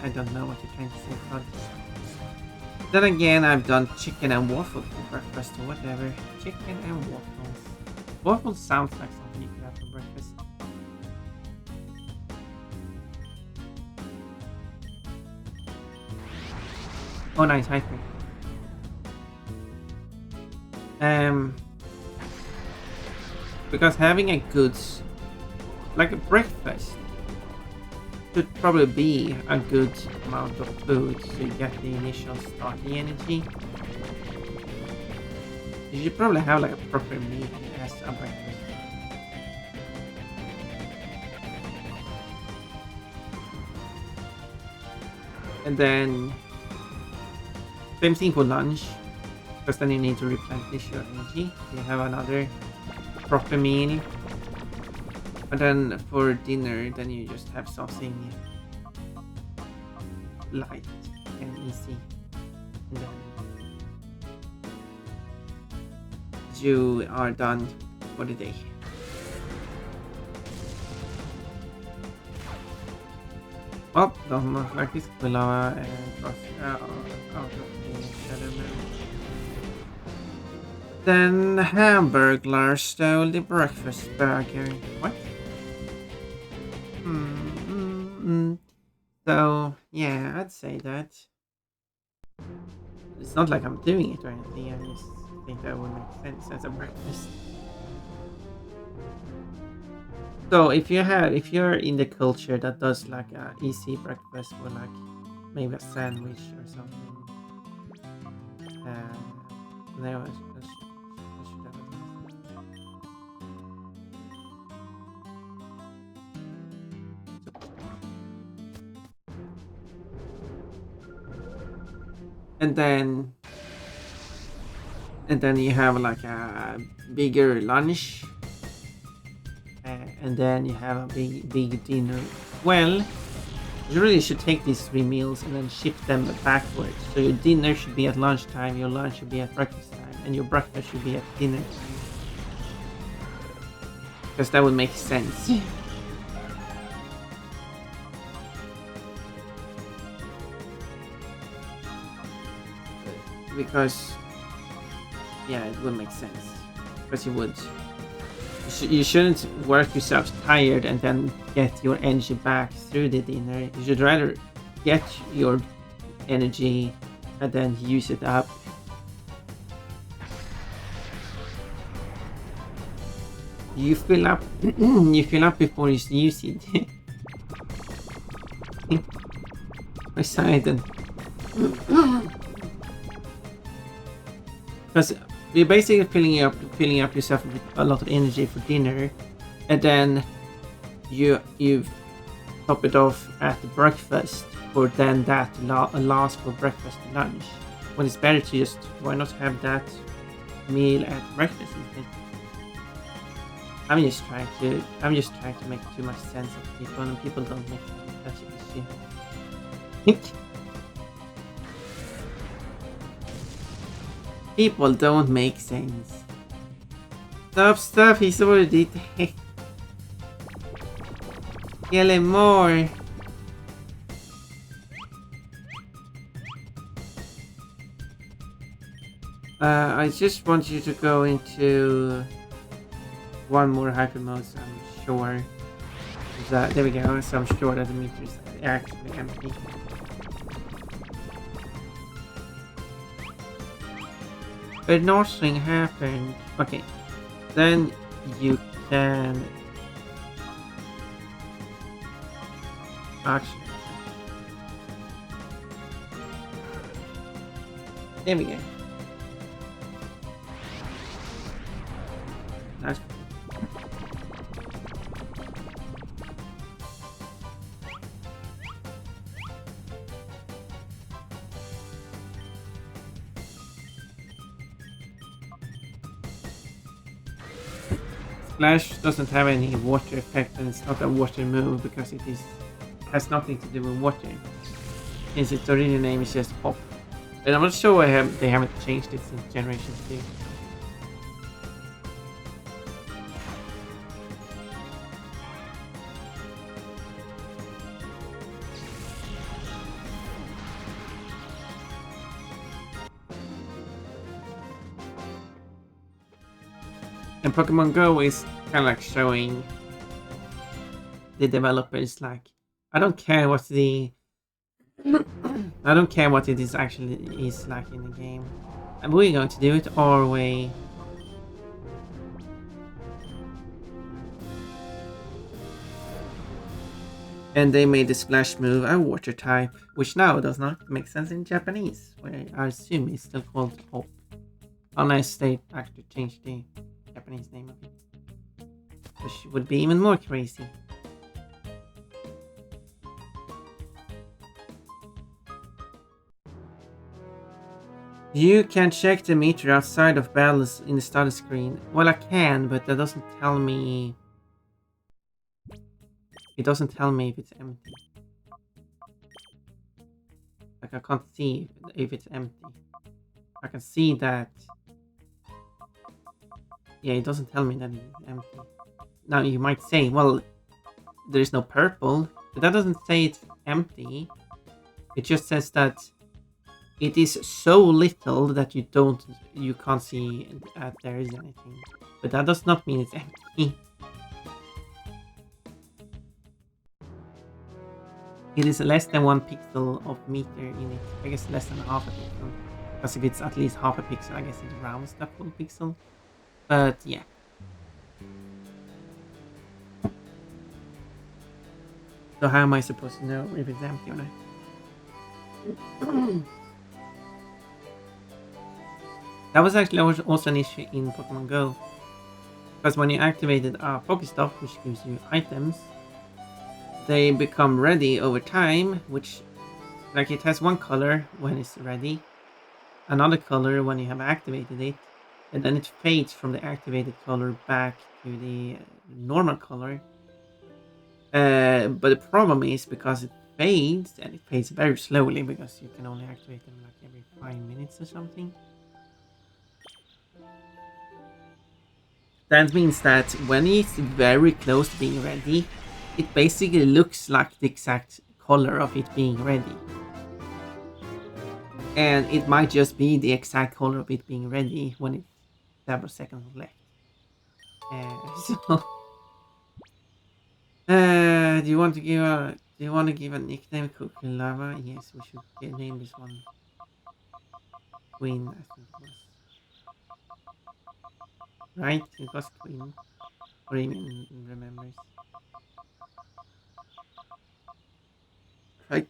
I don't know what you're trying to say, but then again, I've done chicken and waffles for breakfast or whatever. Chicken and waffles. Waffles sounds like something you could have for breakfast. Oh, nice, high cream. Because having a good, like a breakfast, should probably be a good amount of food to get the initial starting energy. You should probably have like a proper meal as a breakfast. And then, same thing for lunch. Because then you need to replenish your energy. You have another proper meal. And then for dinner, then you just have something light and easy. And then you are done for the day. Well, doesn't look like this will cross out of the shadow moon. Then Hamburglar stole the breakfast burger. What? So, yeah, I'd say that. It's not like I'm doing it or anything, I just think that would make sense as a breakfast. So if you're in the culture that does like a easy breakfast or like maybe a sandwich or something, they always should have and then you have like a bigger lunch, and then you have a big dinner. Well, you really should take these 3 meals and then shift them backwards. So your dinner should be at lunchtime, your lunch should be at breakfast time, and your breakfast should be at dinner time. Because that would make sense. Because, yeah, it would make sense. Because you shouldn't work yourself tired and then get your energy back through the dinner. You should rather get your energy and then use it up. You fill up before you use it. Poseidon. Because you're basically filling up yourself with a lot of energy for dinner, and then you top it off at breakfast, or then that last for breakfast and lunch. When it's better to just why not have that meal at breakfast instead? I'm just trying to make too much sense of people, and people don't make sense. That's the issue. People don't make sense. Stop, he's already dead. Kill him more. I just want you to go into one more hyper mode, so I'm sure that, there we go, so I'm sure that the meter is actually empty. But nothing happened. Okay, then you can actually. There we go. That's Splash doesn't have any water effect, and it's not a water move because it has nothing to do with water. Since its original name is just Hop. And I'm not sure why they haven't changed it since Generation 2. And Pokemon Go is kind of like showing the developers like, I don't care what it is actually is like in the game. And we're going to do it our way. And they made the Splash move a water type, which now does not make sense in Japanese, where I assume it's still called Hop. Unless they actually changed the Japanese name of it, which would be even more crazy. You can check the meter outside of battles in the status screen. Well, I can, but that doesn't tell me. It doesn't tell me if it's empty. Like I can't see if it's empty. I can see that. Yeah, it doesn't tell me that it's empty. Now you might say, well, there is no purple, but that doesn't say empty. It just says that it is so little that you can't see that there is anything. But that does not mean it's empty. It is less than 1 pixel of meter in it. I guess less than half a pixel. Because if it's at least half a pixel, I guess it rounds that full pixel. But yeah. So how am I supposed to know if it's empty or not? That was actually also an issue in Pokemon Go. Because when you activated Pokestop, which gives you items, they become ready over time, which, like, it has one color when it's ready, another color when you have activated it, and then it fades from the activated color back to the normal color. But the problem is because it fades, and it fades very slowly because you can only activate them like every 5 minutes or something. That means that when it's very close to being ready, it basically looks like the exact color of it being ready. And it might just be the exact color of it being ready when it's several seconds left. Do you want to give a nickname Cookie Lava? Yes, we should name this one Queen, I think it was. Right? It was Queen. Or even remembers. Right.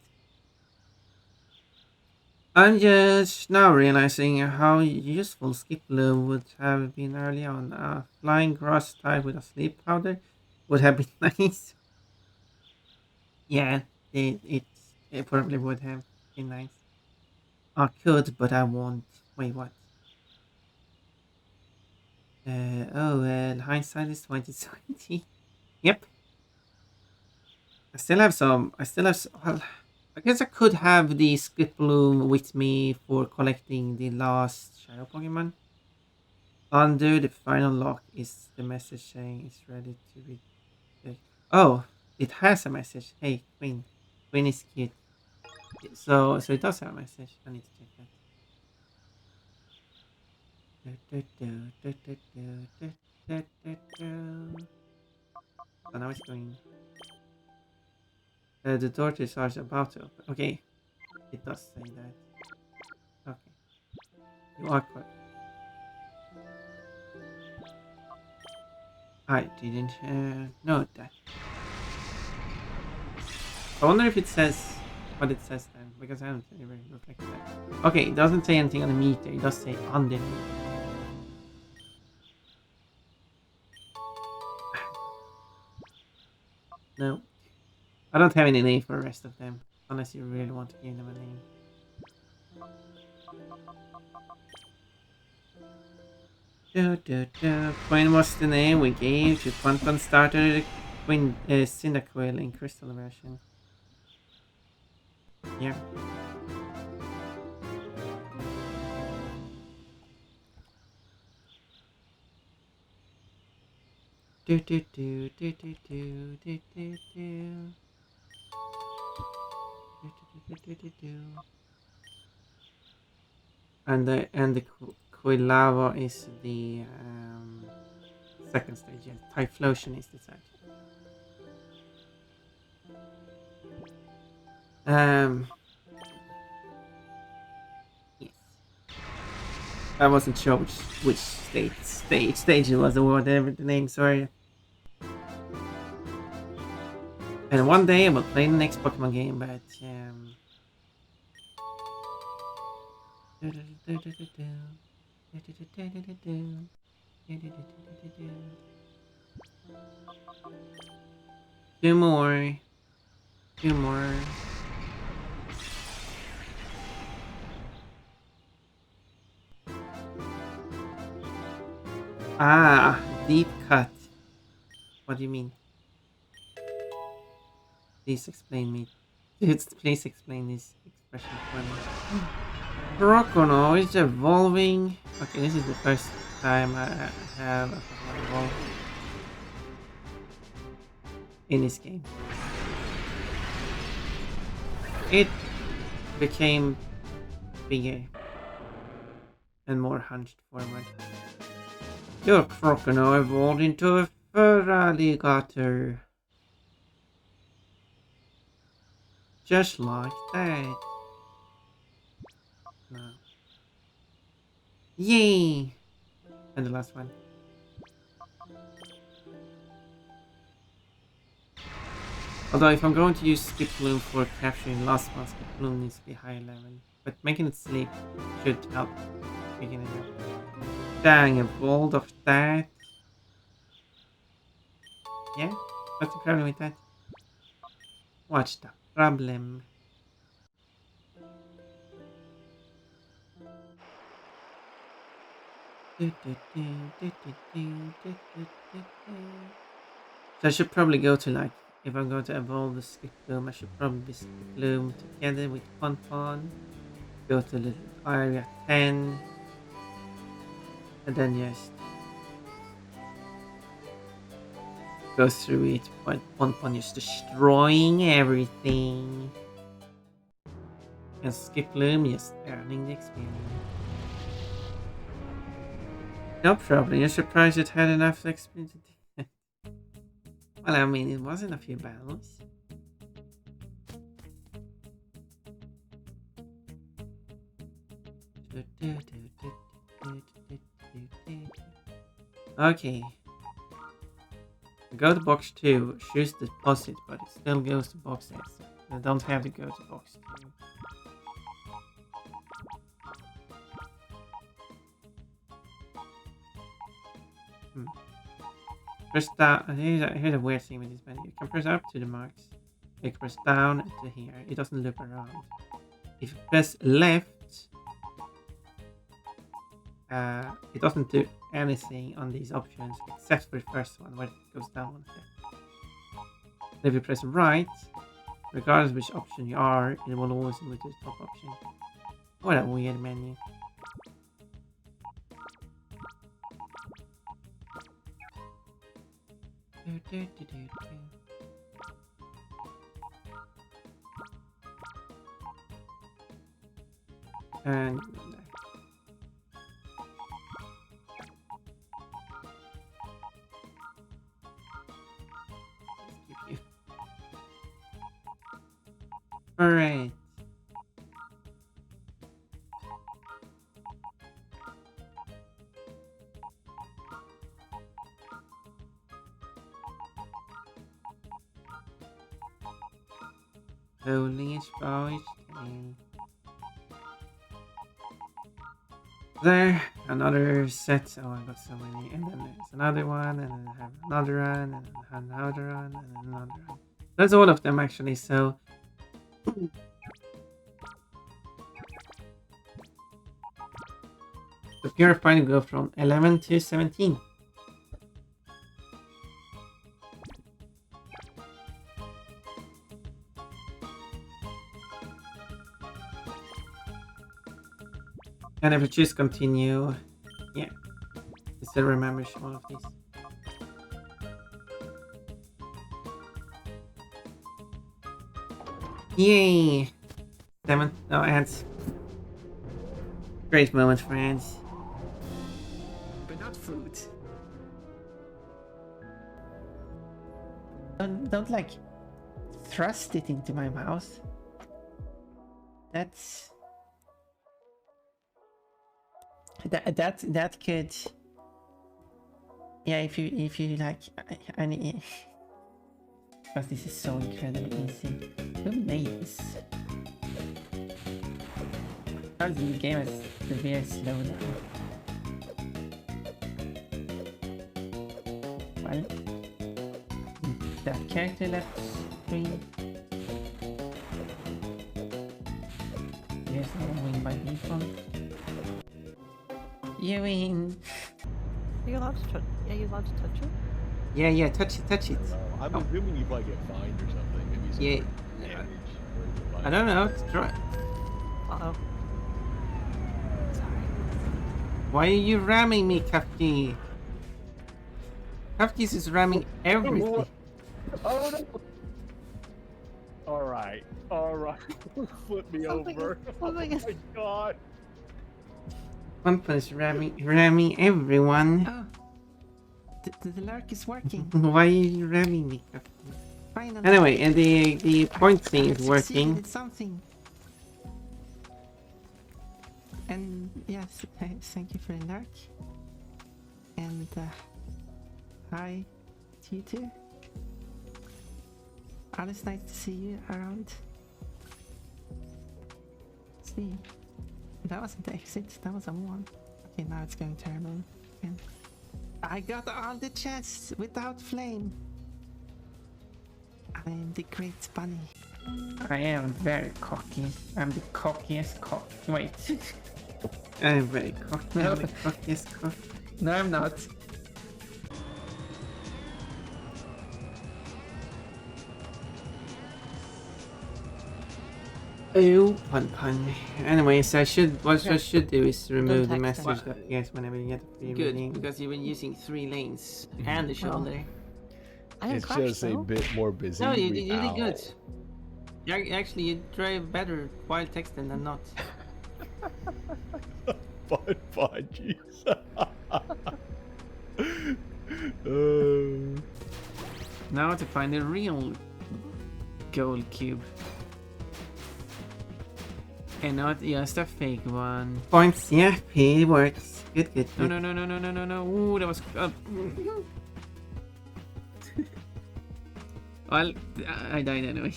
I'm just now realizing how useful Skiplow would have been early on. A flying grass type with a sleep powder would have been nice. Yeah, it probably would have been nice. I could, but I won't. Wait, what? Hindsight is 2020. Yep. I still have some. Well, I guess I could have the Skiploom with me for collecting the last Shadow Pokemon. Under the final lock is the message saying it's ready to be. Oh, it has a message. Hey, Queen. Queen is cute. So it does have a message. I need to check that. So now it's going. The door to are about to open. Okay, it does say that. Okay, you are correct. I didn't note that. I wonder if it says what it says then, because I haven't ever reflected that. Okay, it doesn't say anything on the meter, it does say on the meter. No. I don't have any name for the rest of them, unless you really want to give them a name. Queen was the name we gave to Quantum Starter Queen Cyndaquil in Crystal version. Yeah. And the Quilava is the second stage. Yes, Typhlosion is the third. Yes. I wasn't sure which stage it was or whatever the names were. And one day I will play the next Pokemon game, but two more. Ah, deep cut. What do you mean? Please explain Please explain this expression for me. Brocono is evolving. Okay, this is the first time I have a Pokemon evolve in this game. it became bigger and more hunched forward. Your crocodile evolved into a fur alligator. Just like that. No. Yay! And the last one. Although if I'm going to use Skip Bloom for capturing last one, Skip Bloom needs to be higher level. But making it sleep should help picking it up. Dang, a bolt of that. Yeah? What's the problem with that? What's the problem? So I should probably go to like, if I'm going to evolve the Skip Bloom, I should probably Skip Bloom together with Pon Pon. Go to little area 10. And then just go through it, but Pon Pon is destroying everything. And Skip Bloom just earning the experience. No problem, you're surprised it had enough experience to do that. Well, I mean, it wasn't a few battles. Okay. Go to box 2, choose deposit, but it still goes to box 8. So I don't have to go to box 2. Press down. Here's a weird thing with this menu. You can press up to the marks. You can press down to here. It doesn't loop around. If you press left, it doesn't do anything on these options except for the first one where it goes down one step. And if you press right, regardless of which option you are, it will always move to the top option. What a weird menu. And alright. Holding each bow each day. There, another set. Oh, I got so many. And then there's another one, and then I have another one, and then I have another one, and then another one. That's all of them actually, so. The pure fighting go from 11 to 17. And if you choose continue, yeah, it still remembers all of these. Yay! Ads. Great moment, friends. But not food. Don't like thrust it into my mouth. That's that could. Yeah, if you like, I need. Because this is so incredibly easy. Who made this? Because the game is very slow now. Well, that character left screen. Yes, I win by default. You win. Are you allowed to touch? Yeah, you allowed to touch it? Yeah, touch it. I'm assuming you probably get fined or something. Maybe some Yeah. damage. Or I don't know. Try. Uh-oh. Sorry. Why are you ramming me, Kafki? Kafki's is ramming everything. Oh no! All right. Flip me Something over. is- Oh something is- my god. One punch ramming everyone. Oh, the lurk is working. Why are you ramming me, Captain? Finally. Anyway, and the point thing is I succeeded working. at something. And yes, thank you for the lurk. And hi to you too. Always nice to see you around. See, that wasn't the exit, that was a one. Okay, now it's going terrible again. I got all the chests without flame. I am the great bunny. I am very cocky. I'm the cockiest cock. Wait. I'm very cocky. I'm the cockiest cock. No, I'm not. Oh, pun. Anyways, what I should do is remove the text message them. that appears whenever you get a free Good, reading. because you've been using 3 lanes and the shoulder. I didn't It's crash just a though. bit more busy. No, you did Ow. good. Actually, you drive better while texting than not. Fun, jeez. Now to find the real gold cube. And not just a fake one. Points, yeah, it works. Good. No. Ooh, that was. Well, I died anyway.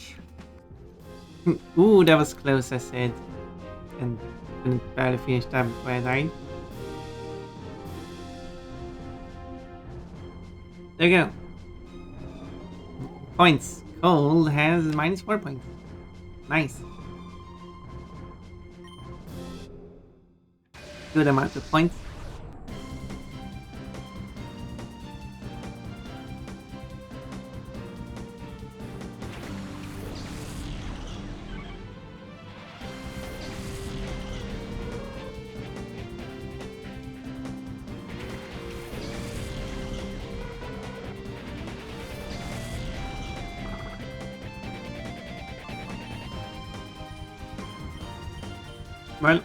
Ooh, that was close, I said. And couldn't barely finish that before I died. There you go. Points. Cole has -4 points. Nice. Good amount of points. Well,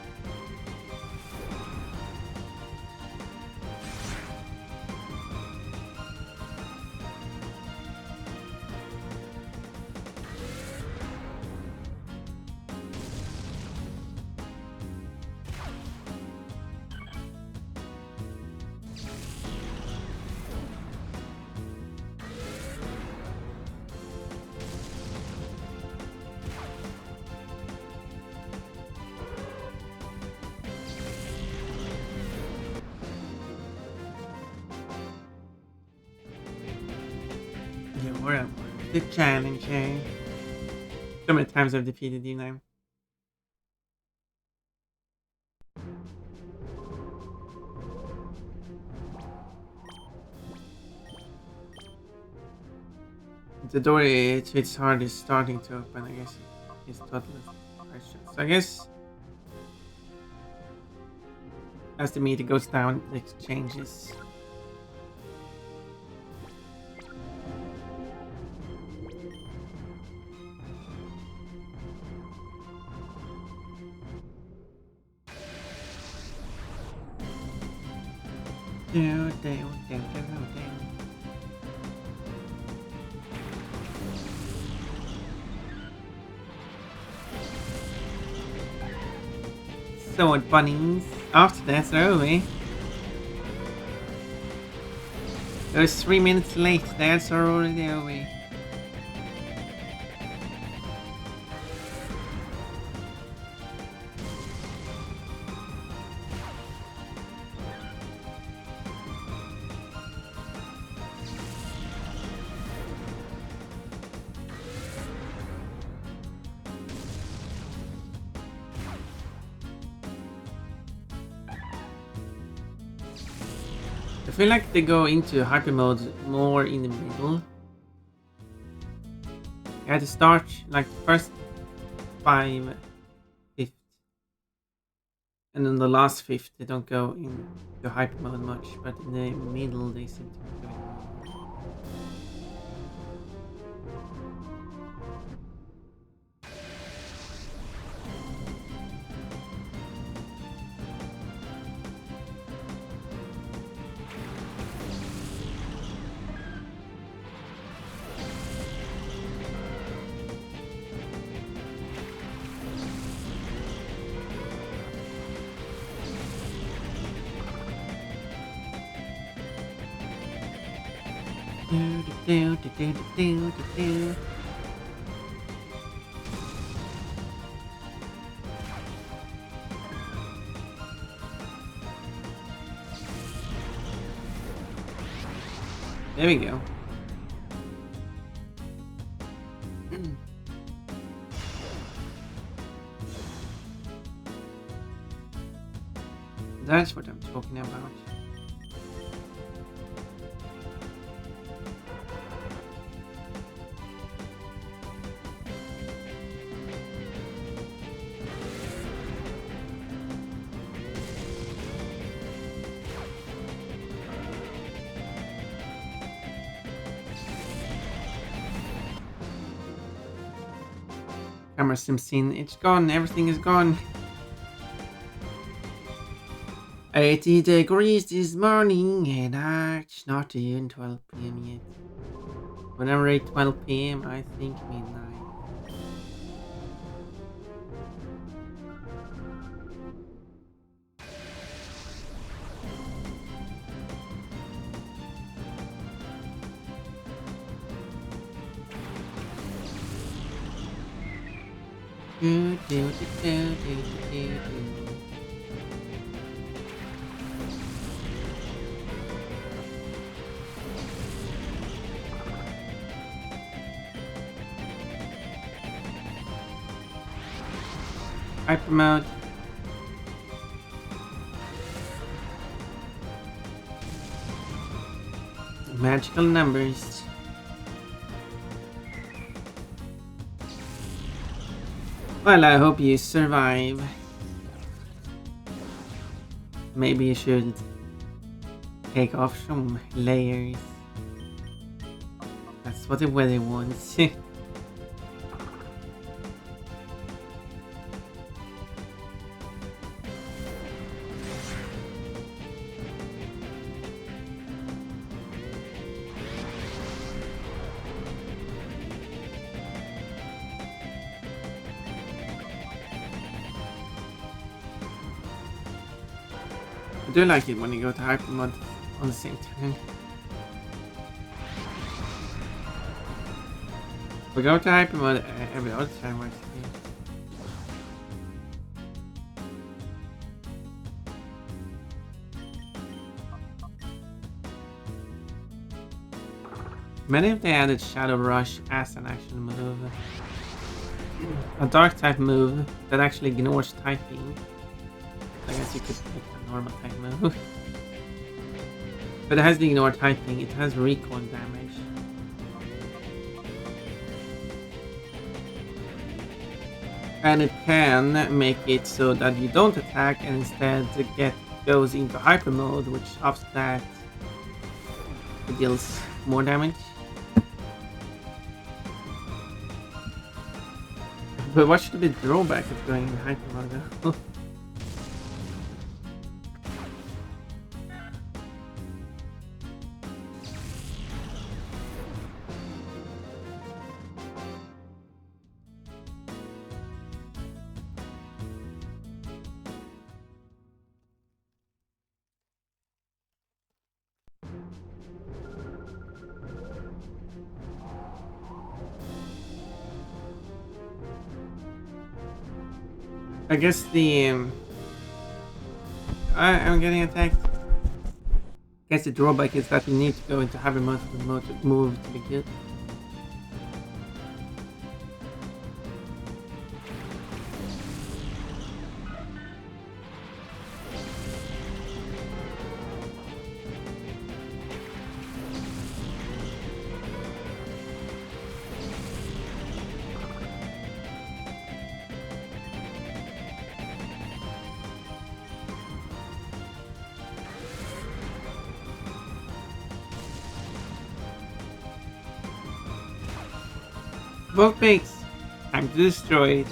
you're up. The challenge, eh? So many times I've defeated you now. The door to its heart is starting to open, I guess. It's totally question. So I guess as the meter goes down, it exchanges. So what bunnies? After that, so we. It was 3 minutes late, that's already over. I feel like they go into hyper mode more in the middle. You had to start like the first 5 fifth, and then the last fifth they don't go into hyper mode much, but in the middle they seem to be going. There we go. That's what I'm talking about. Camera sim scene, it's gone, everything is gone. 80 degrees this morning and it's not even 12 p.m. yet. Whenever it's 12 p.m. I think midnight. Do, do, do, do, do, do. Hyper mode. Magical numbers. Well, I hope you survive. Maybe you should take off some layers. That's what the weather wants. I do like it when you go to hyper mode on the same time. We go to hyper mode every other time actually. Many of them added Shadow Rush as an action move. A dark type move that actually ignores typing. I guess you could pick a normal type move. But it has the ignore typing, it has recoil damage. And it can make it so that you don't attack and instead goes into hyper mode, which after that it deals more damage. But what should be the drawback of going in hyper mode though? I guess I'm getting attacked. I guess the drawback is that we need to go into heavy mode for the move to be good. Vulpix! Time to destroy it.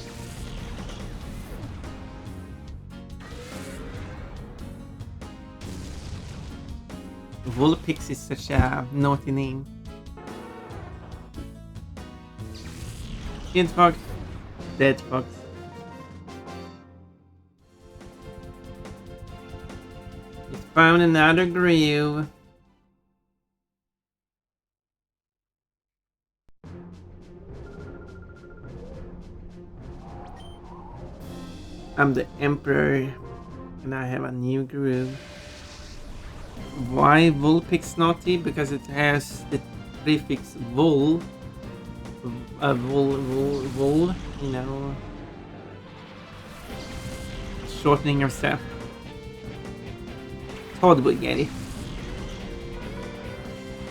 Vulpix is such a naughty name. Kid Fox. Dead Fox. It's found another groove. I'm the emperor, and I have a new groove. Why Vulpix naughty? Because it has the prefix vul. Vul, you know, shortening of stuff. Todd would get it.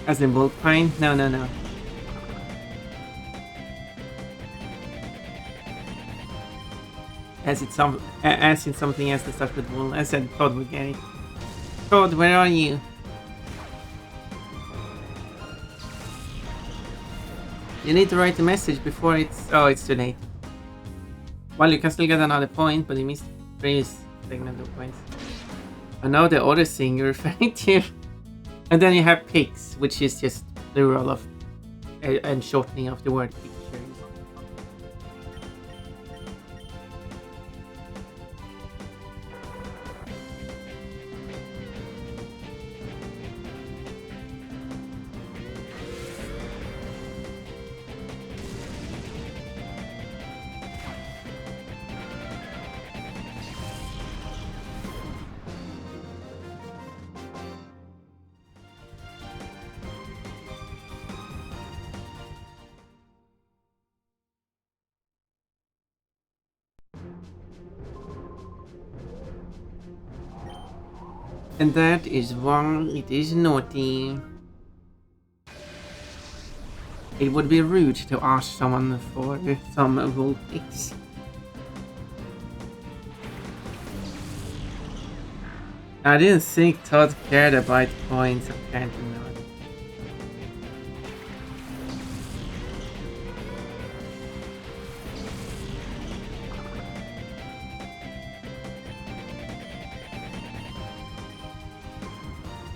As in Vulpine? No. As in something else that starts with Vul. I said Todd would get it. Todd, where are you? You need to write a message before it's... Oh, it's too late. Well, you can still get another point, but you missed the previous segment of points. I know the other thing you're referring to. And then you have pics, which is just plural of... and shortening of the word pictures. And that is why it is naughty. It would be rude to ask someone for some Vulpix. I didn't think Todd cared about points, apparently not.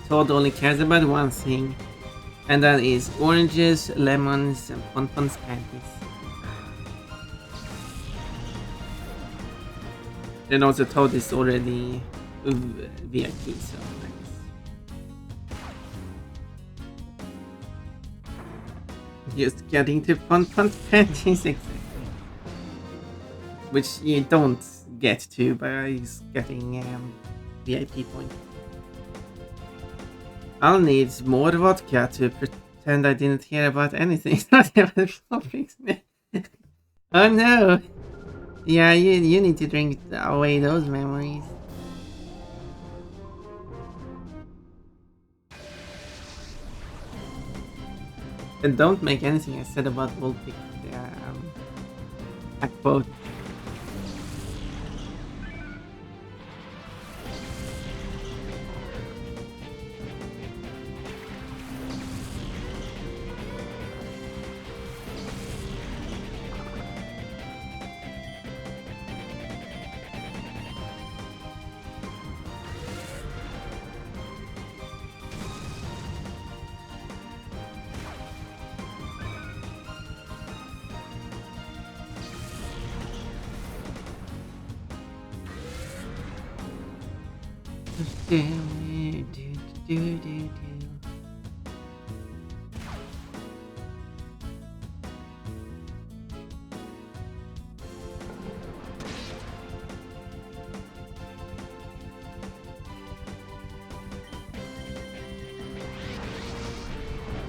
Todd only cares about one thing, and that is oranges, lemons, and Ponpon's panties. Then also Todd is already VIP, so nice. Just getting to Ponpon's panties, exactly. Which you don't get to by getting VIP points. I'll need more vodka to pretend I didn't hear about anything. Oh no! Yeah, you need to drink away those memories. And don't make anything I said about Vulpix a quote.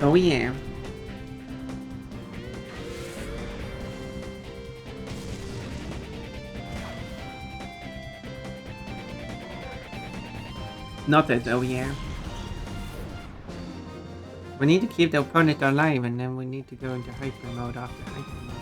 Oh yeah. Not that, oh yeah. We need to keep the opponent alive, and then we need to go into hyper mode after hyper mode.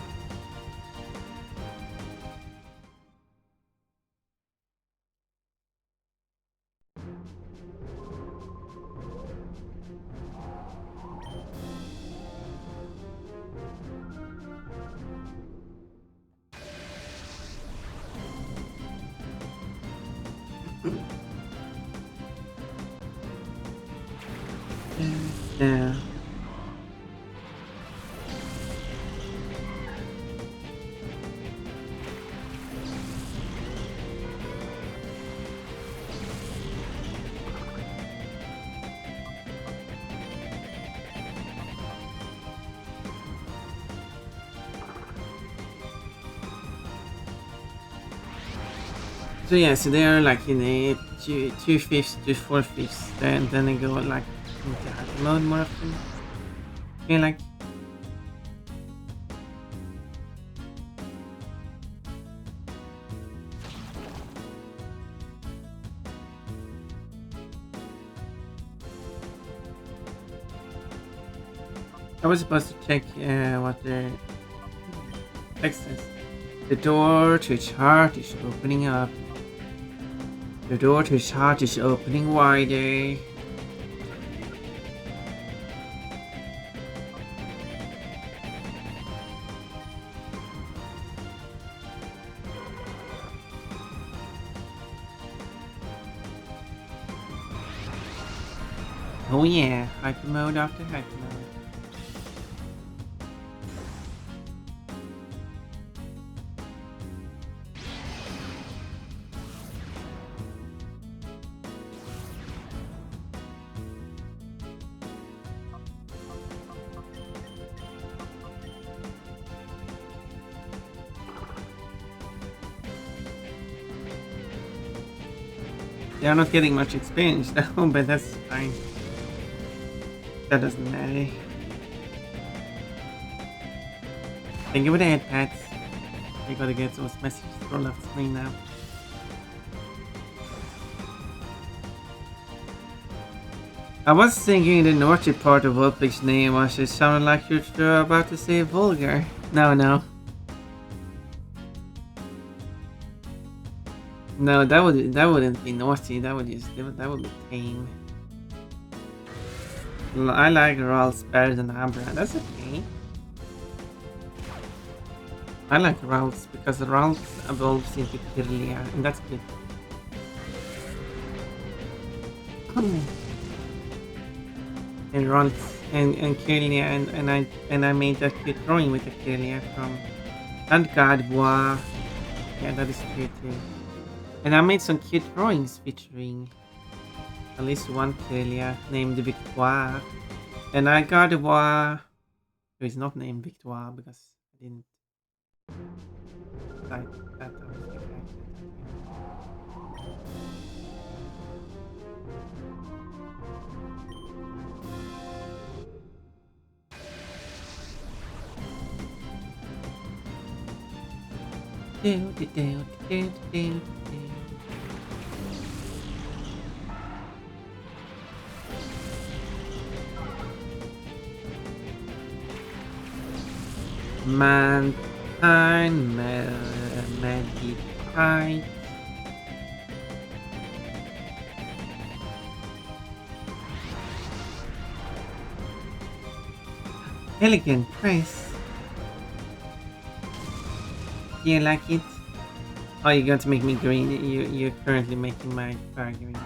Yeah. So yeah, so they are like in a 2/5 to 4/5, then they go like into hard mode more often. Yeah, like I was supposed to check what the text says. The door to its heart is opening up. The door to his heart is opening wider. Oh yeah, hyper mode after hyper mode. They are not getting much experience though, but that's fine. That doesn't matter. Thank you for the head pats. I gotta get those messages rolled off the screen now. I was thinking the naughty part of Vulpix's name was it sounded like you're about to say vulgar. No. No, that wouldn't be naughty. That would be tame. I like Ralph's better than Abra. That's okay. I like Ralph's because Ralph evolves into Kirlia, and that's good. And Ralph and Kirlia, and I made that cute drawing with the Kirlia from and Gardevoir. Yeah, that is cute too. And I made some cute drawings featuring at least one Kirlia named Victoire. And I got who is not named Victoire because I didn't type that. Mankind meditate. Elegant press. Do you like it? Oh, you're going to make me green. You're currently making my fur green.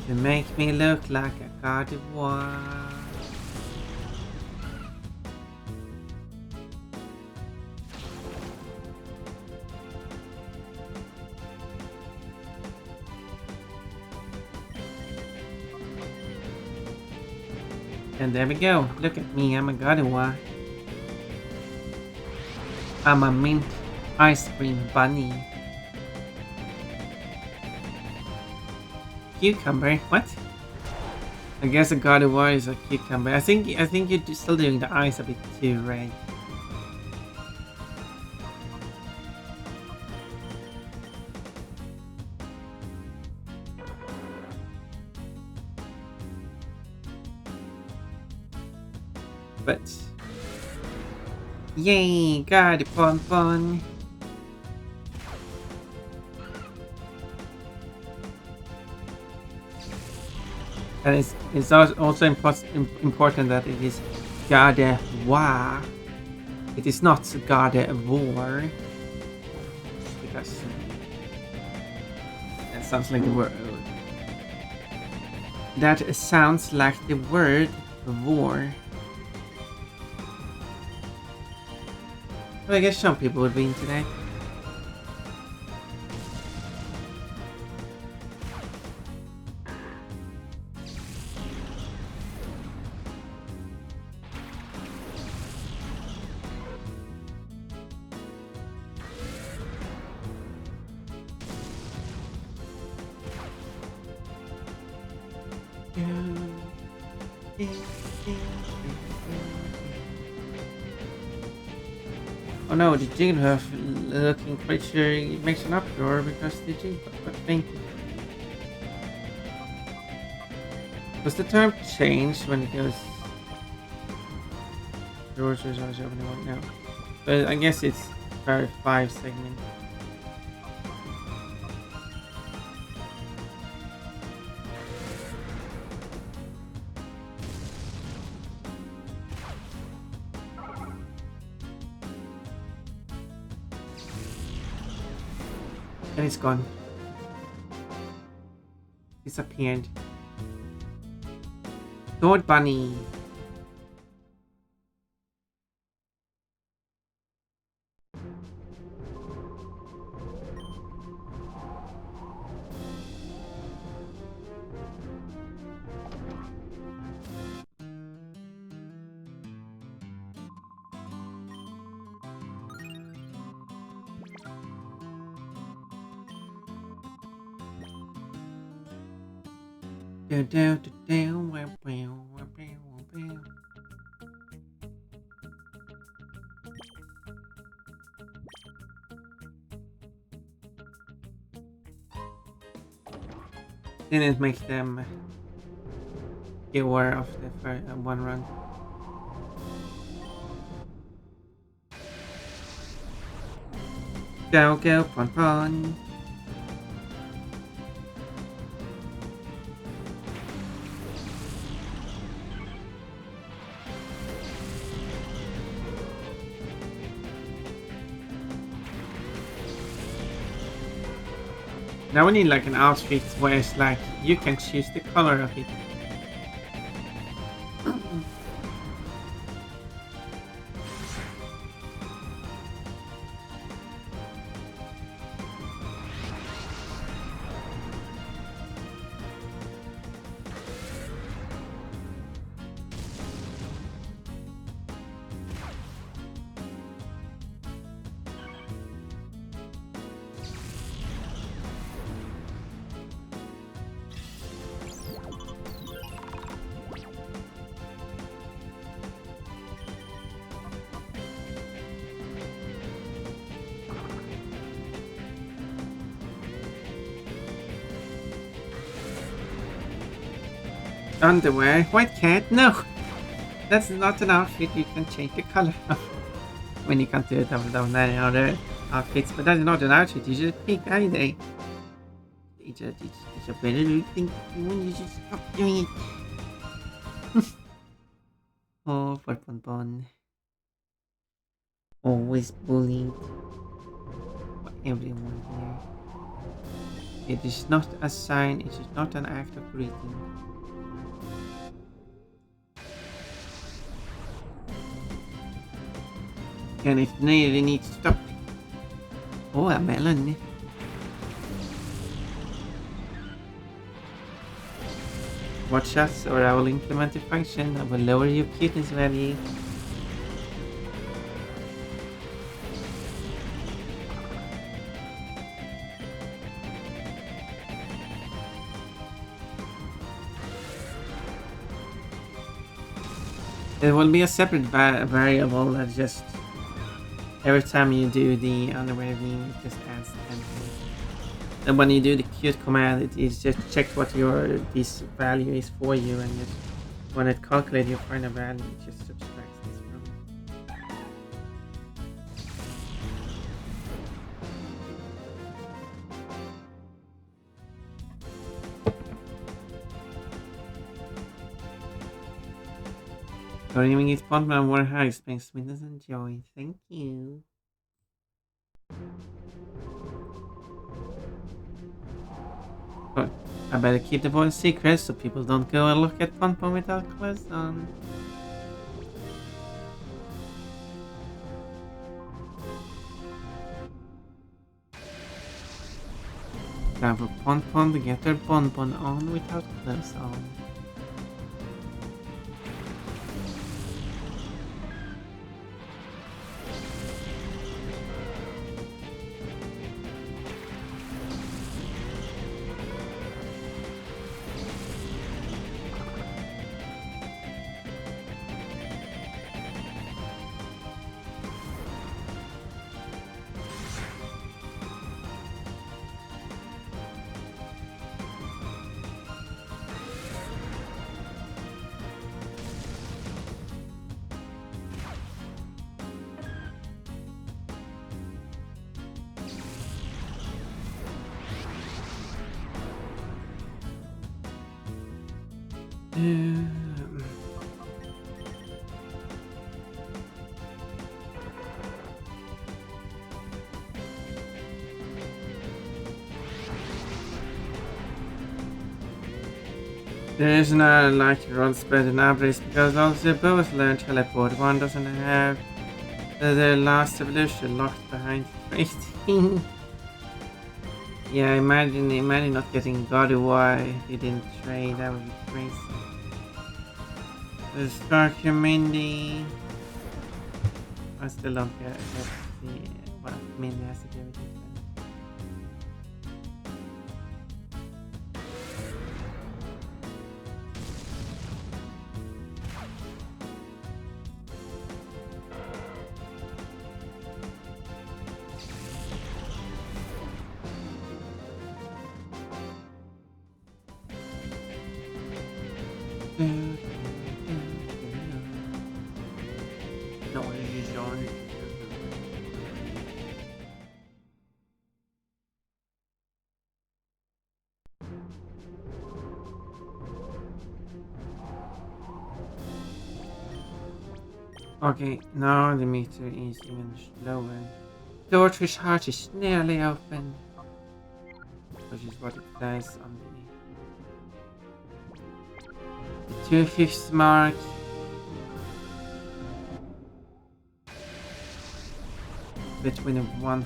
You make me look like a Gardevoir. And there we go. Look at me, I'm a Gardevoir. I'm a mint ice cream bunny. Cucumber? What? I guess a Gardevoir is a cucumber. I think you're still doing the eyes a bit too red. But yay, got it, fun. And it's also important that it is Gardevoir. It is not Gardevoir. Because that sounds like the word. That sounds like the word war. Well, I guess some people would be into that. Oh no, the Chillhop looking creature makes an uproar because the Chillhop got fainted. Does the time change when it goes? Doors are opening right now. But I guess it's per 5 segments. And it's gone. Disappeared. Toad Bunny. Then it makes them be aware of the one run. Go, pon pon. Now we need like an outfit where it's like you can choose the color of it. Underwear, white cat, no! That's not an outfit you can change the color of. When you can't do it on any other outfits, but that's not an outfit, you just pick either. It's a better thing when you just stop doing it. Oh, for Pon Pon. Always bullied by everyone here. It is not a sign, it is not an act of greeting. And it really needs to stop. Oh, a melon. Watch us or I will implement a function that will lower your cuteness value. It will be a separate variable that just every time you do the underwear beam, it just adds 10. And when you do the cute command, it is just checked what this value is for you, and just when it calculates your final value, it just subtracts this from it. Don't even get Pon Pon more hugs, thanks to Windows and Joy. Thank you. But I better keep the voice secret so people don't go and look at Pon Pon without clothes on. Time for Pon Pon to get their bonbon on without clothes on. There is no like run spread in Abris because also both learn teleport. One doesn't have their last evolution locked behind trading. Yeah, imagine not getting God of War if you didn't trade. That would be crazy. The Sparky Mindy. I still don't get what Mindy has to do with it. No, he's on. Okay, now the meter is even slower. Door to his heart is nearly open, which is what it says on the 2/5 mark. Between a 1/5 mark.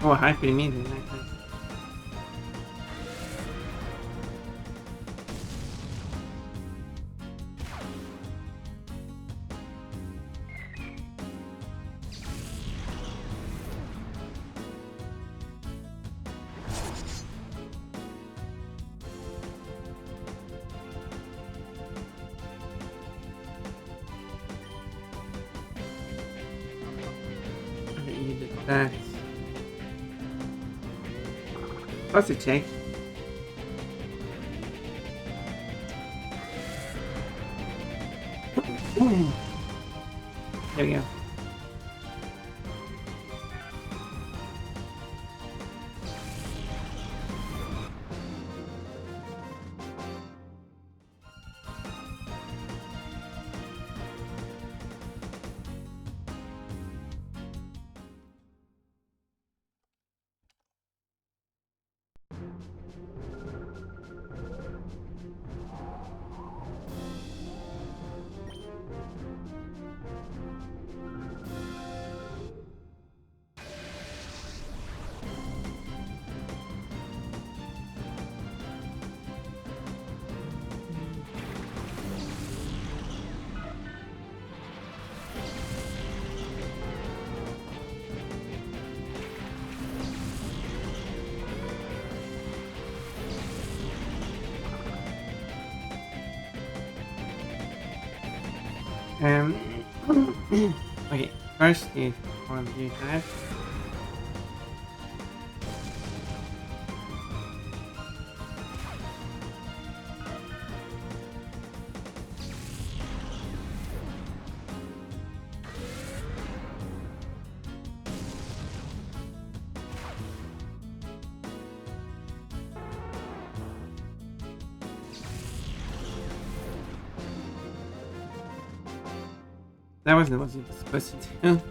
Oh, hyper immediately. Okay. Okay, you did that. What's it take? There we go. Okay, first you want to do that. That wasn't what you were supposed to do.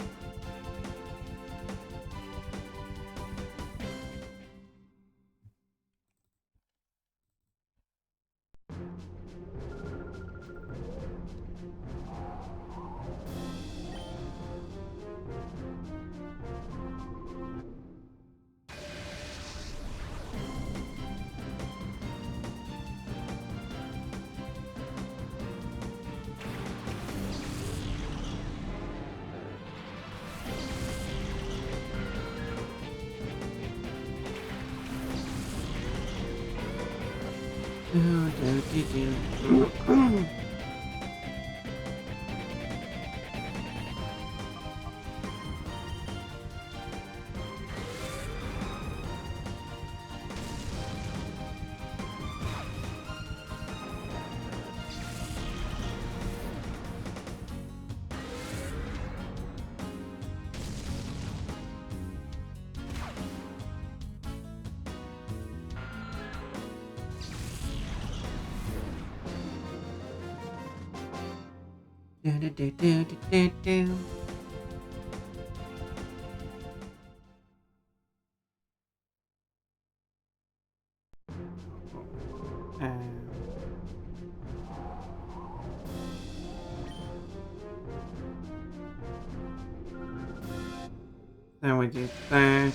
Then we do that.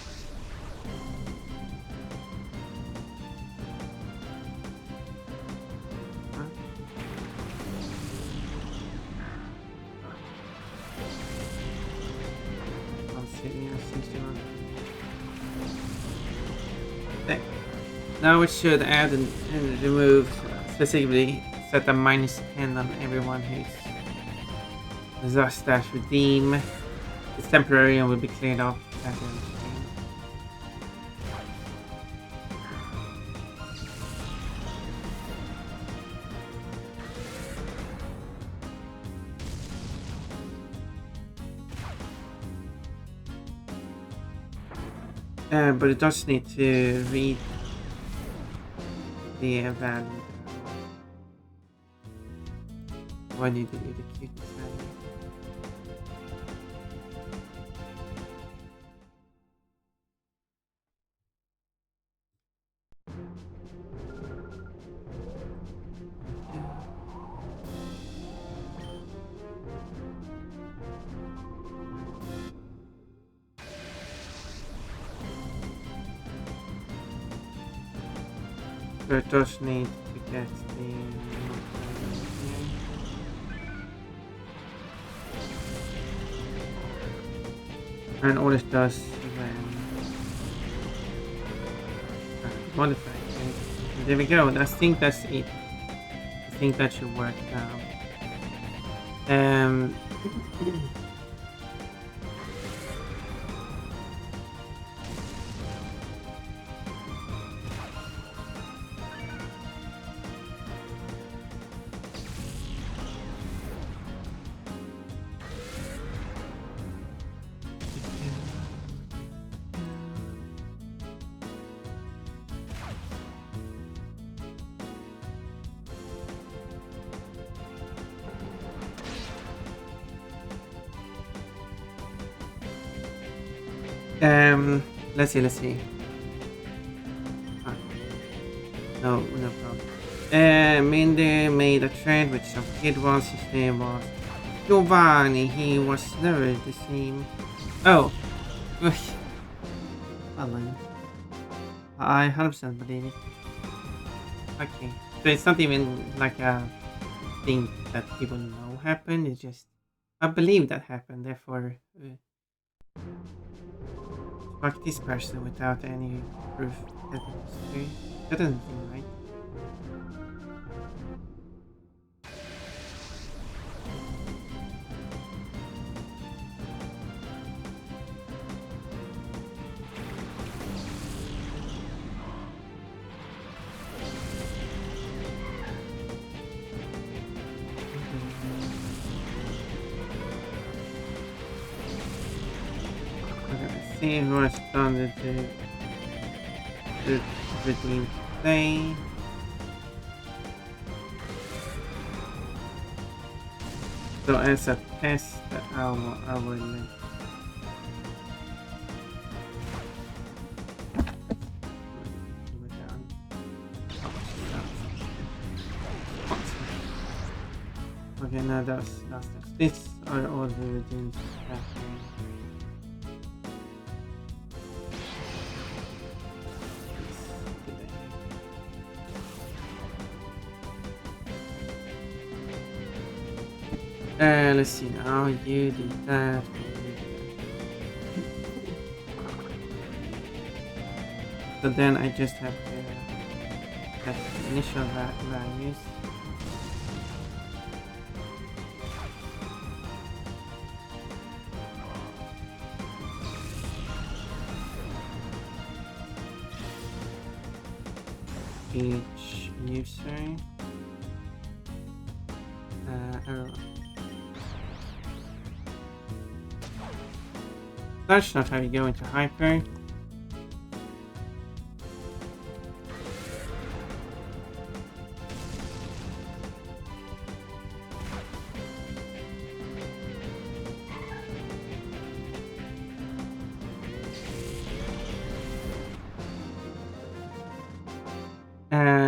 Now it should add and remove, specifically set a -10 on everyone who's disaster redeem. It's temporary and will be cleared off at the end of the game. But it does need to read the value when you do the cuteness value. So it does need to get the and all it does then modify it. There we go. I think that's it. I think that should work now. Let's see. No problem. Mindy made a trade with some kid once. His name was Giovanni. He was never the same. Oh. I 100% believe it. Okay. So it's not even like a thing that people know happened. It's just I believe that happened. Therefore, fuck this person without any proof that it was true. That doesn't seem right. See who has done the redeem today. So as a test, I will okay, now that's these are all the redeems happening. Let's see now. You do that. So then I just have to That's the initial values. Each user. That's not how you go into hyper.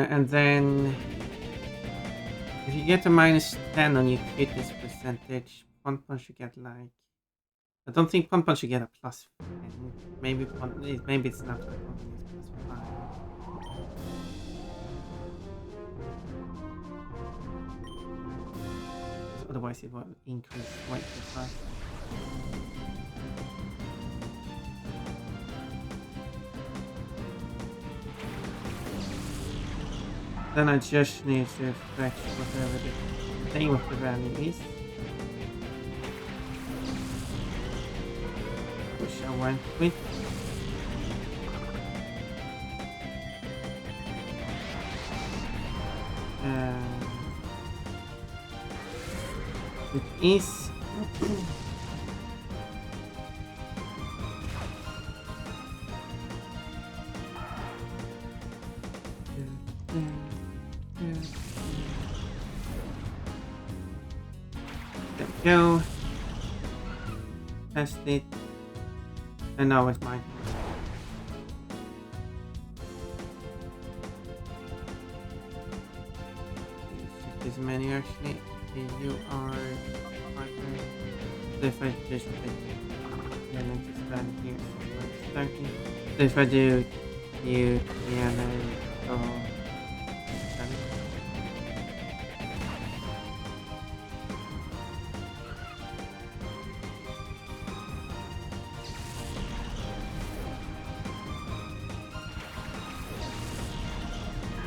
And then if you get a -10 on your fitness percentage, Punch you get like, I don't think Punch should get a +10. Maybe maybe it's not like +5. Otherwise it will increase way too fast. Then I just need to fetch whatever the thing of the value is. Which I went with. It is there we go. Test it. And now it's mine. This menu actually. You are partner. So if I just pick and then just stand here, so it's 30. So if I do you and then go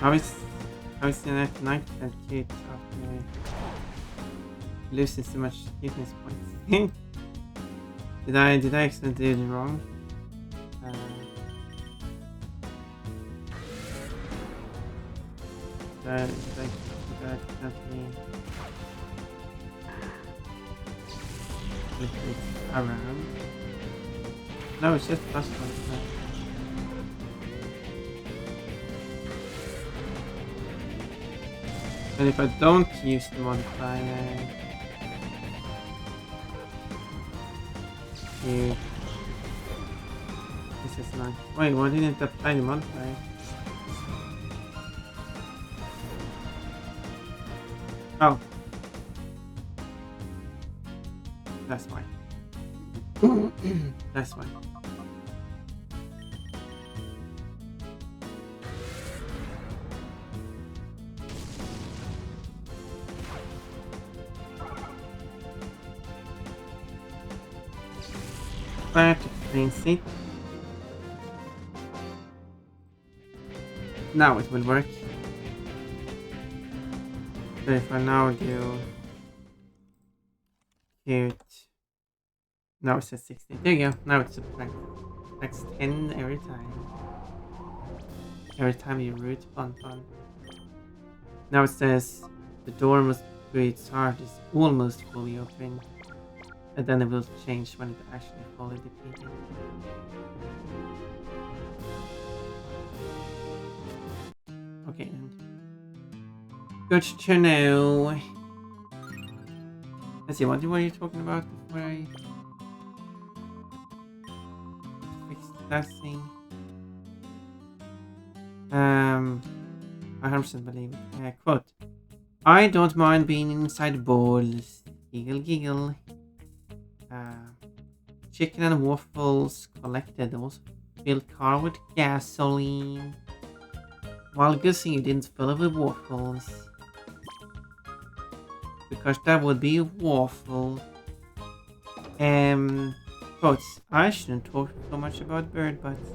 How is the night that kid after losing so much fitness points? did I accidentally do it wrong? Did I accidentally flip it around? No, it's just +1. And if I don't use the modifier, this is nice. Wait, why didn't I apply the modifier? Oh. That's why. That's why. That explains it. Now it will work. So if I now do cute, now it says 60. There you go. Now it's subtracts 10 every time. Every time you root Fun. Now it says the door to its heart is almost fully open. And then it will change when it actually fully depleted. Okay, and good to know. Let's see, what were you talking about before I fixed that thing? I 100% believe it. Quote, I don't mind being inside balls. Giggle giggle. Chicken and waffles collected. Also filled car with gasoline. While guessing you didn't fill it with waffles. Because that would be a waffle. Quotes. I shouldn't talk so much about bird butts.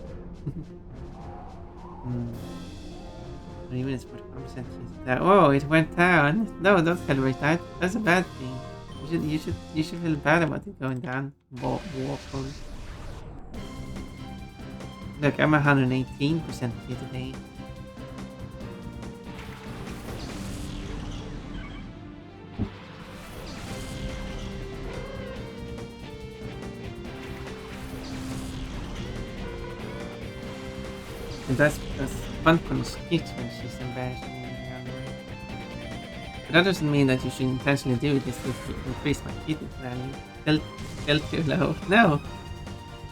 Or even it's 45% that. Oh, it went down. No, don't celebrate that. That's a bad thing. You should feel bad about it going down. Woeful. Look, I'm 118% here today. And that's because Funcon skips when she's embarrassing me around the way. But that doesn't mean that you should intentionally do this to increase my kitty value. Still too low. No!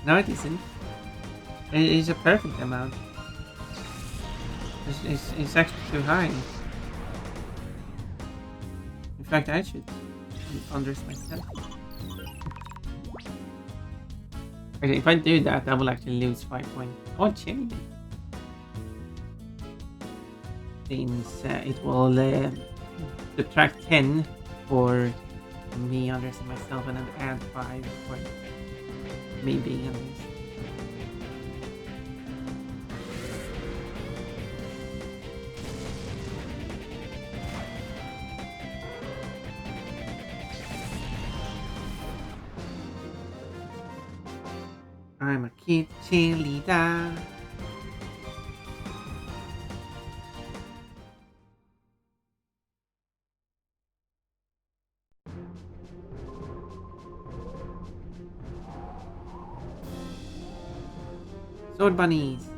No, it isn't. It is a perfect amount. It's actually too high. In fact, I should undress myself. Okay, if I do that, I will actually lose 5 points. Oh, change. Since it will subtract 10 for me undressing myself and then add 5 for me being undressed. I'm a kid cheerleader. Sword bunnies.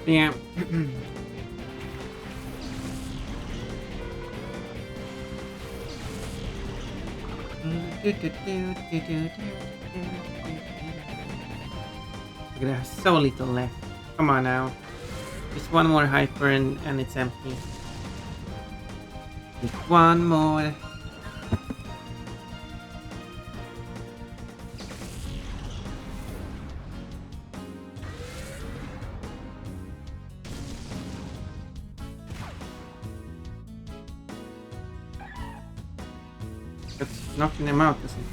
Yeah. Look, there's so little left. Come on now. Just one more hyper and it's empty. Just one more. That's knocking them out, isn't it?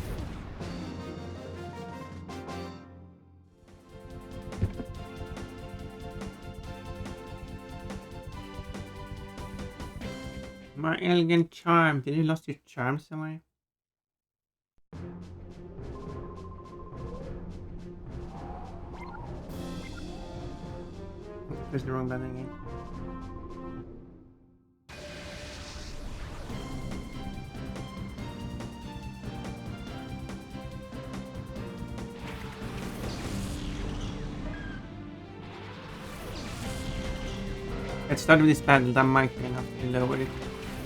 My elegant charm. Did you lost your charm somewhere? Press the wrong button again. Let's start with this battle. That might be enough to lower it.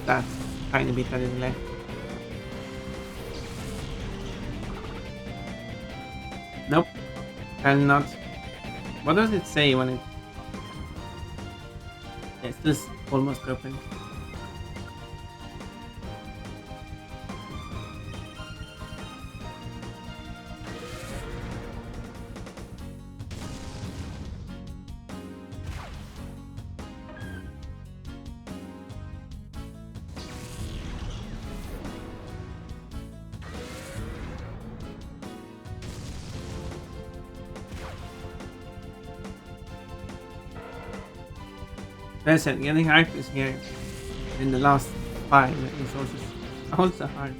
That tiny bit that is left. Nope. And not. What does it say when it... Yeah, it's just almost open. That's it, getting hype is here in the last 5 is also hard.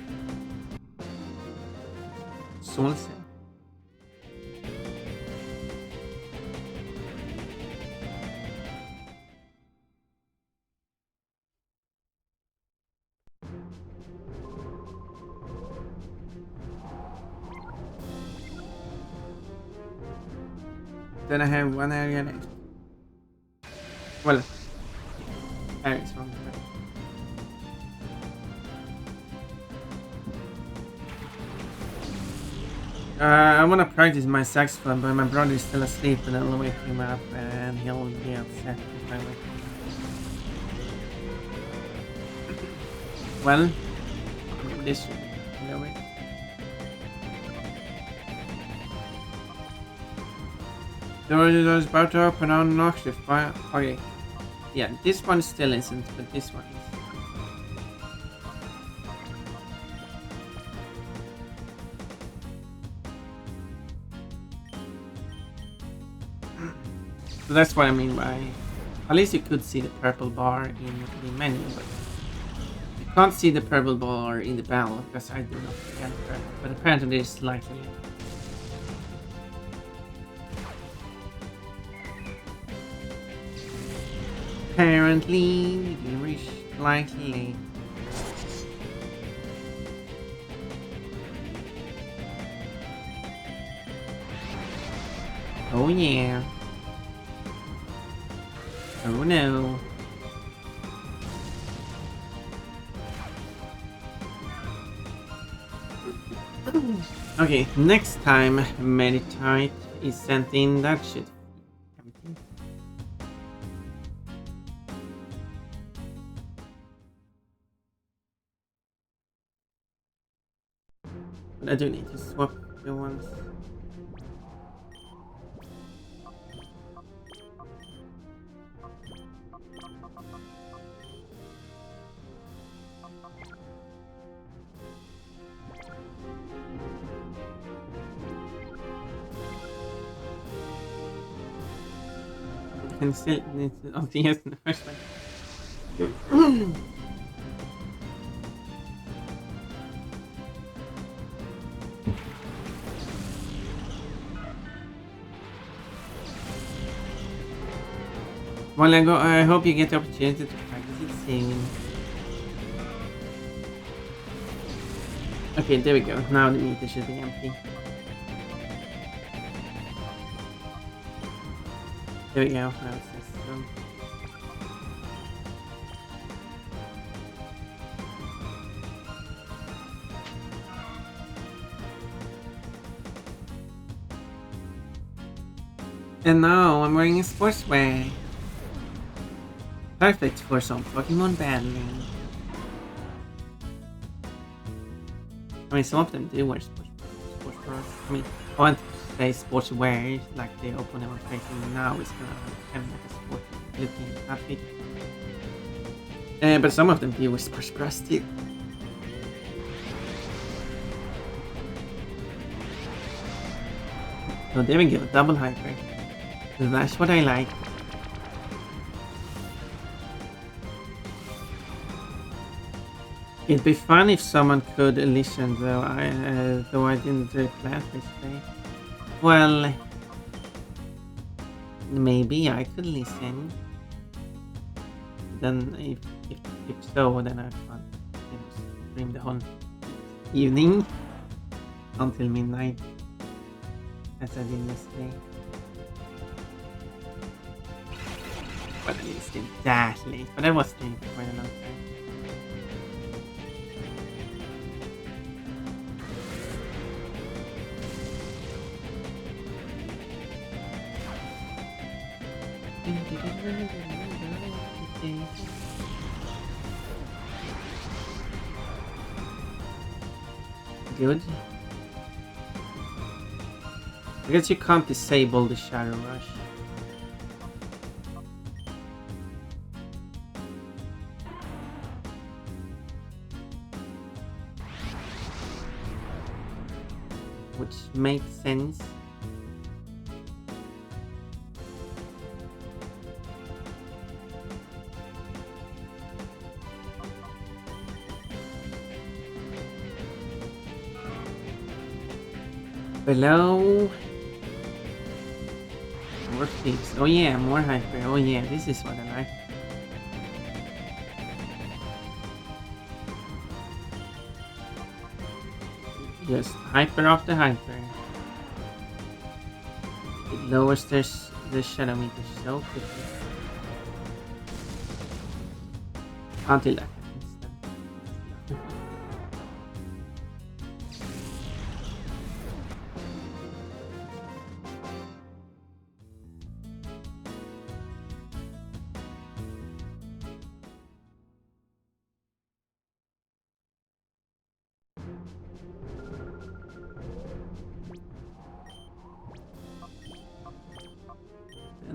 Soul Cell. Then I have one area left. Well, areas from I want to practice my saxophone, but my brother is still asleep and I'll wake him up and he'll be upset if I wake him up. Well, this should be over. door is about to open on unlock the fire. Okay. Yeah, this one still isn't, but this one is. So that's what I mean by... At least you could see the purple bar in the menu, but you can't see the purple bar in the battle because I do not enter. But apparently it's slightly late. Apparently we're slightly late. Oh yeah. Oh no. Okay, next time Meditite is sent in, that should everything. But I do need to swap the ones. And still need to obviously yes in the first one. Well, I hope you get the opportunity to practice it soon. Okay, there we go. Now the meter should be empty. There we go. Now it says so. And now I'm wearing a sportswear. Perfect for some Pokemon battling. I mean, some of them do wear sports bras. I mean, I want to say sportswear, like the opponent we're facing now is gonna have like a sport looking outfit. But some of them do wear sports bras too. So there we go, double hyper. That's what I like. It'd be fun if someone could listen, though I didn't do class this day. Well, maybe I could listen. Then, if so, then I can't stream the whole evening until midnight, as I did yesterday. But at least it's that late. But I was streaming for quite a long time. Good. I guess you can't disable the Shadow Rush. Which makes sense. Below. More thieves. Oh yeah, more hyper. Oh yeah, this is what I like. Just hyper after hyper. It lowers the shadow meter so quickly. Until that happens then.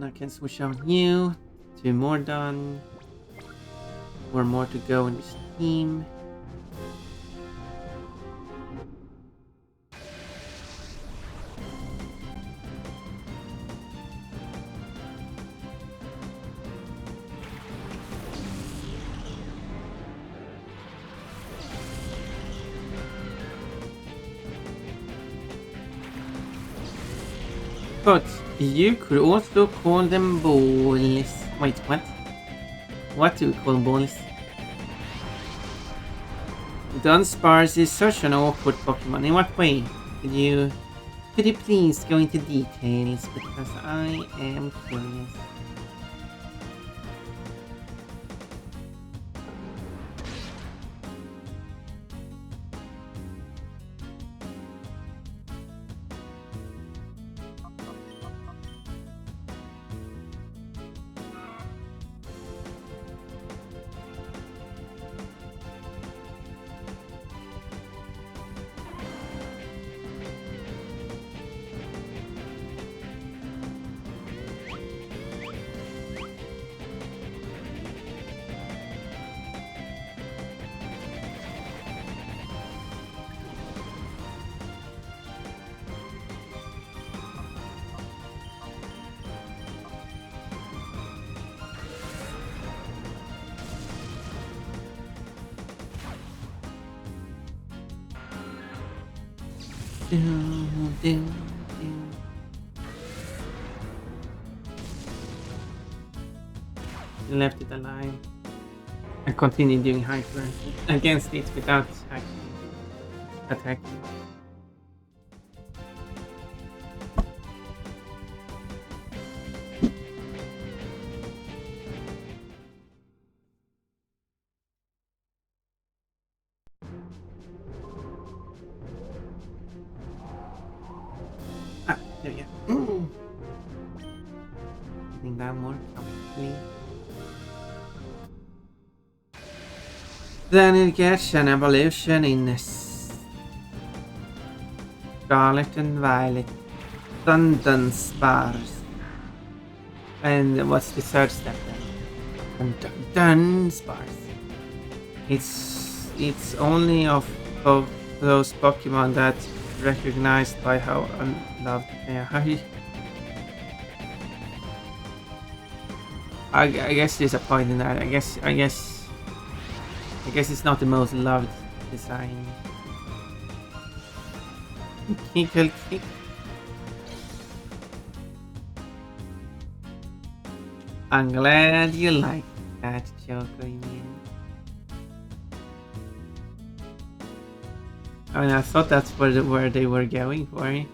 I can switch on you. 2 more done. 4 more to go in this team. But you could also call them balls. Wait, what? What do we call balls? Dunsparce is such an awkward Pokemon. In what way? Could you please go into details, because I am curious. Left it alive and continue doing hyper against it without actually attacking. There we go. Getting that more comfortably. Then it gets an evolution in Scarlet and Violet. Dunsparce. And what's the third step then? Dunsparce. It's only of those Pokemon that recognized by how unloved they are. I guess there's a point in that. I guess it's not the most loved design. Kick. I'm glad you like that joke, Ian. I mean, I thought that's where they were going for.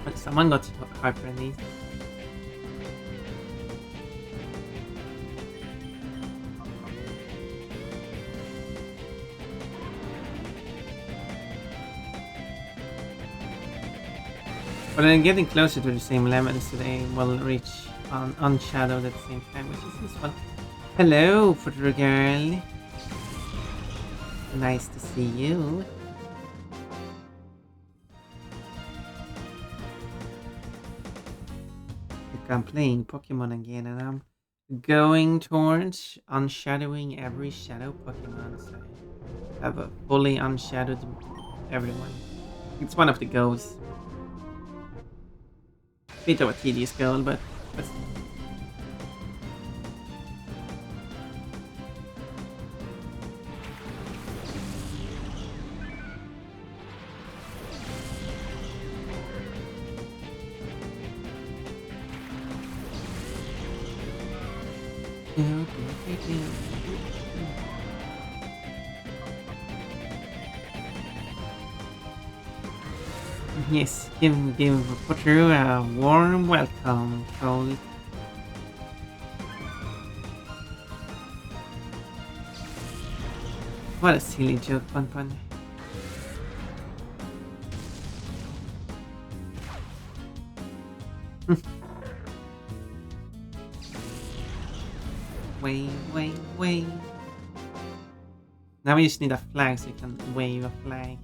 But someone got hyper in these. But then getting closer to the same level so they will reach unshadowed at the same time, which is this one. Hello, Football Girl. Nice to see you. Look, I'm playing Pokemon again and I'm going towards unshadowing every shadow Pokemon, so I have a fully unshadowed everyone. It's one of the goals. Bit of a tedious goal, but Yes, give Potter a warm welcome, Cole. What a silly joke, Pun Pun. Wave. Now we just need a flag so you can wave a flag.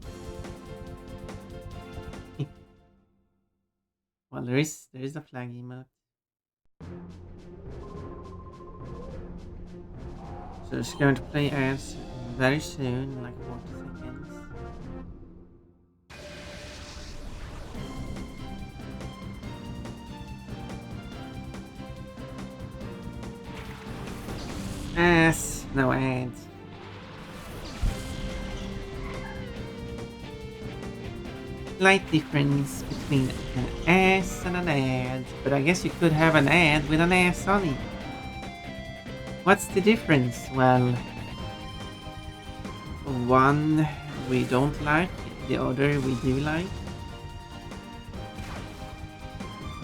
Well, there is a flag emote. So it's going to play ads very soon, like 40 seconds. Ass, no ads. Slight difference between an ass and an ad, but I guess you could have an ad with an ass on it. What's the difference? Well, one we don't like, the other we do like.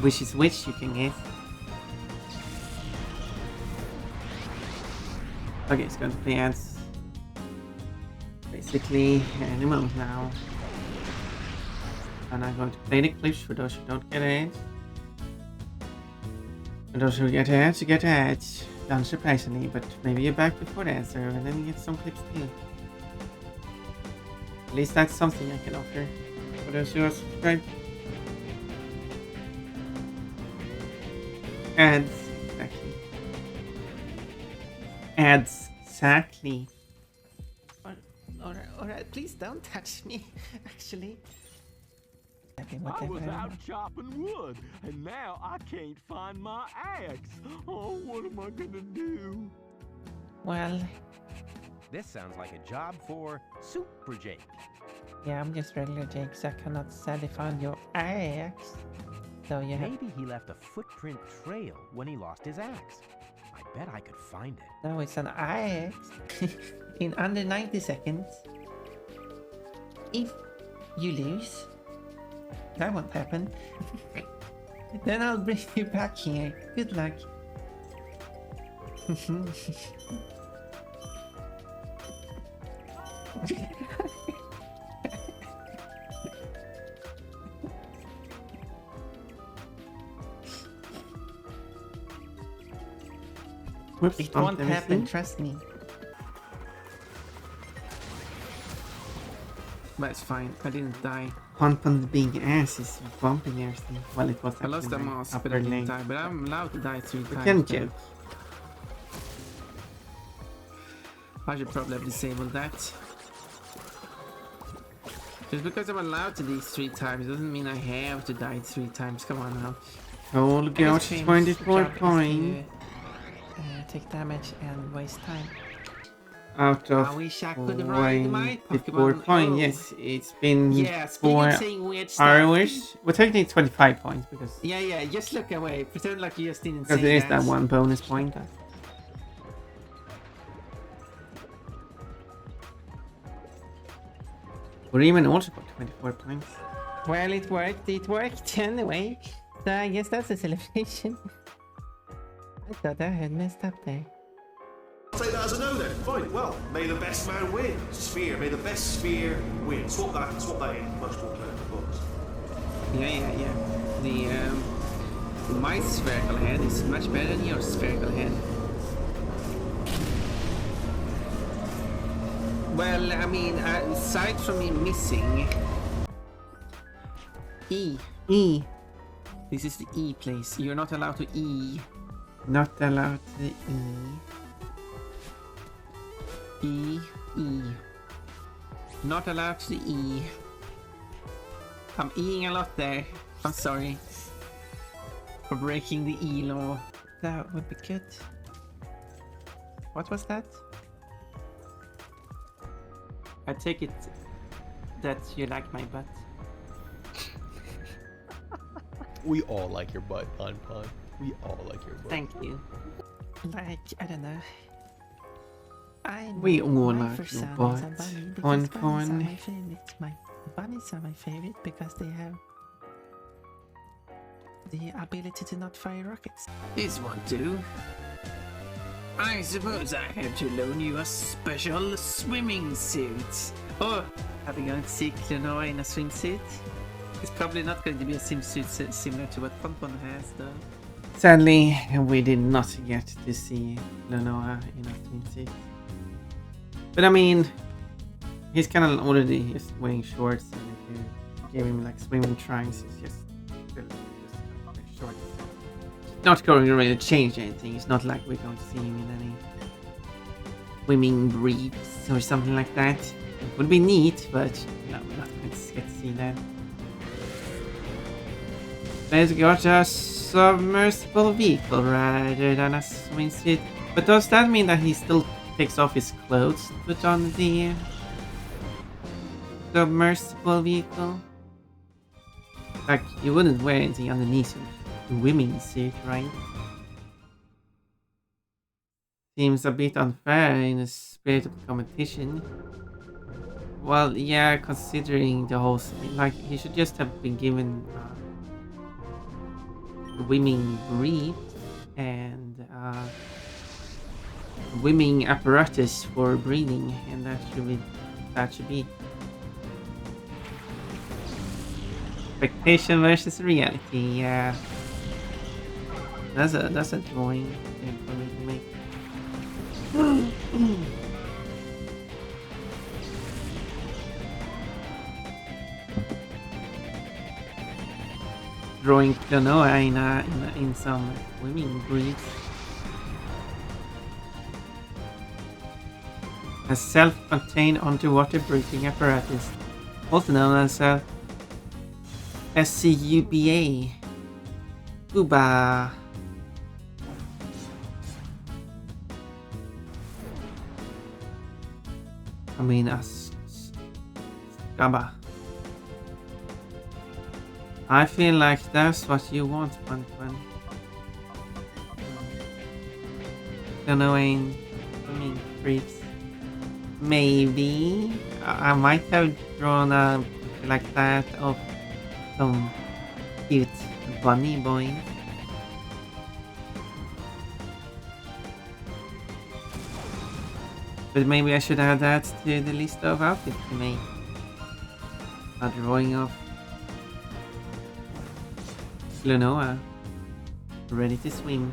Which is which, you can guess. Okay, it's going to play ads basically any moment now. And I'm going to play the clips for those who don't get ads. And those who get ads, you get ads. Unsurprisingly, but maybe you're back before the answer and then you get some clips too. At least that's something I can offer for those who are subscribed. Ads, exactly. Ads, exactly. Alright, please don't touch me, actually. Okay, I was whatever. out chopping wood, and now I can't find my axe. Oh, what am I gonna do? Well, This sounds like a job for Super Jake. yeah, I'm just regular Jake, so I cannot sadly find your axe. So you have... Maybe he left a footprint trail when he lost his axe. I bet I could find it. No, it's an axe. In under 90 seconds. If you lose, that won't happen. Then I'll bring you back here. Good luck. Whoops, It bumped won't happen, everything. trust me. But it's fine, I didn't die. Pun Pun's big ass is bumping everything. Well, it was I lost the actually my mouse, upper but I didn't leg. die. But I'm allowed to die 3 You times. can now. joke. I should probably have disabled that. Just because I'm allowed to do 3 times doesn't mean I have to die 3 times. Come on now. Oh gosh, 24 points. Take damage and waste time. Out I of wish I could ride my 24 Pokemon. points. Oh. Yes, it's been Yeah, speaking 4 of saying weird stuff. hours. Well, technically it's 25 points because Yeah, just look away. Pretend like you just didn't there say is that one bonus point. Riemann also got 24 points. Well, it worked anyway. So I guess that's a celebration. I thought I had messed up there. I'll take that as a no then. Fine. Well, may the best man win. Sphere. May the best sphere win. Swap that in. Most one player books. Yeah. My spherical head is much better than your spherical head. Well, I mean, aside from me missing... E. This is the E place. You're not allowed to E. Not allowed to E. Not allowed to E. I'm Eing a lot there. I'm sorry. For breaking the E law. That would be good. What was that? I take it that you like my butt. We all like your butt, Pon Pon. We all like your butt. Thank you. Like, I don't know. We all my like first your son is a butt. bunny Fun, because bunnies are fun. my favorite. My bunnies are my favorite because they have the ability to not fire rockets. This one too. I suppose I have to loan you a special swimming suit. Oh, are we going to see Klonoa in a swimsuit? It's probably not going to be a swimsuit similar to what Pompon has, though. Sadly, we did not get to see Lenoa in a swimsuit. But I mean, he's kind of already just wearing shorts, and if you give him like swimming trunks, it's just shorts. It's not going to really change anything. It's not like we're going to see him in any swimming briefs or something like that. It would be neat, but no, we're not going to get to see that. Let's got a submersible vehicle rather than a swimsuit. But does that mean that he still takes off his clothes to put on the submersible vehicle? Like, you wouldn't wear anything underneath a swimming suit, right? Seems a bit unfair in the spirit of the competition. Well, yeah, considering the whole... Like, he should just have been given... swimming brief and swimming apparatus for breathing, and that should be expectation versus reality. Yeah, that's a drawing thing for me to make. Drawing Klonoa in some swimming briefs. A self-contained underwater breathing apparatus, also known as a SCUBA. Scuba. I mean, Scuba. I feel like that's what you want, Fun. Canoeing, swimming briefs. Maybe I might have drawn a picture like that of some cute bunny boy. But maybe I should add that to the list of outfits to make. A drawing of Klonoa, ready to swim.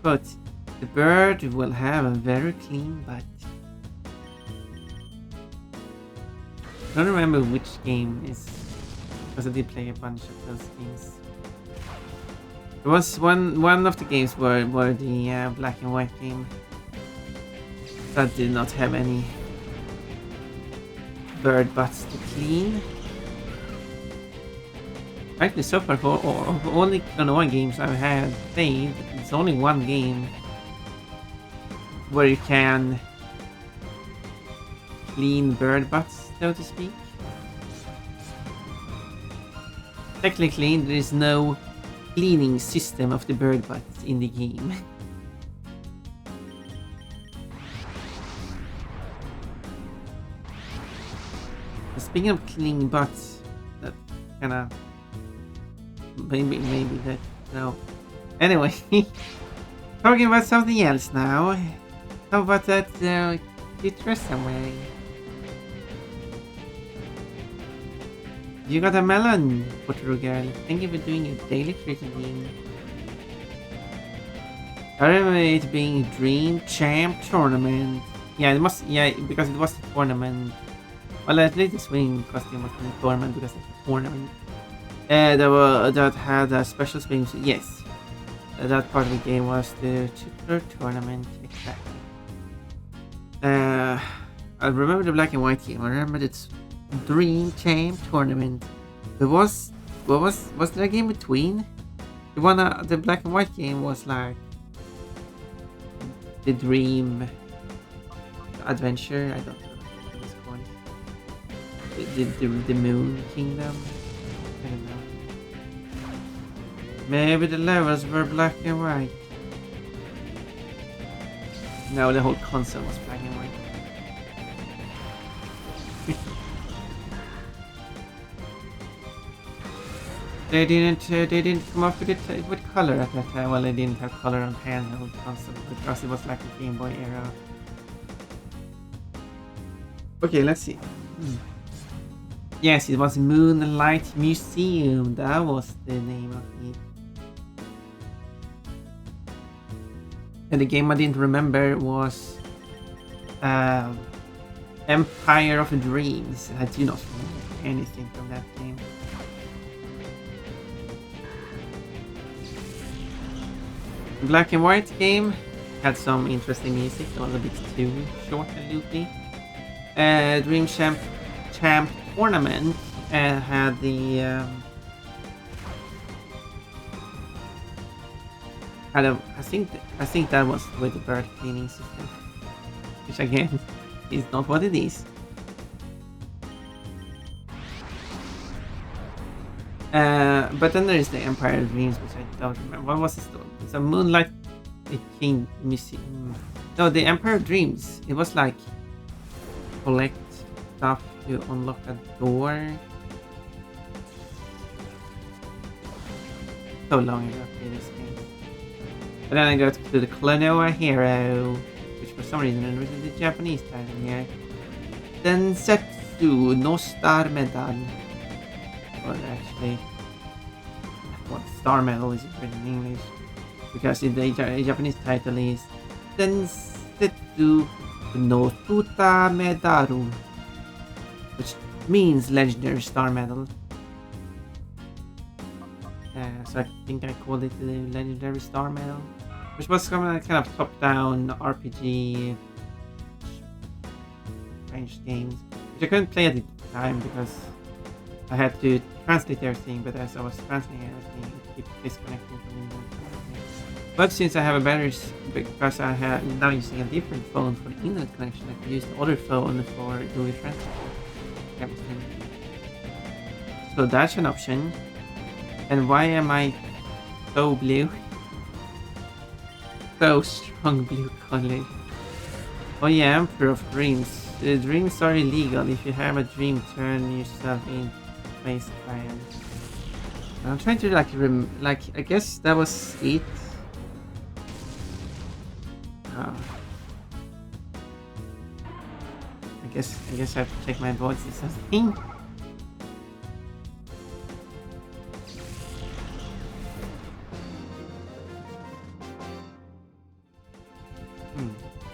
But the bird will have a very clean butt. I don't remember which game is, because I did play a bunch of those games. There was one of the games were the black and white game that did not have any bird butts to clean. Actually, so far, for all the Klonoa games I've had played, it's only one game where you can clean bird butts, so to speak. Technically, there is no cleaning system of the bird butts in the game. Speaking of cleaning butts, that kinda... Maybe that... No. Anyway, talking about something else now. How about that cute dress I'm wearing? You got a melon, Pottery Girl. Thank you for doing your daily critiquing. I remember it being Dream Champ Tournament. Yeah, it must. Yeah, because it was a tournament. Well, at least the swing costume was in a tournament because it's a tournament. That had a special swing. Yes, that part of the game was the Chillhop tournament. Exactly. I remember the black and white game. I remember its Dream Champ Tournament. There was there a game between? The one the black and white game was like the Dream Adventure. I don't know what it was called. The Moon Kingdom. I don't know. Maybe the levels were black and white. No, the whole console was black and white. They didn't come up with it with color at that time. Well, they didn't have color on handheld console because it was like a Game Boy era. Okay, let's see. Yes, it was Moonlight Museum. That was the name of it. And the game I didn't remember was Empire of Dreams. I do not remember anything from that game. Black and white game had some interesting music. It was a bit too short and loopy. Dream Champ Tournament had the I think that was with the bird cleaning system, which again is not what it is. But then there is the Empire of Dreams, which I don't remember. What was the story? It's a Moonlight King Museum. No, the Empire of Dreams. It was like collect stuff to unlock a door. So long ago I played this game. But then I got to the Klonoa Hero, which for some reason is the Japanese title here. Densetsu no Star Medal. Well, actually, what Star Medal is written in English, because the Japanese title is Densetsu no Tuta Medaru, which means Legendary Star Medal. So I think I called it the Legendary Star Medal, which was kind of top-down RPG ranged games, which I couldn't play at the time because I had to translate everything, but as I was translating everything, it kept disconnecting from me. But since I have a better, because I have now using a different phone for the internet connection, I can use the other phone for Google Translate. So that's an option. And why am I so blue? So strong blue color. Oh yeah, Emperor of Dreams. Dreams are illegal. If you have a dream, turn yourself in face by it. I'm trying to like I guess that was it. I guess I have to check my voice or something.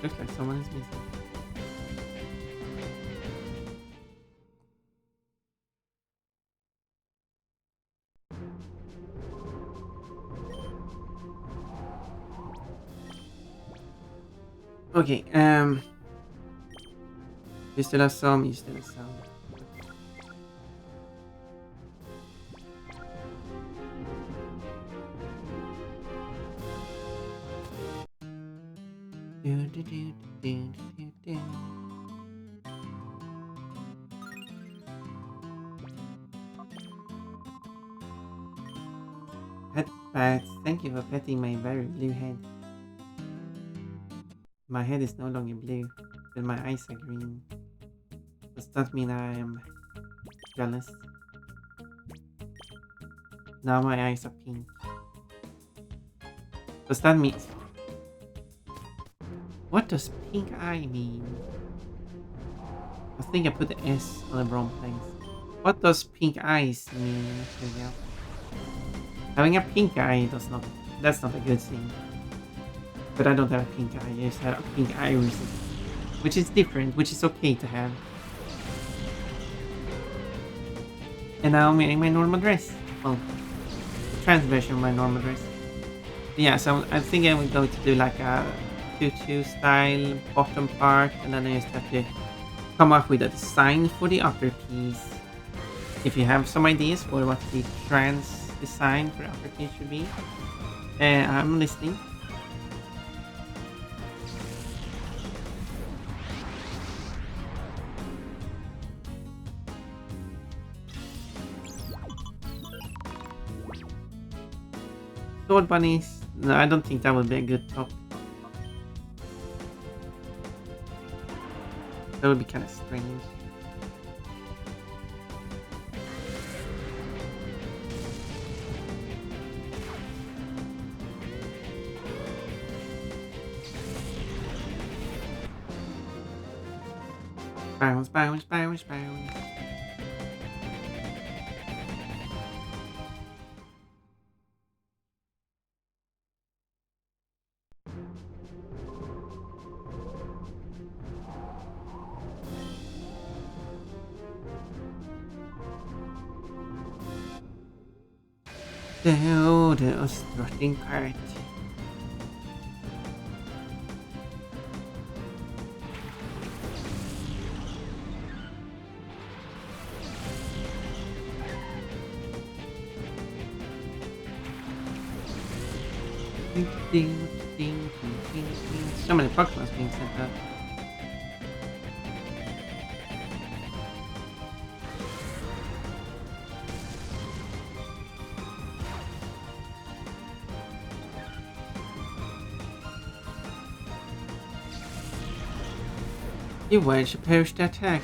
Looks like someone is missing. Okay, you still have some, you still have some. Pet pets, thank you for petting my very blue head. My head is no longer blue, but my eyes are green. Does that mean I am jealous? Now my eyes are pink. Does that mean... What does pink eye mean? I think I put the S on the wrong place. What does pink eyes mean? Having a pink eye that's not a good thing. But I don't have a pink eye, I just have a pink iris, which is different, which is okay to have. And now I'm wearing my normal dress. Well, the trans version of my normal dress. Yeah, so I think I would go to do like a tutu style bottom part, and then I just have to come up with a design for the upper piece. If you have some ideas for what the trans design for the upper piece should be, I'm listening. Sword bunnies? No, I don't think that would be a good top. That would be kind of strange. Bounce, bounce, bounce, bounce. Det strutting cart. So many Pokémon's being sent out. You weren't supposed to attack.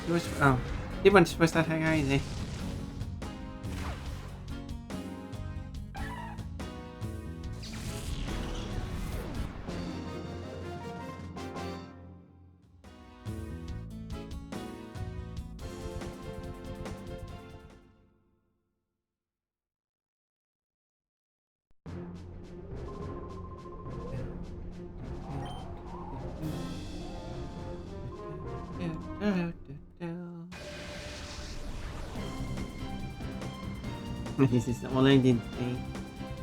You weren't supposed to attack either. This is all I did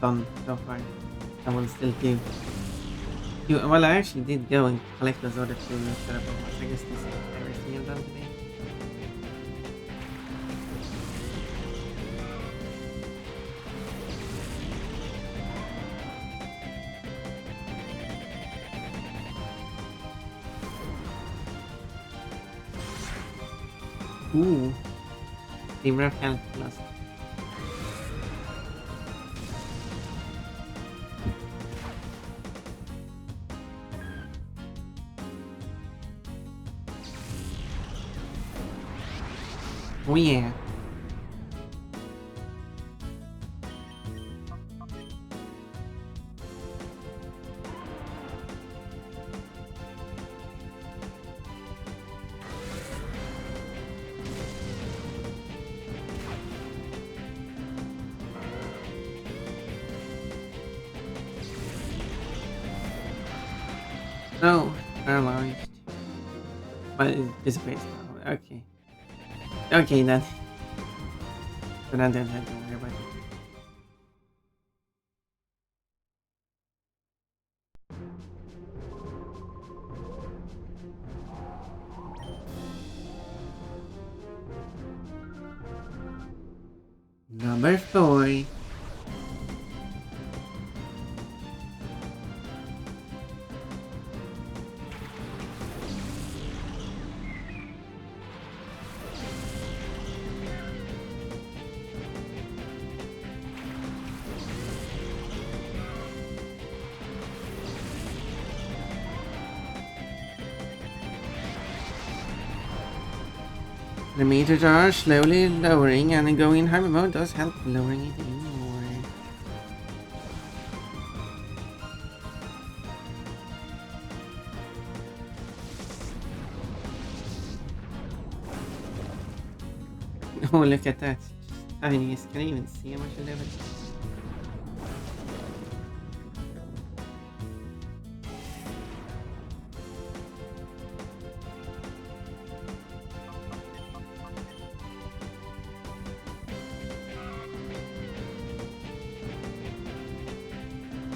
done so far. I will still do. Well, I actually did go and collect those other two Chillhop. I guess this is everything I've done today. Ooh. Zero health plus. Oh yeah. Oh, paralyzed. But it dissipates now. Okay. Okay then. So now I don't have to worry about it. Number 4. The meters are slowly lowering, and going in hybrid mode does help lowering it even more. Oh, look at that. Tiniest. Can I even see how much I live it?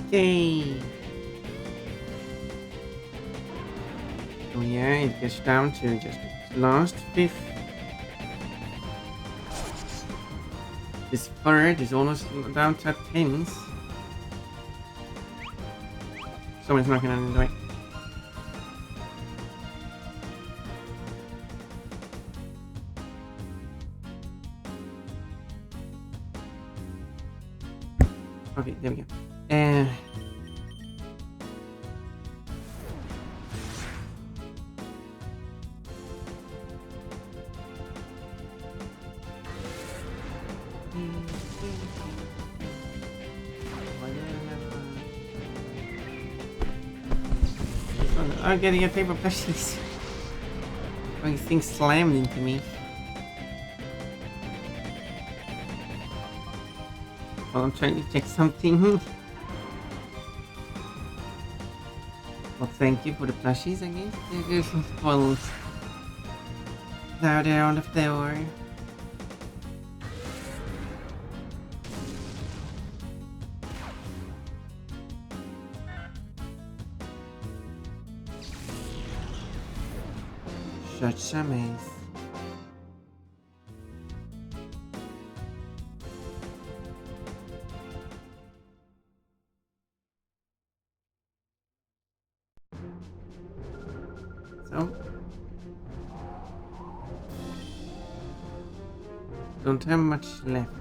Okay. Oh yeah, it gets down to just the last 5th. This third is almost down to 10s. Someone's knocking on the door. Okay, there we go. I'm getting a paper plushies. These things slammed into me. Well, I'm trying to check something. Well, thank you for the plushies, I guess. Well, now they're on the floor. Such a mess. So, don't have much left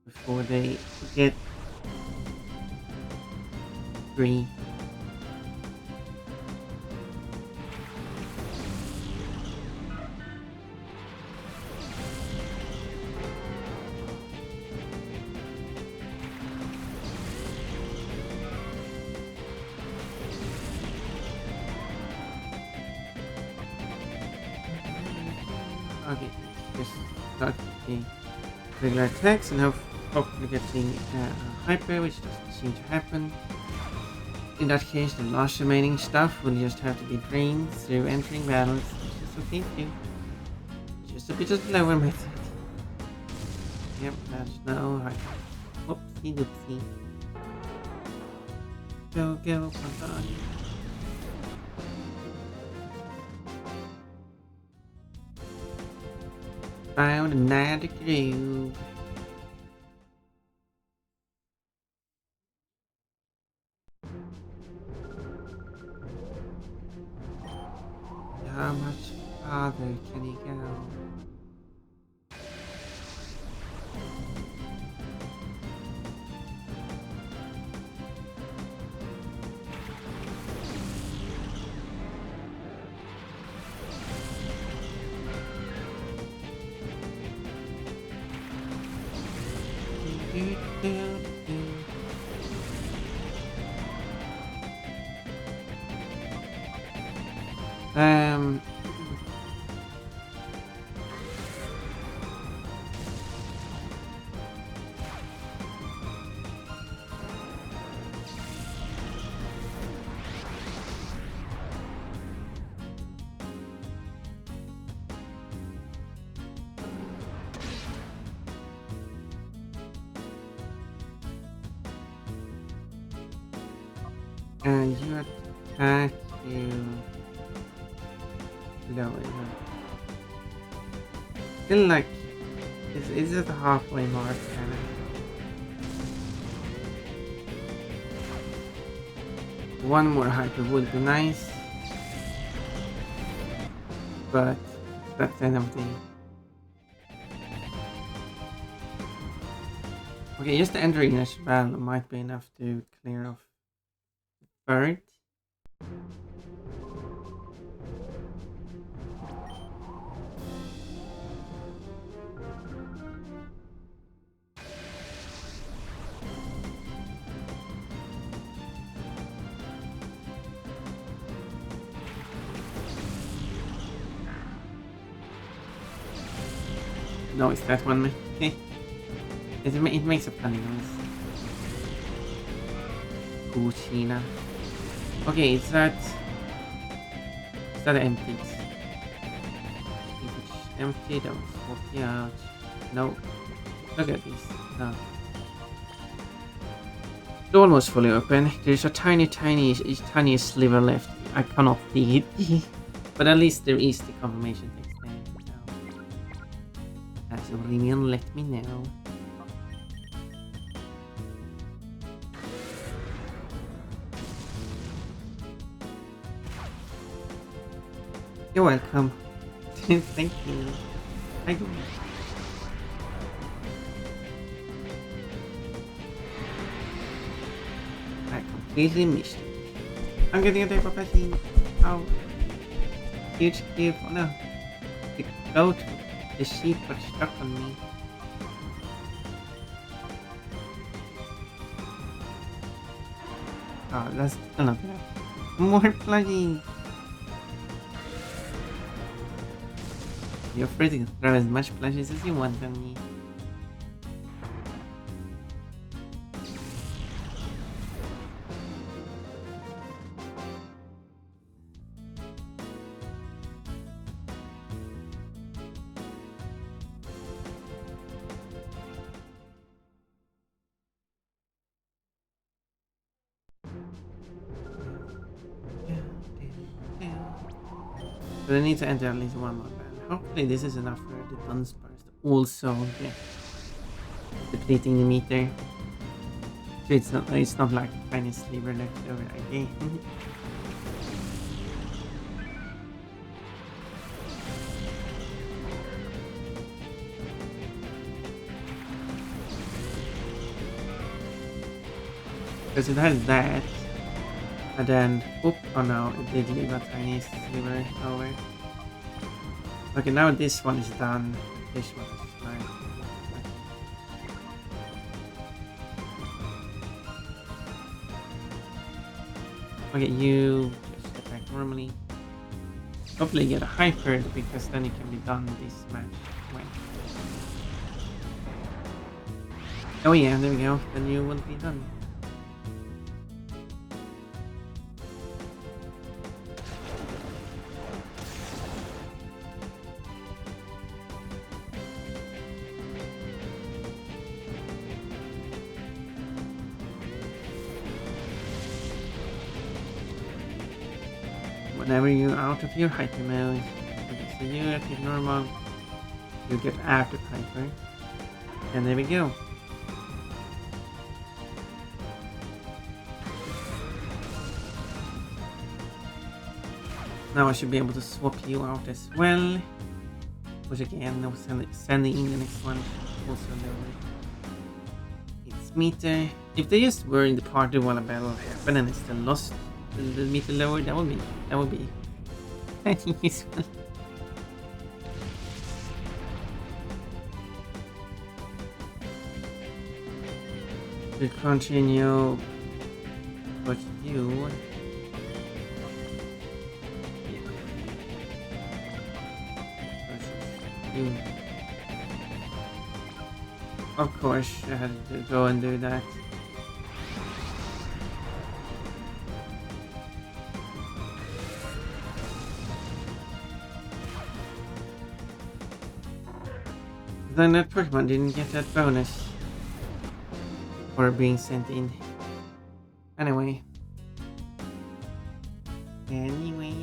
before they get free. Okay, just start the regular attacks and hopefully getting hyper, which doesn't seem to happen. In that case, the last remaining stuff will just have to be drained through entering battles, which is okay too. Just a bit of slower method. Yep, that's no hyper. Whoopsie doopsie. Go, come on. Found another groove. How much farther can he go? Um. And you attack you. No, still like, is it the halfway mark kind of? One more hyper would be nice, but that's the end of the. Okay, just entering this battle might be enough to clear off bird. No, it's that one. It makes a funny noise. Cucina. Okay, is that empty? If it's empty, that was 40 out. No. Look at this. No. It's almost fully open. There's a tiny sliver left. I cannot see it. But at least there is the confirmation text there. So. As Aurelian let me know. You're welcome. Thank you. Thank you. I completely missed it. I'm getting a paper plushie. Oh. Huge cube. Oh no. The goat, the sheep got stuck on me. Oh, that's still not enough. More plugins. You're free to throw as much plushies as you want on me. But I need to enter at least one more battle. Hopefully this is enough for the Dunsparce to also get depleting the meter. So it's not like tiny sliver left over again. Because it has that. And then, oh no, it did leave a tiny sliver over. Okay, now this one is done. This one is fine. Okay, you just attack normally. Hopefully get a hyper because then it can be done this match. Wait. Oh yeah, there we go. Then you will be done. Whenever you're out of your hyper mode, so you attack normal, you get out of hyper, and there we go. Now I should be able to swap you out as well, which again, no sending in the next one also lower its meter. If they just were in the party while a battle happened and it's still lost the meter lower, that would be useful. We continue with you. You. Of course, I had to go and do that. Then that Pokemon didn't get that bonus for being sent in. Anyway. Anyway.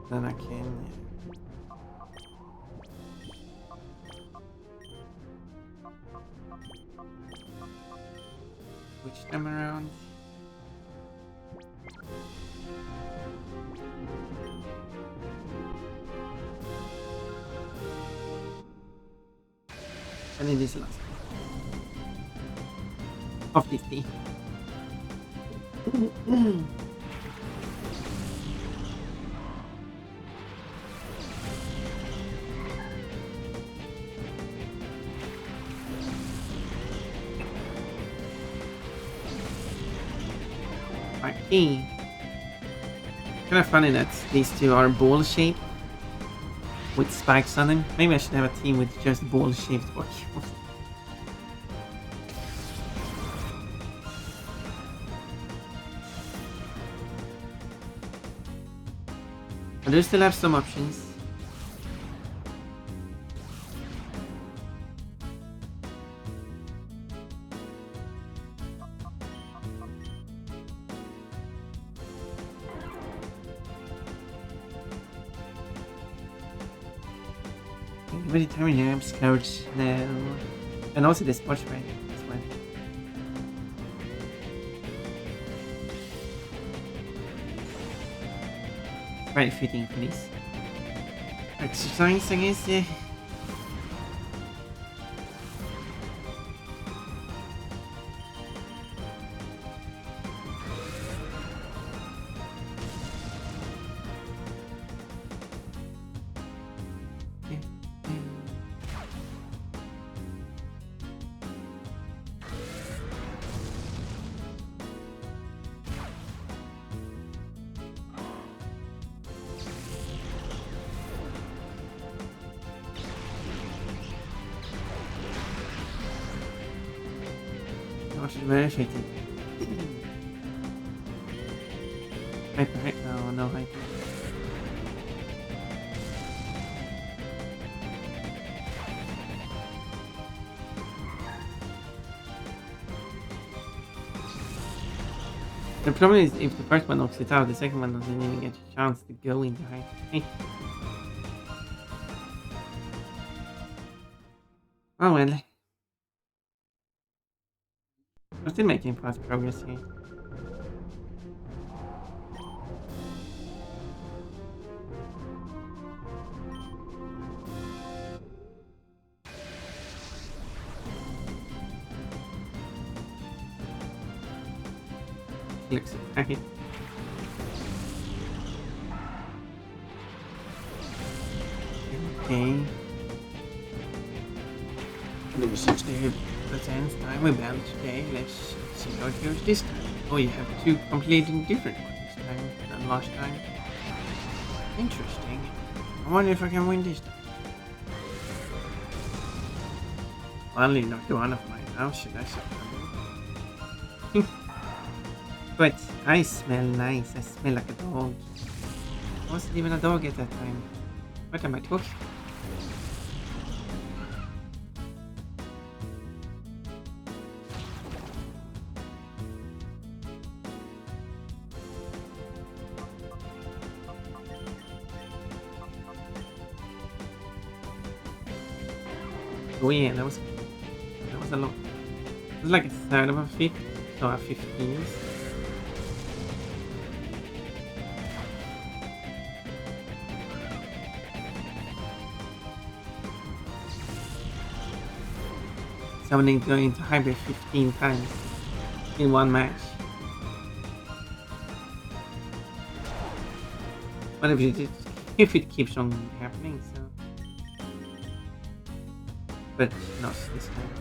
Then I can switch them around. And it is last of 50. Okay. Kind of funny that these two are ball shaped with spikes on them. Maybe I should have a team with just ball shaped Pokemon. I do still have some options. Very time coach now. And also this watch right as well. Right fitting for this. Exercise I guess, yeah. Not very effective. Hyper, no, no hyper. The problem is if the first one knocks it out, the second one doesn't even get a chance to go into hyper. Oh well. I'm still making fast progress here. Looks okay. Okay. Number 60 presents time we battle today. Let's see how it goes this time. Oh, you have two completely different ones this time than last time. Interesting. I wonder if I can win this time. Finally knocked one of mine out, should I say? But I smell nice. I smell like a dog. I wasn't even a dog at that time. What am I talking? Oh yeah, that was a lot. It was like a third of a fifth, so a 15. Somebody going to hybrid 15 times in one match. What if it keeps on happening, so. But not this time.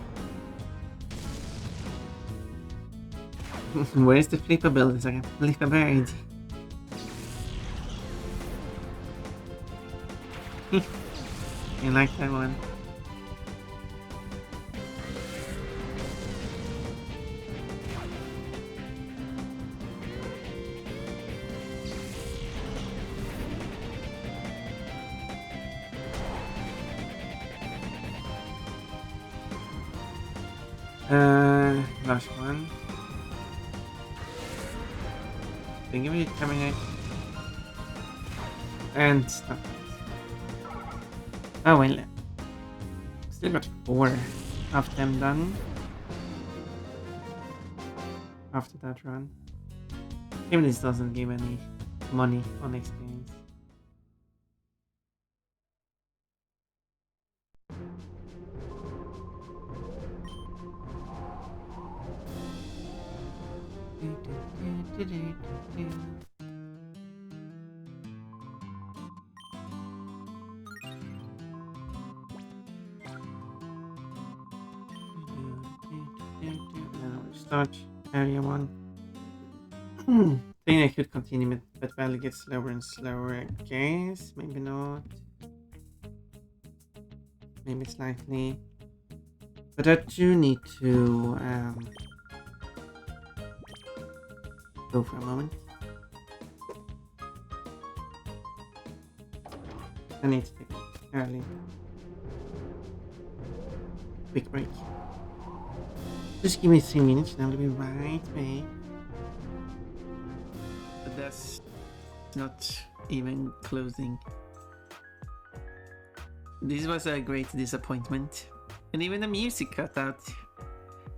Where's the flipper build so I can flip a bird? You like that one? Last one. Then give me a terminate. And stop. Oh well. Still got 4 of them done. After that run. Even this doesn't give any money on experience. Start area 1. Think I could continue, but value gets slower and slower, I guess. Maybe not. Maybe slightly. But I do need to go for a moment. I need to take it early. Quick break. Just give me 3 minutes and I'll be right back. But that's not even closing. This was a great disappointment. And even the music cut out.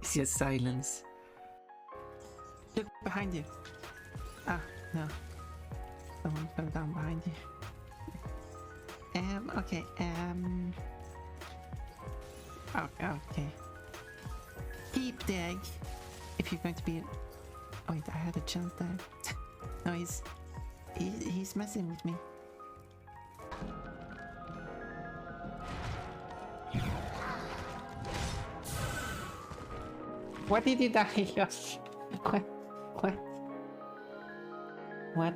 It's just silence. Look behind you. Ah, no. Someone fell down behind you. Okay, okay. Keep the egg. If you're going to be... Oh, wait, I had a chance there. No, he's messing with me. What did you die, Josh? What?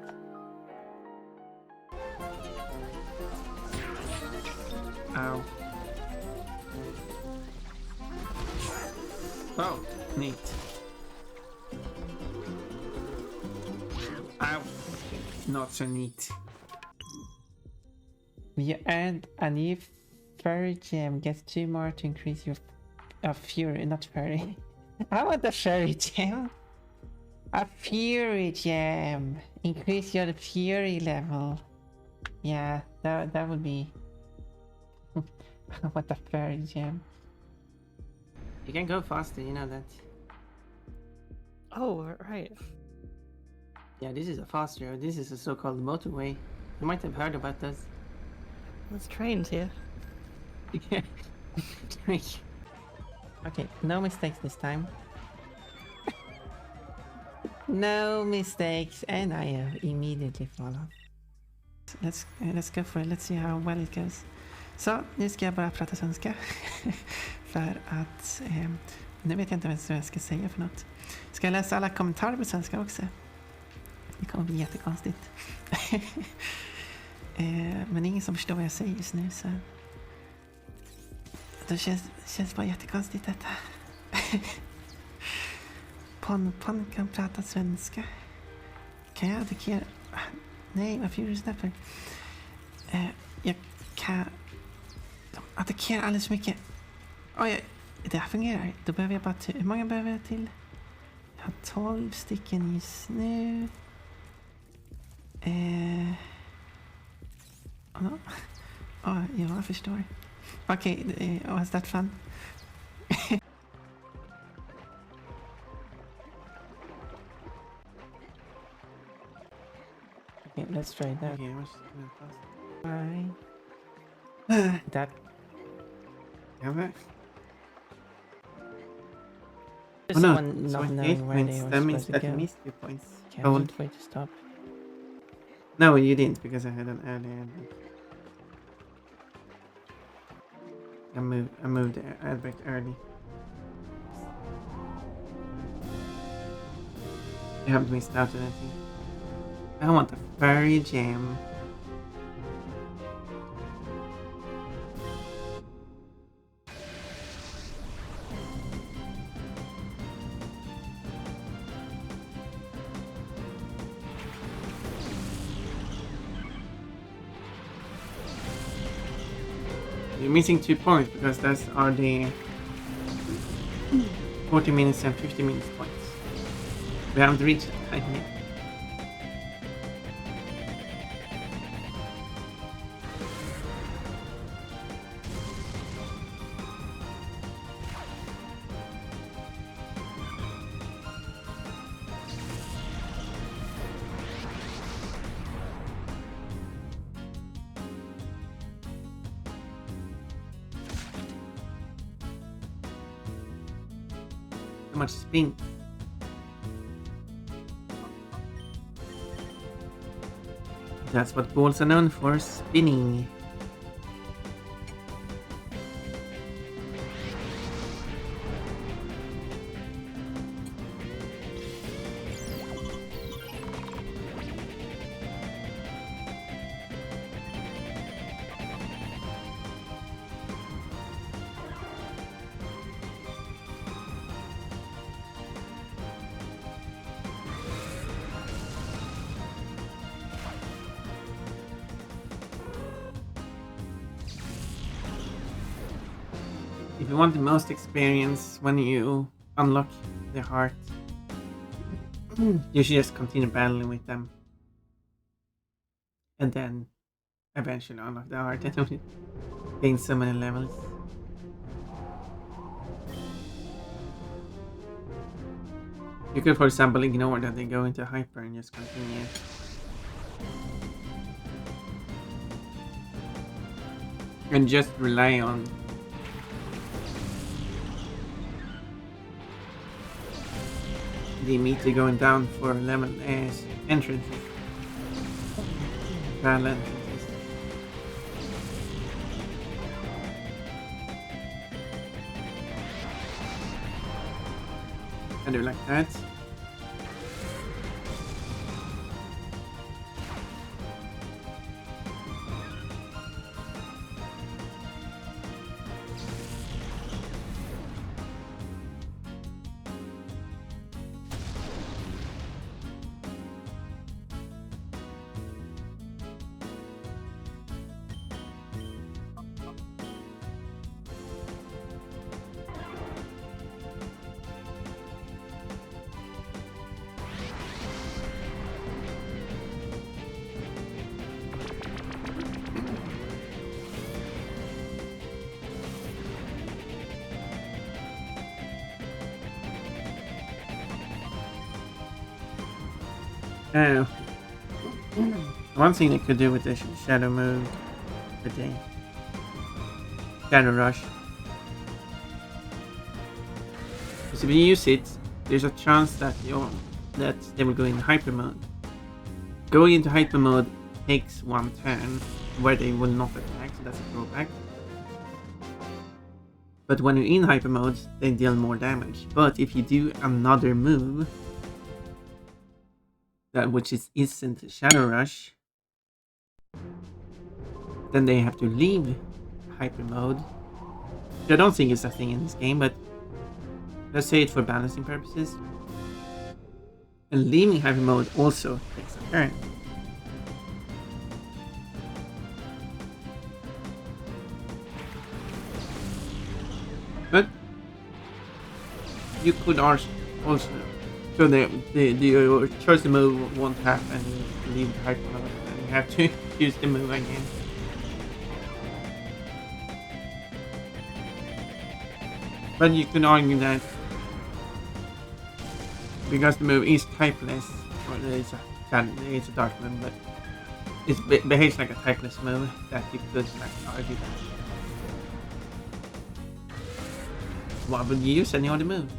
Ow. Oh, neat. not so neat. You earned a new fairy gem. Get 2 more to increase your fury, not fairy. I want a fairy gem. A fury gem. Increase your fury level. Yeah, that would be. I want a fairy gem. You can go faster, you know that. Oh, right. Yeah, this is a fast road. This is a so-called motorway. You might have heard about this. There's trains here. Yeah. Okay, no mistakes this time. No mistakes, and I immediately follow. Let's go for it. Let's see how well it goes. Så, nu ska jag bara prata svenska. För att nu vet jag inte vad jag ska säga för något. Ska jag läsa alla kommentarer på svenska också? Det kommer bli jättekonstigt. Men det är ingen som förstår vad jag säger just nu, så det känns bara jättekonstigt detta. Pon kan prata svenska. Kan jag attackera? Nej, varför gjorde du sådär för? Jag kan... De attackerar alldeles för mycket. Oj, det här fungerar. Då behöver jag bara... Hur många behöver jag till? Jag har 12 stycken just nu. Ja, jag förstår. Okej, was that fun? Okay, let's try that. Okay, what's gonna pass? Bye. That Damn it. just Oh no, someone so not I knowing hate where points. they were That means supposed that to I go. missed 2 points. Can't Gold. wait to stop. No, you didn't because I had an early. I moved the back early. You haven't missed out on anything. I want a fairy gem. You're missing 2 points because those are the 40 minutes and 50 minutes points. We haven't reached that time yet. So much spin. That's what balls are known for, spinning. If you want the most experience when you unlock the heart, you should just continue battling with them. And then eventually unlock the heart and only gain so many levels. You could, for example, ignore that they go into hyper and just continue. And just rely on the meter going down for level entrances. Battle entrances. I do like that. Uh, one thing they could do with the shadow move, with the shadow rush, is if you use it, there's a chance that they will go in hyper mode. Going into hyper mode takes one turn where they will not attack, so that's a drawback. But when you're in hyper mode, they deal more damage. But if you do another move, which is instant shadow rush, then they have to leave hyper mode. I don't think it's a thing in this game, but let's say it for balancing purposes. And leaving hyper mode also takes a turn. But you could also, so your chosen move won't happen. You leave hyper mode and you have to use the move again. But you can argue that because the move is typeless, or it's a dark move, but it behaves like a typeless move, that you could argue that. Why would you use any other move?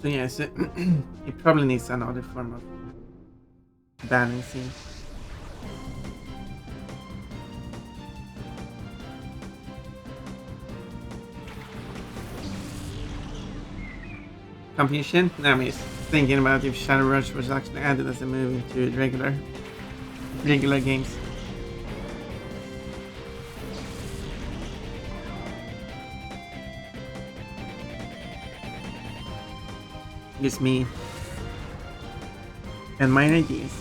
So yes, it probably needs another form of balancing. Confusion? No, I'm just thinking about if Shadow Rush was actually added as a move into regular games. It's me and my ideas.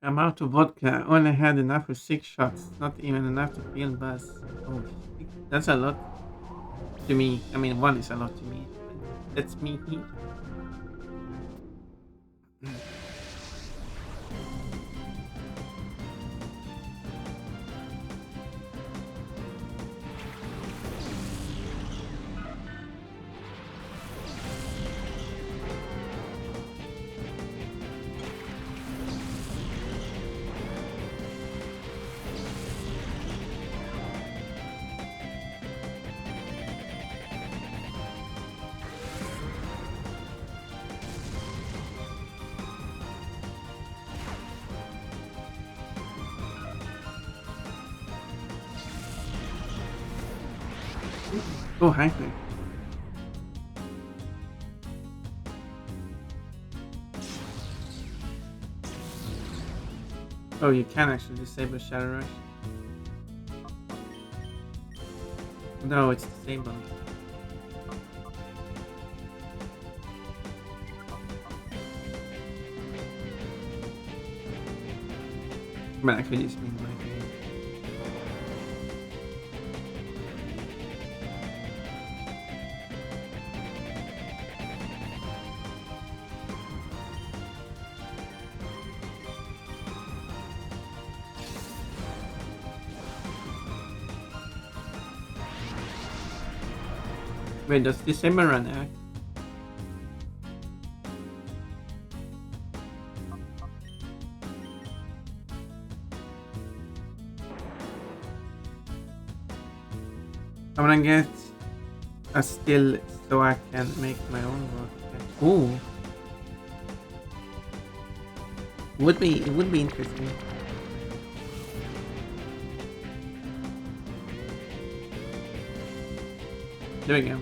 I'm out of vodka. Only had enough for 6 shots. Not even enough to feel buzz. Oh, that's a lot to me. I mean, 1 is a lot to me. That's me. Oh, hi there. Oh, you can actually disable Shadow Rush. No, it's disabled. But I could use me like Wait, does December run out? I'm gonna get a still so I can make my own work. Ooh. It would be interesting. There we go.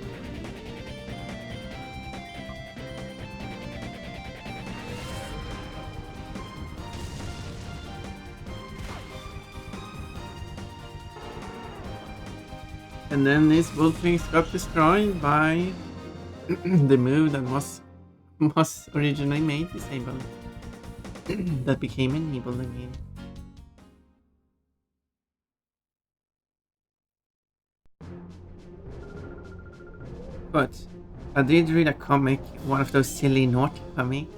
And then these Wolfwings got destroyed by the move that was originally made disabled. That became enabled again. But I did read a comic, one of those silly naughty comics.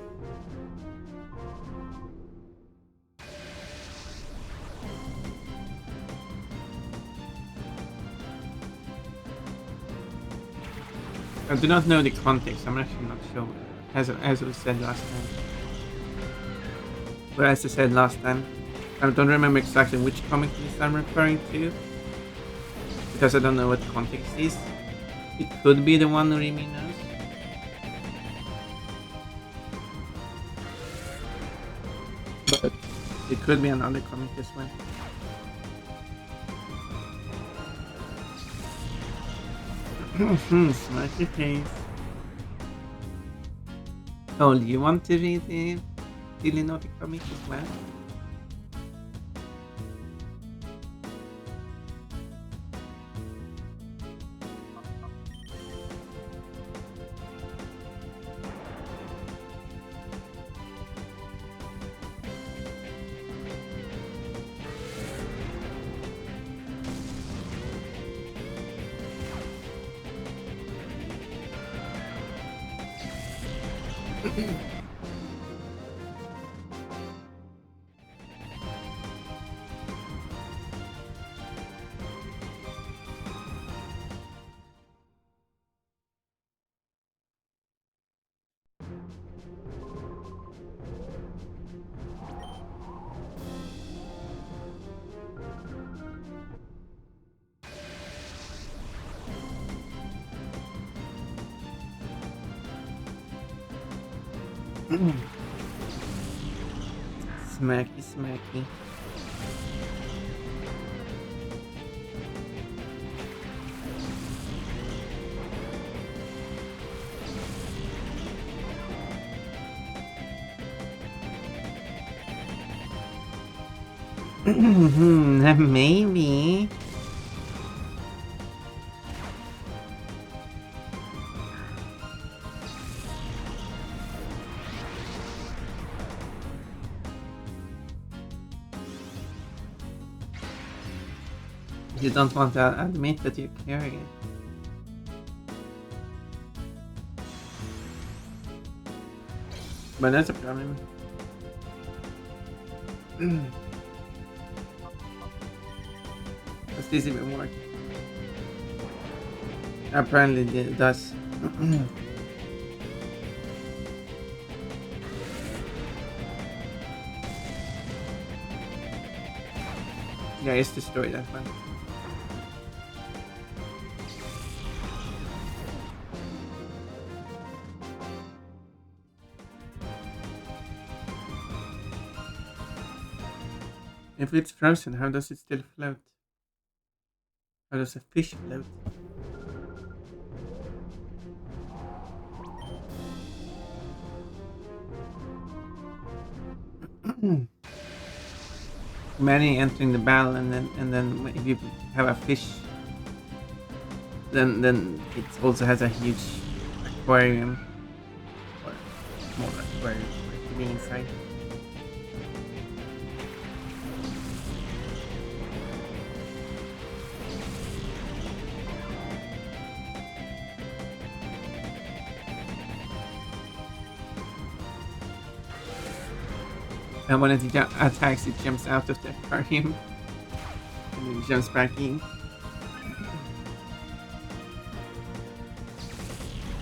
I do not know the context, I'm actually not sure, as we said last time. But as I said last time, I don't remember exactly which comic this I'm referring to, because I don't know what the context is. It could be the one Rimi knows. But it could be another comic as well. Smirky face. Oh, do you want to read the Silly Naughty comic as well? Smacky, smacky. Maybe. You don't want to admit that you're carrying it. But that's a problem. Does this even work? Apparently it does. Yeah, it's destroyed that one. If it's frozen, how does it still float? How does a fish float? Many entering the battle, and then if you have a fish, then it also has a huge aquarium, or small aquarium for it to be inside. And when it attacks, it jumps out of the aquarium and then jumps back in.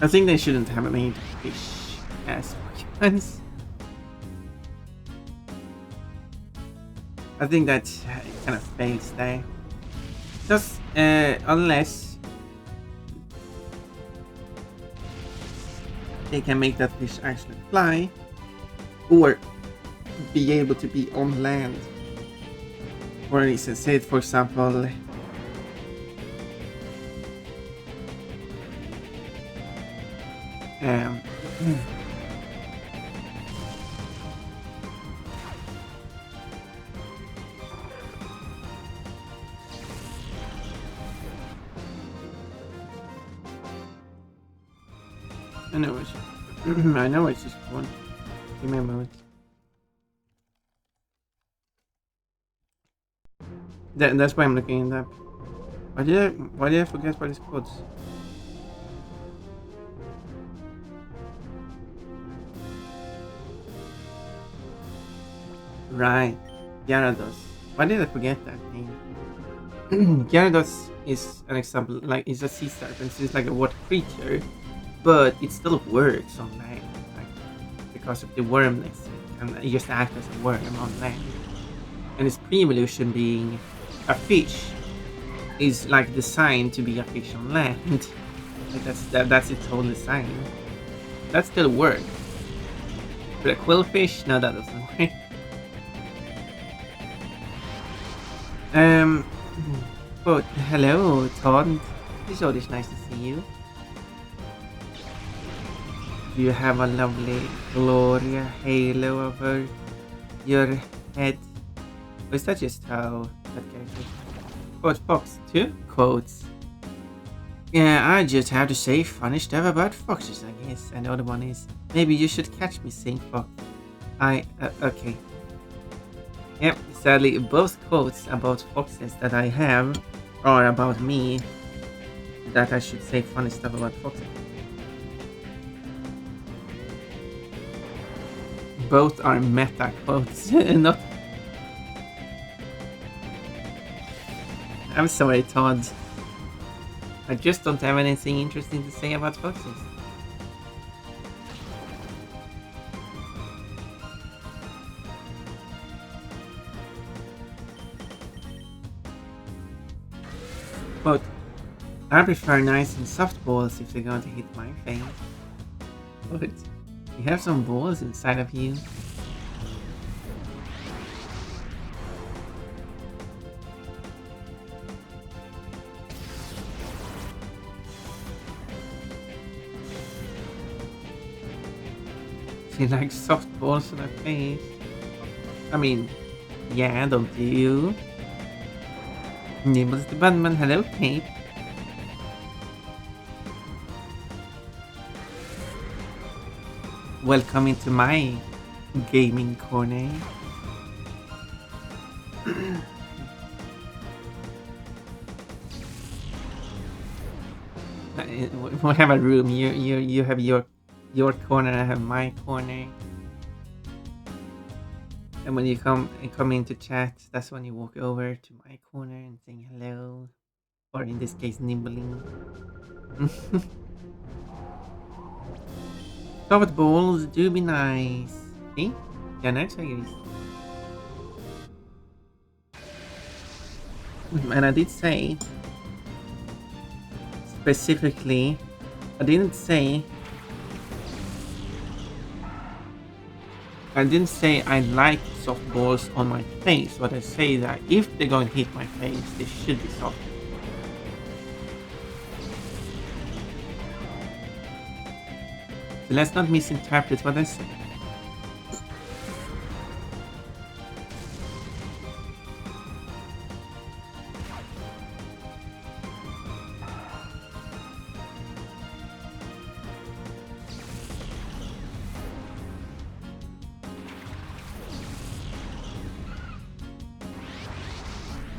I think they shouldn't have made fish as Pokemons. I think that kind of fails there. Just unless they can make that fish actually fly, or be able to be on land. For instance, say for example, Um, I know it's I know it's just one. Give me a moment. That's why I'm looking it up. Why did I forget what it's called? Right, Gyarados. Why did I forget that name? Gyarados is an example, like it's a sea serpent, so it's like a water creature, but it still works on land, like, because of the wormness. It can just act as a worm on land. And its pre-evolution being a fish is like designed to be a fish on land. Like that's its whole design. That still works. But a quillfish, no, that doesn't work. But hello, Todd. It's always nice to see you. Do you have a lovely Gloria halo over your head? Or is that just how that character? Quote Fox, 2 quotes. Yeah, I just have to say funny stuff about foxes, I guess. And the other one is, maybe you should catch me saying fox. Okay. Yep, sadly, both quotes about foxes that I have are about me. That I should say funny stuff about foxes. Both are meta quotes, not. I'm sorry, Todd. I just don't have anything interesting to say about foxes. But I prefer nice and soft balls if they're going to hit my face. But you have some balls inside of you. She likes soft balls on her face. I mean, yeah, don't you? Nibbles the Bunman, hello, Kate. Welcome into my gaming corner. We have a room. You have your corner. I have my corner. And when you come into chat, that's when you walk over to my corner and saying hello, or in this case, nibbling. Soft balls do be nice. See? Yeah, nice, I guess. And I did say specifically, I didn't say I like soft balls on my face, but I say that if they're going to hit my face, they should be soft. So let's not misinterpret what I say.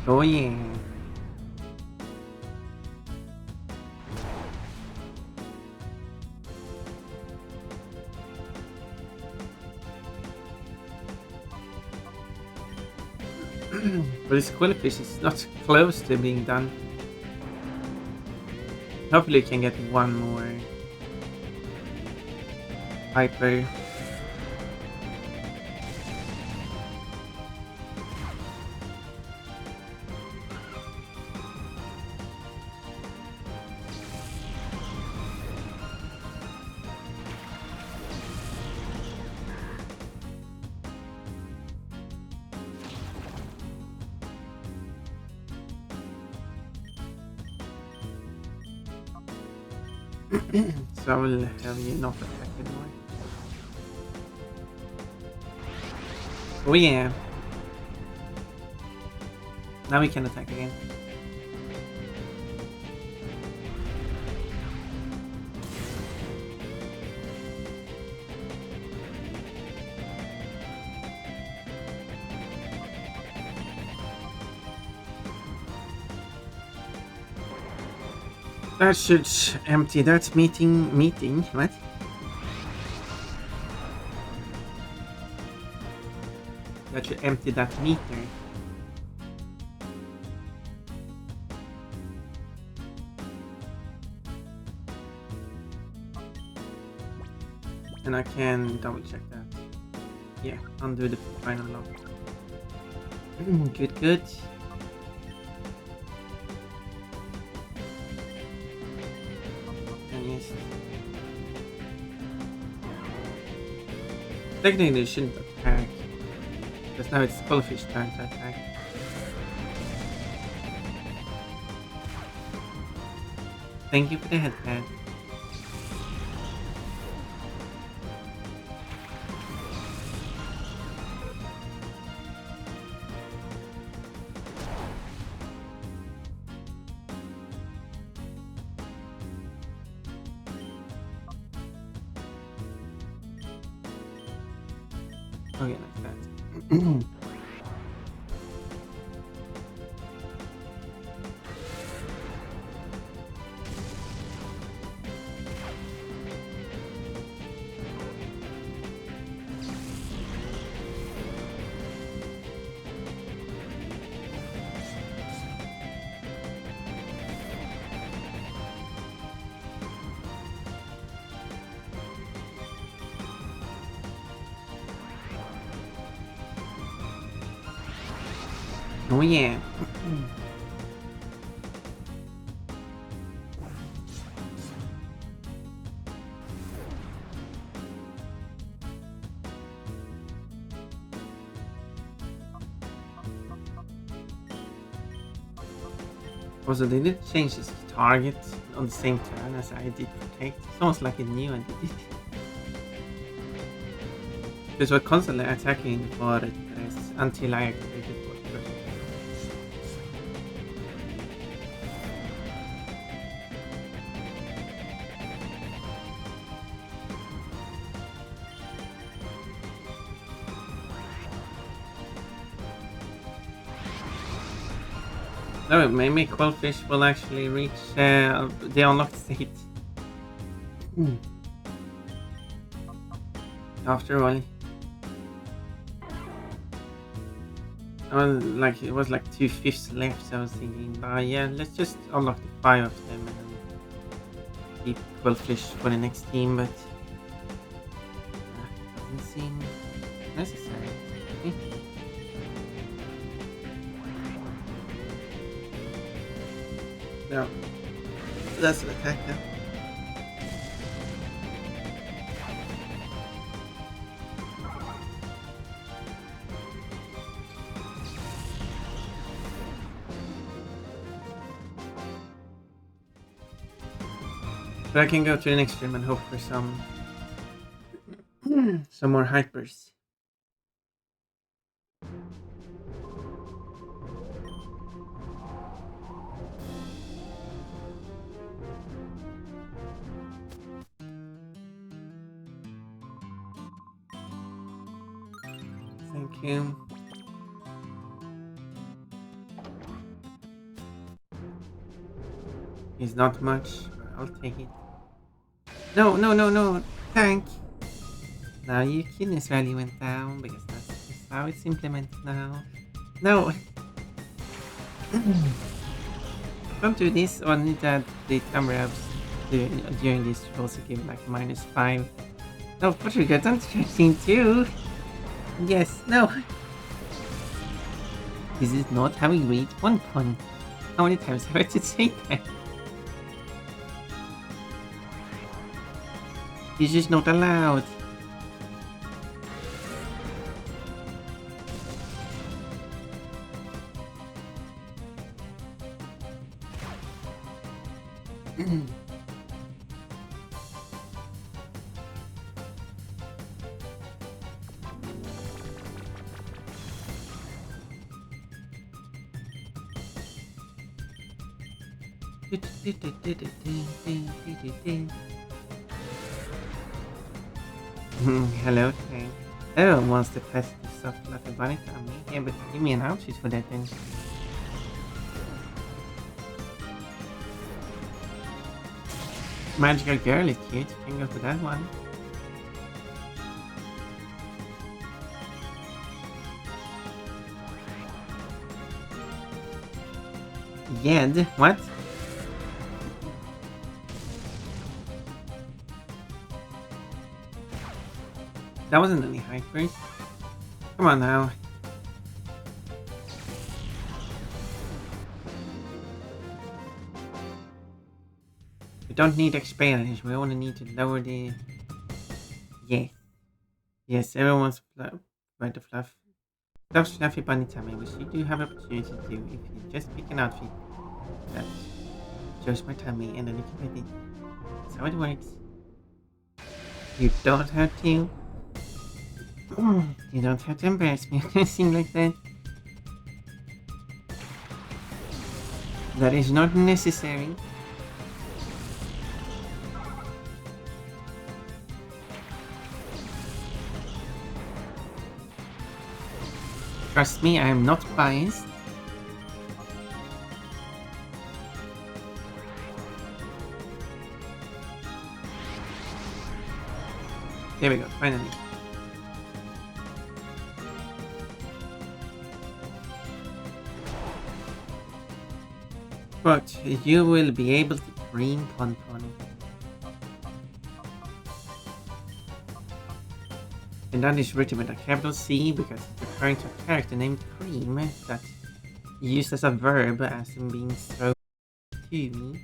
Oh yeah. But this quillfish is not close to being done. Hopefully you can get one more hyper. So I will have you not attack anymore. Oh yeah. Now we can attack again. That should empty that meeting, what? That should empty that meter. And I can double check that. Yeah, undo the final lock. Good, good. And yes. Technically they shouldn't attack. Because now it's Skullfish turn to attack. Thank you for the headpad. Okay, like that. Oh yeah. Also, they did change his target on the same turn as I did protect. It's almost like it knew I did it. Because we're constantly attacking for it until I activated for it. No, maybe Quillfish will actually reach the unlocked state. After all. Like it was like 2/5 left, so I was thinking, yeah, let's just unlock the 5 of them and then keep Quillfish for the next team, but doesn't seem necessary. No, that's an attack now. But I can go to the next stream and hope for some more hypers. Thank you. It's not much, but I'll take it. No, no, no, no, tank! Now your kidness value went down because that's just how it's implemented now. No! Don't do this, only that the camera during this should also give like -5. No, Portugal, don't try scene 2! Yes, no! This is not how we read one pun. How many times have I to say that? This is not allowed. Hello, Tank. Everyone wants the festive stuff like a bunny tummy. Yeah, but give me an outfit for that then. Magical girl is cute. You can go for that one. Yed? What? That wasn't any hyper. Come on now. We don't need experience, we only need to lower the... Yes. Yes, everyone's right to fluff. Fluff's fluffy bunny tummy, which you do have an opportunity to do if you just pick an outfit that shows my tummy and then you can put it. That's how it works. You don't have to... You don't have to embarrass me or anything like that. That is not necessary. Trust me, I am not biased. There we go, finally. But you will be able to cream Pon Pon. And that is written with a capital C because it's referring to a character named Cream that used as a verb as in being thrown to me.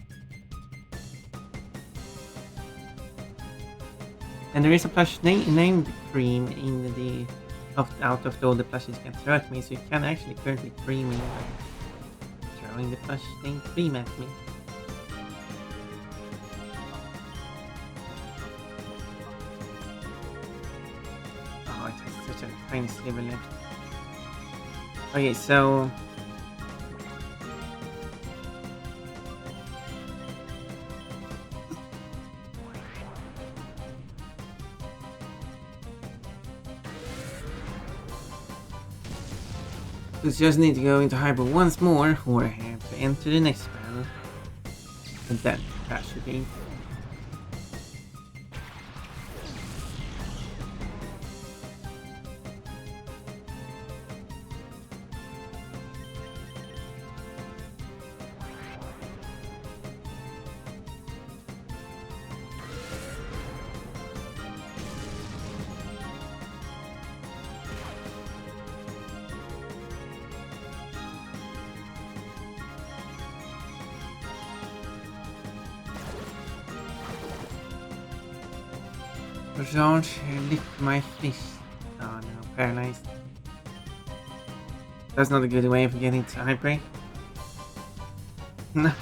And there is a plush named Cream in the out of all the plushes you can throw at me, so you can actually currently cream me by throwing the plush named Cream at me. Oh, it has such a tiny sliver left. Okay, so... we just need to go into Hyper once more, or I have to enter the next battle. And then that should be. Don't lick my fist. Oh no, paralyzed. That's not a good way of getting to Hyper. I'm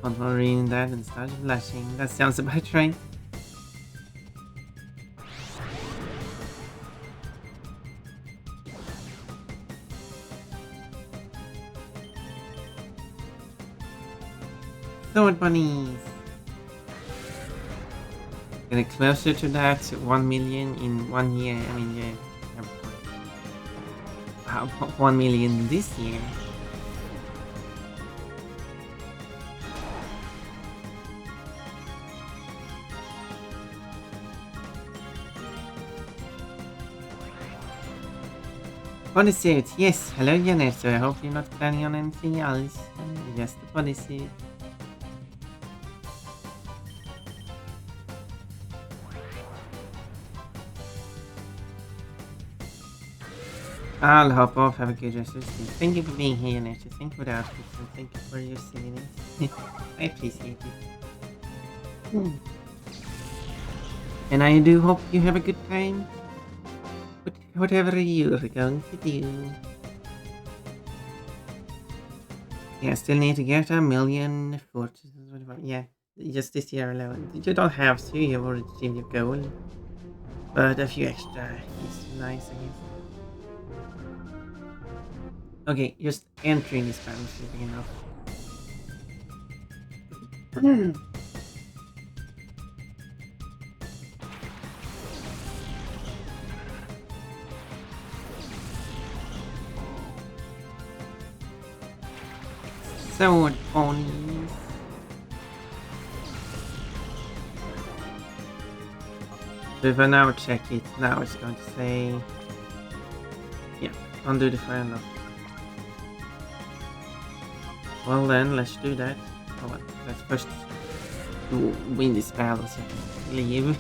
not reading that and start blushing. That sounds about right. Sword bunnies! Getting closer to that 1 million in 1 year. I mean, yeah. 1 million this year. Bodysuit, yes. Hello, Janet. So I hope you're not planning on anything else. Just the bodysuit. I'll hop off, have a good rest of the day. Thank you for being here, Nature. Thank you for the outfits and thank you for your silliness. I appreciate it. And I do hope you have a good time. Whatever you're going to do. Yeah, still need to get 1,000,000 fortunes. Yeah, just this year alone. You don't have to, you've already achieved your goal. But a few extra is nice, I guess. Okay, just entering this battle should be enough. Sword ponies. So if I now check it, now it's going to say, yeah, undo the fire lock. Well then, let's do that. Oh, well, let's first win this battle so I can leave.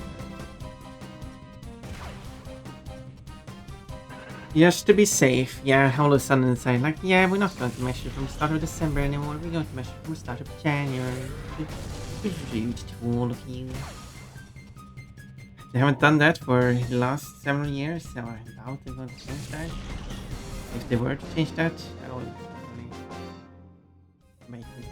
Just to be safe, yeah, all of a sudden it's like, yeah, we're not going to measure from the start of December anymore, we're going to measure from the start of January. It's rude to all of you. They haven't done that for the last several years, so I doubt they're going to change that. If they were to change that, I would probably make it.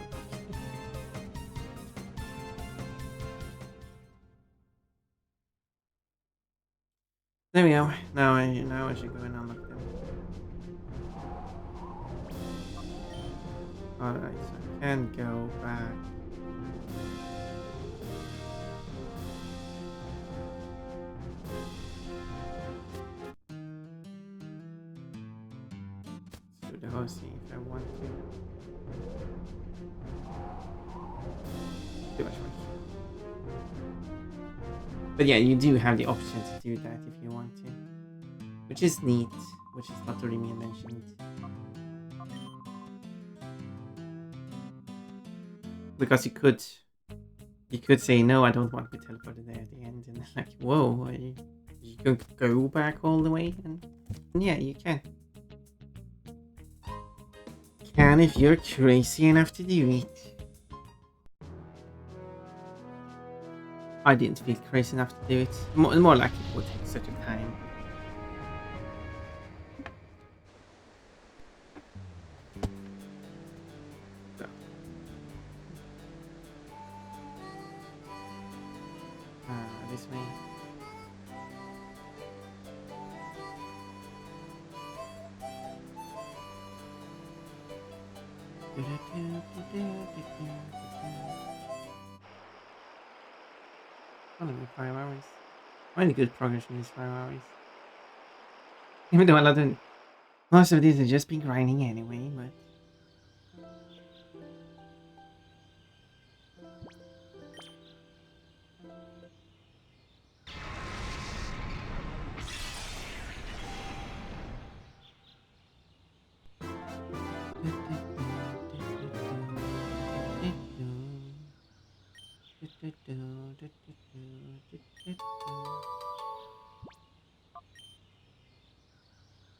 There we go. Now I should go and unlock them. Alright, so I can go back. So the host if I want to. Too much work. But yeah, you do have the option to do that if you want to. Which is neat, which is not really mentioned. Because you could say no, I don't want to be teleported there at the end, and like, whoa, are you going to go back all the way? And yeah, you can. Can if you're crazy enough to do it. I didn't feel crazy enough to do it. More like it would take such a time. This way. Only 5 hours. Really good progress in these 5 hours. Even though most of these are just been grinding anyway, but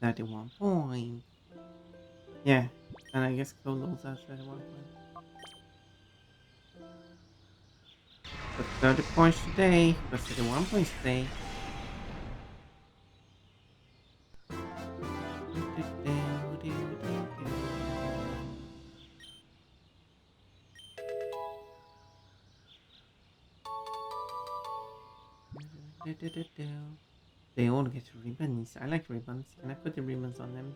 $31 points. Yeah, and I guess Clone also has 31 points. But 30 points today, but 31 points today. They all get ribbons. I like ribbons. Can I put the ribbons on them?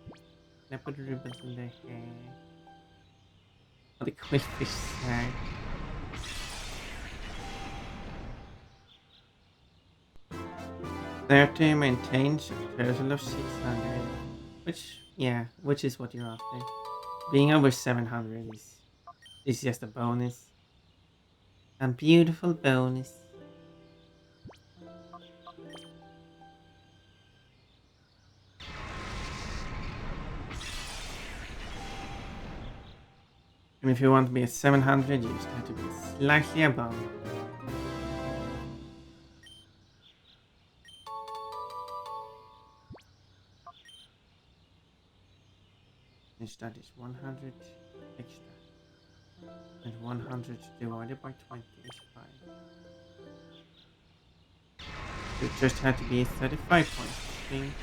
Can I put the ribbons in their hair? Or the quillfish sack? 30 maintains a total of 600. Which is what you're after. Being over 700 is just a bonus. A beautiful bonus. And if you want to be at 700, you just have to be slightly above. Which that is 100 extra. And 100 divided by 20 is 5. You just have to be 35 points. Thing.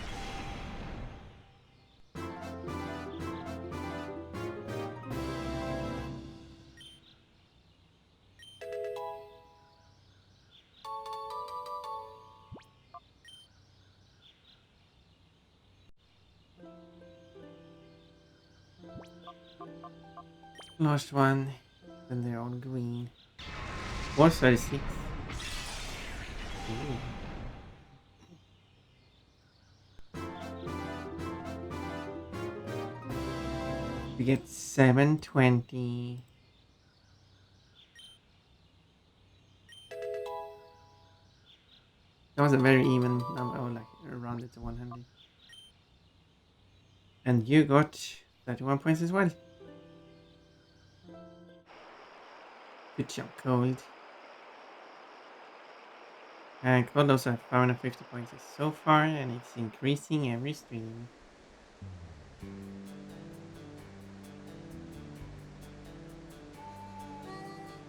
Last one, then they're all green. 436. We get 720. That was a very even number. I would like rounded to 100. And you got 31 points as well. Good job, Cold. And Cold also had 550 points so far, and it's increasing every stream.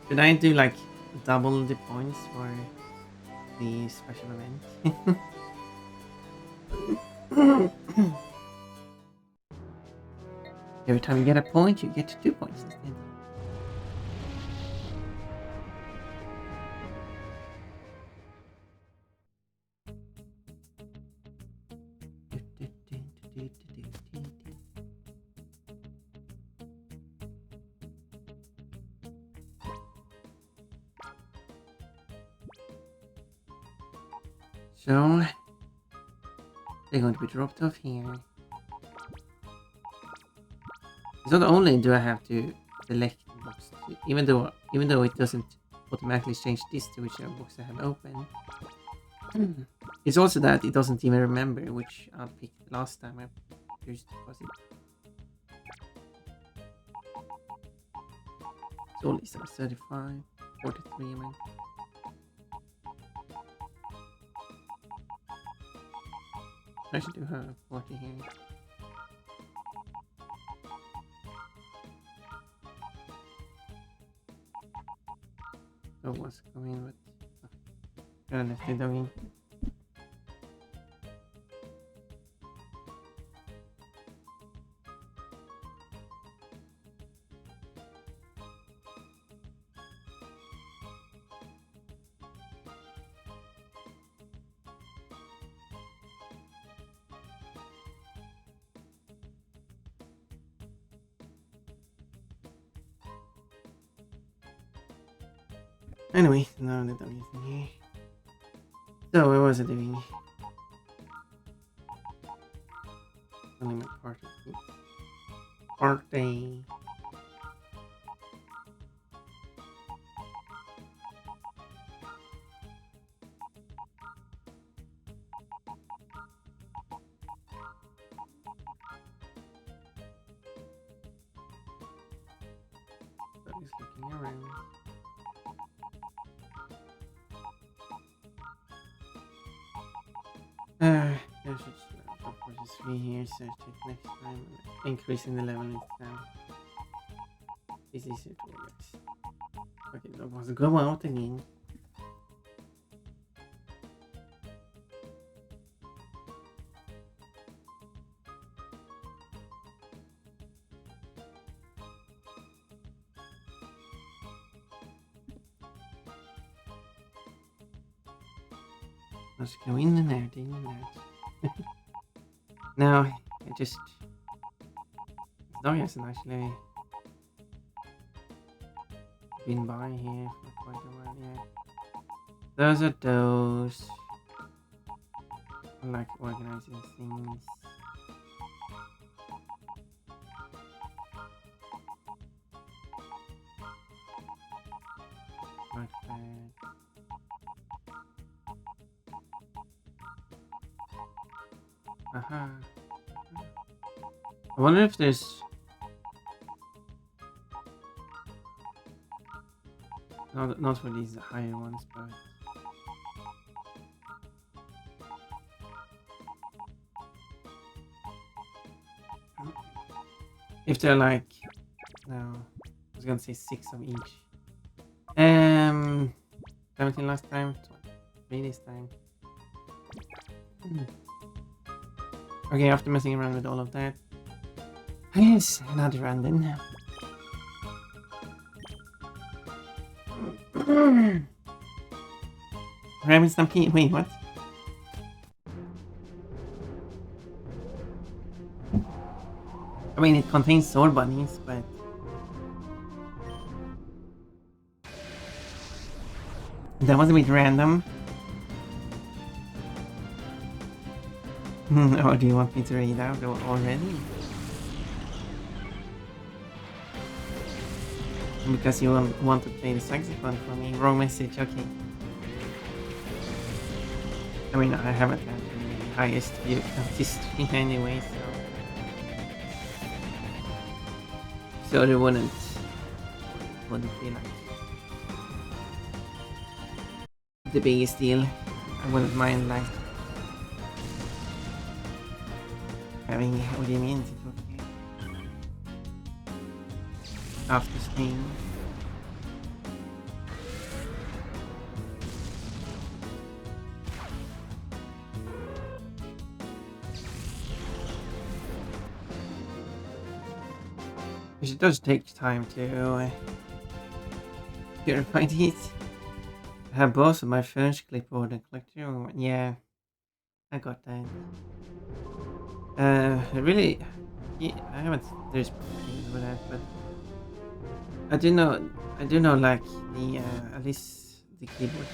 Should I do like double the points for the special event? Every time you get a point, you get 2 points instead. So they're going to be dropped off here. So not only do I have to select the box, even though it doesn't automatically change this to whichever box I have open, it's also that it doesn't even remember which I picked last time I used to deposit. So only 35, 43 I mean. I should do her 40 here. Oh, what's coming, but gotta left it doggy. Anyway, now the dog is in here. So, what was I doing? Only my part of it. Birthday. Dog is looking around. I should go for this 3 here, so I take next time. Increasing the level instead. This is it, yes. Okay, dog wants to go out again. Let's go in and out, in and out. Now, I just... Dog hasn't actually been by here for quite a while, yeah. Those are those. I like organizing things. Like that. Aha. I wonder if there's... Not for these higher ones, but... If they're like... No, I was gonna say 6 of each. 17 last time, 3 this time. Okay, after messing around with all of that, yes, another run then. Rabbit Stampede, wait, what? I mean, it contains soul bunnies, but... That was a bit random. Or do you want me to read out already? Because you want to play the saxophone for me. Wrong message, okay. I mean, I haven't had the highest view of history anyway, so it wouldn't be like the biggest deal. I wouldn't mind like having. What do you mean? Is it okay? After stream. It does take time to purify these. I have both of my first clipboard and collector. Yeah, I got that. Really, yeah, I haven't there's with that, but I do know like the at least the keyboard.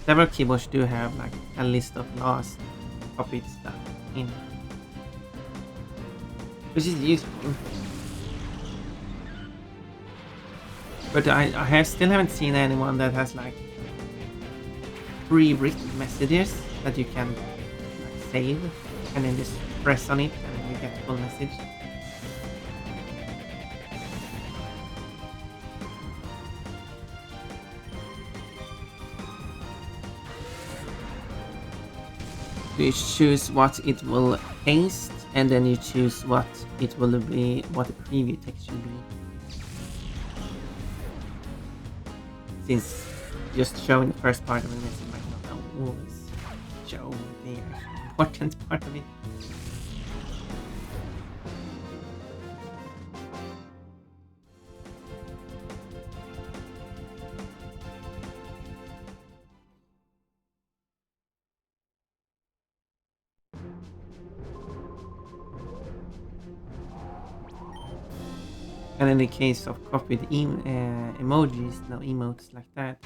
Several keyboards do have like a list of lost copied stuff in, which is useful. But I still haven't seen anyone that has like pre-written messages that you can like, save and then just press on it and you get the full message. You choose what it will paste and then you choose what it will be, what the preview text should be. Since just showing the first part of the message might not always show the important part of it. And in the case of copied emojis, no emotes like that,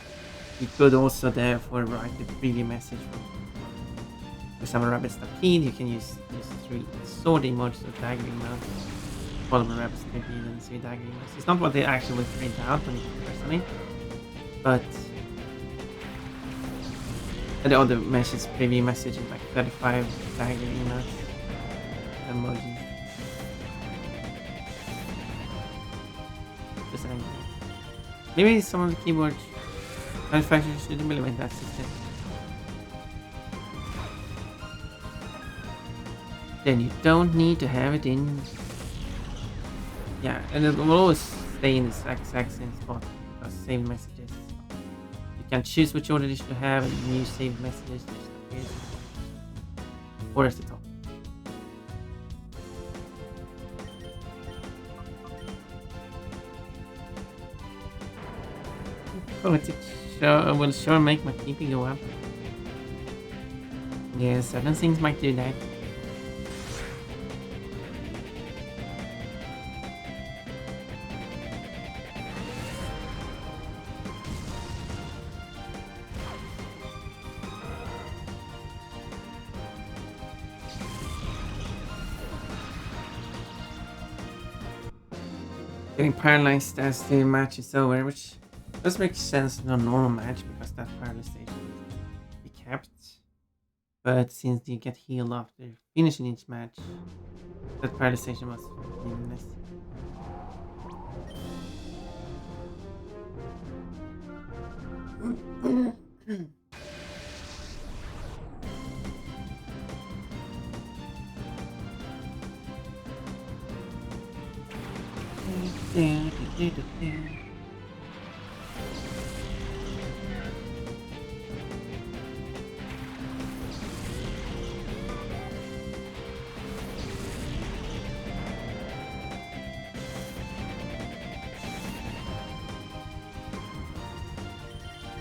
you could also therefore write the preview message from. For example, Rabbit Stampede, you can use 3 sword emojis or dagger emotes. Polymer Rabbit Stampede and 3 dagger emotes. It's not what they actually will print out when you press on it, but the other message, preview message is like 35 dagger emotes, emojis. Maybe some of the keyboard manufacturers should implement that system. Then you don't need to have it in. Yeah, and it will always stay in the exact same spot because saved messages. You can choose which order you should have, and new saved messages just appears. Or at the top. It will sure make my PP go up. Yeah, certain things might do that. Getting paralyzed as the match is over, which does make sense in a normal match because that paralyzation will be kept. But since you get healed after finishing each match, that paralyzation was meaningless.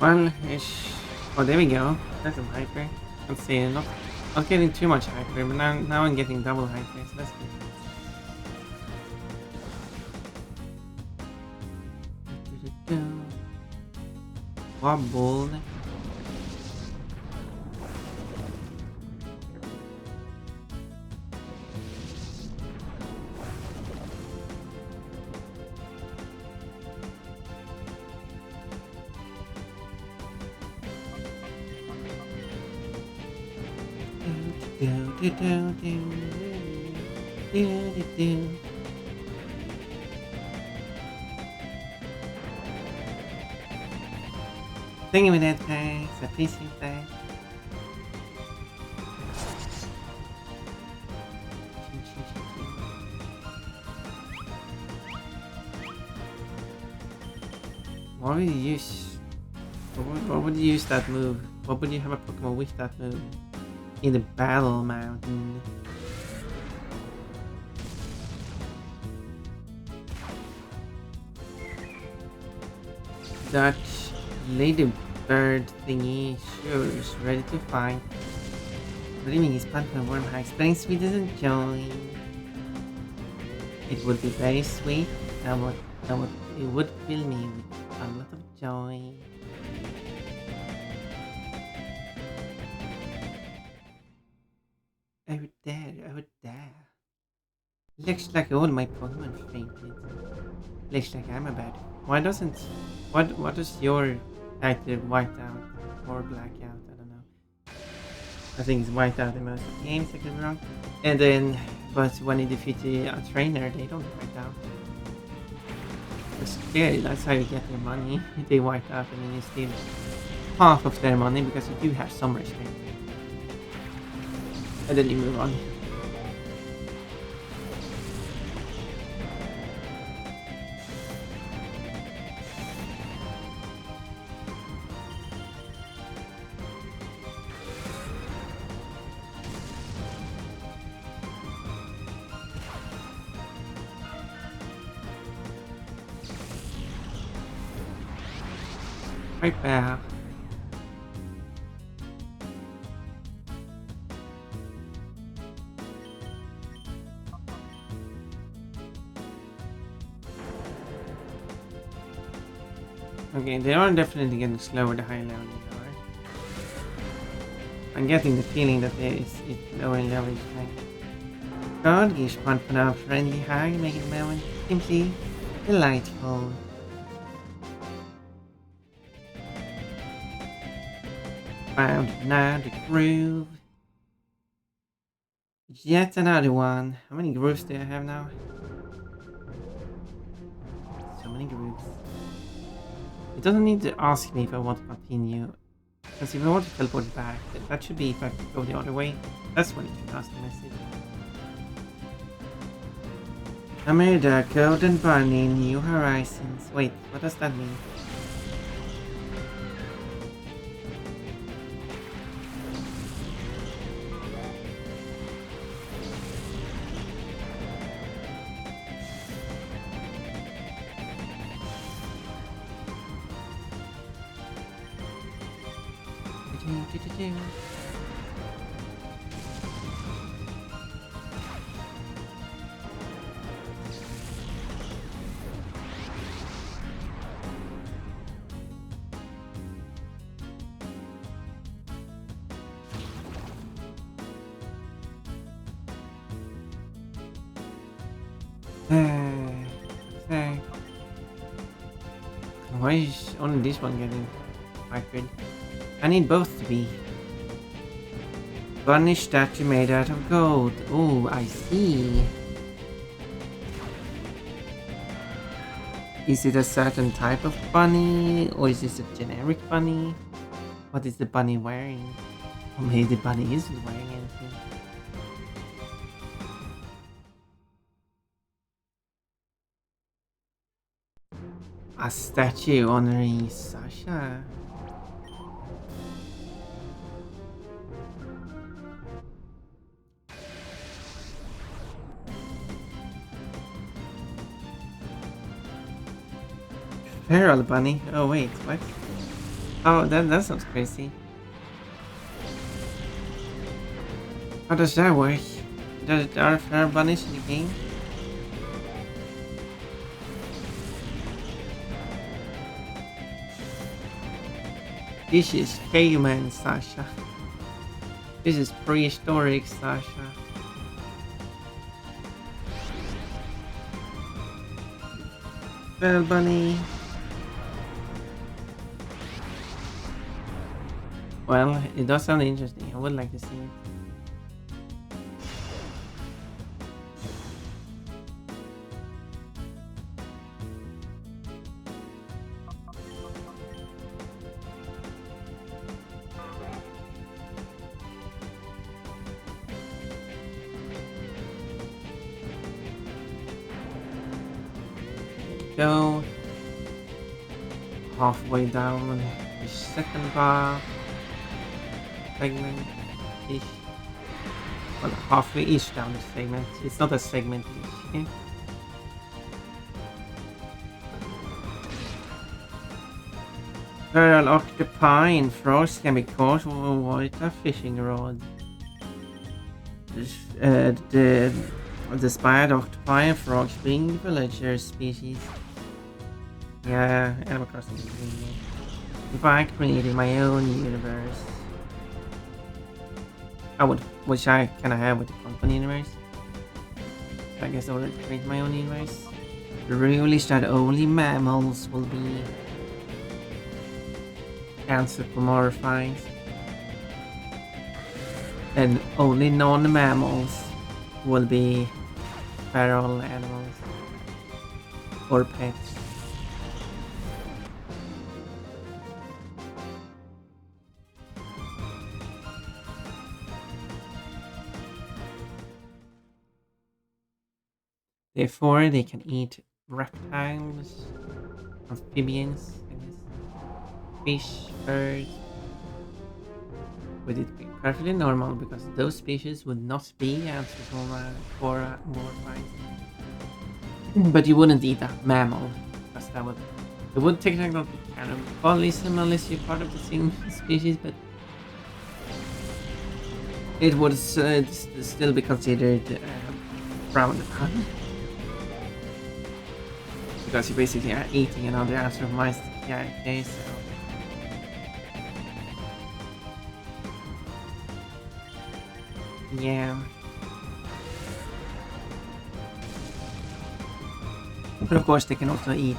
Well, ish. Oh, there we go. That's some hyper. Let's see, not getting too much hyper, but now I'm getting double hyper, so that's good. Wobble. Thank you for that, thanks. I appreciate that. What would you use? What would you use that move? What would you have a Pokemon with that move? In the Battle Mountain. That ladybird thingy sure is ready to fight. Believing his plant for warm high spelling sweet isn't joy. It would be very sweet. It would fill me with a lot of joy. Oh there, oh there. Looks like all my Pokemon fainted. Looks like I'm about. Why doesn't... What does your character white out or black out? I don't know. I think it's white out in most games, I could be wrong. And then, but when you defeat a trainer, they don't white out. It's scary, that's how you get their money. They white out and then you steal half of their money because you do have some respect. And then you move on. Right back. Okay, they are definitely getting slower the higher level they are. I'm getting the feeling that it's lower and lower each time. God gives one for now friendly high, making the moment simply delightful. Found now the groove. Yet another one. How many grooves do I have now? So many grooves. It doesn't need to ask me if I want to continue. Because if I want to teleport back, that should be if I go the other way. That's when it should ask the message. I made a golden bunny, new horizons. Wait, what does that mean? Okay. Why is only this one getting hyped? I need both to be. Bunny statue made out of gold. Oh, I see. Is it a certain type of bunny? Or is this a generic bunny? What is the bunny wearing? Or maybe the bunny isn't wearing anything. A statue honoring Sasha. Feral bunny? Oh wait, what? Oh, that sounds crazy. How does that work? There are feral bunnies in the game? This is caveman Sasha. This is prehistoric Sasha. Feral bunny. Well, it does sound interesting. I would like to see it. go. Halfway down the second bar segment ish. Well, halfway ish down the segment. It's not a segment ish. Yeah? Feral octopi and frogs can be caught with a fishing rod. The spired octopi and frogs being villager species. Yeah, Animal Crossing is really. If I created my own universe, I would, which I kind of have with the company universe. I guess I would create my own universe. The rule is that only mammals will be anthropomorphized, and only non-mammals will be feral animals or pets. Therefore, they can eat reptiles, amphibians, I guess, fish, birds. Would it be perfectly normal because those species would not be anthropomorphized? But you wouldn't eat a mammal because that would. It would technically be cannibalism unless you're part of the same species, but it would still be considered frowned upon. Because you basically are eating another anthropomorphized character, so. Yeah. But of course they can also eat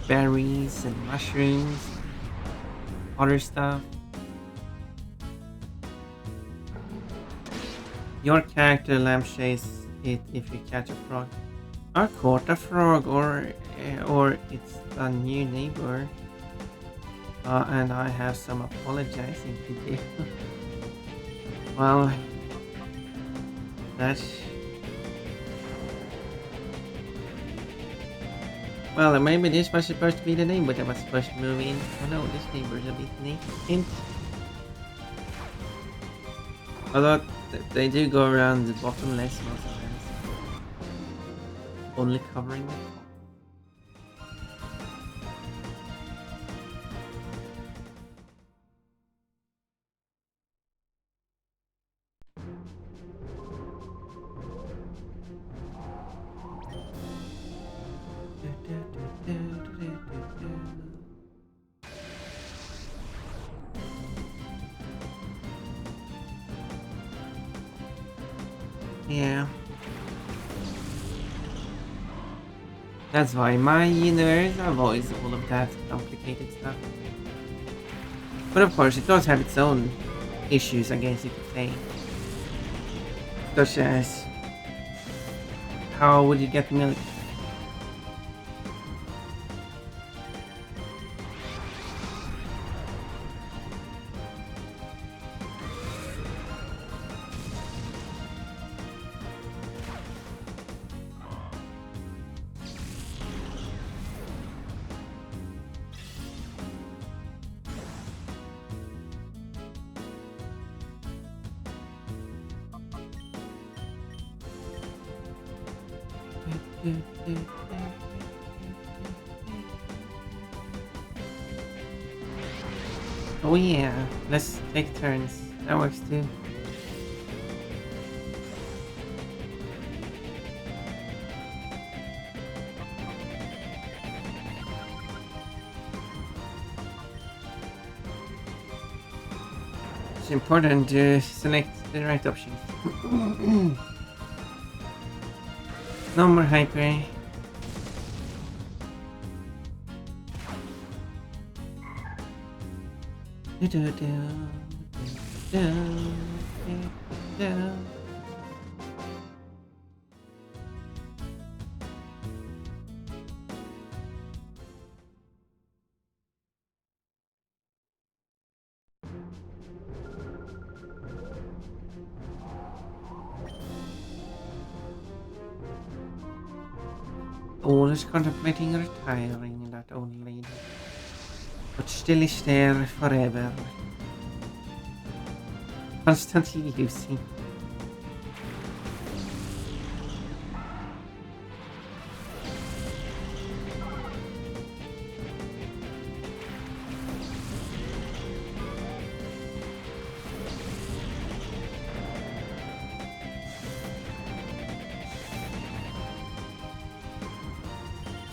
berries and mushrooms, other stuff. Your character lampshades it if you catch a frog. I caught a frog, or it's a new neighbor. And I have some apologizing to do. Well, that's. Well, maybe this was supposed to be the neighbor that was supposed to move in. Oh no, this neighbor's a bit neat. Although they do go around the bottom less most of the times. Only covering the top. Yeah. That's why my universe avoids all of that complicated stuff. But of course, it does have its own issues, I guess you could say. Such as, how would you get milk? Oh yeah, let's take turns. That works too. It's important to select the right options. No more hyper. Always contemplating retiring, that old lady. But still is there forever. Constantly using.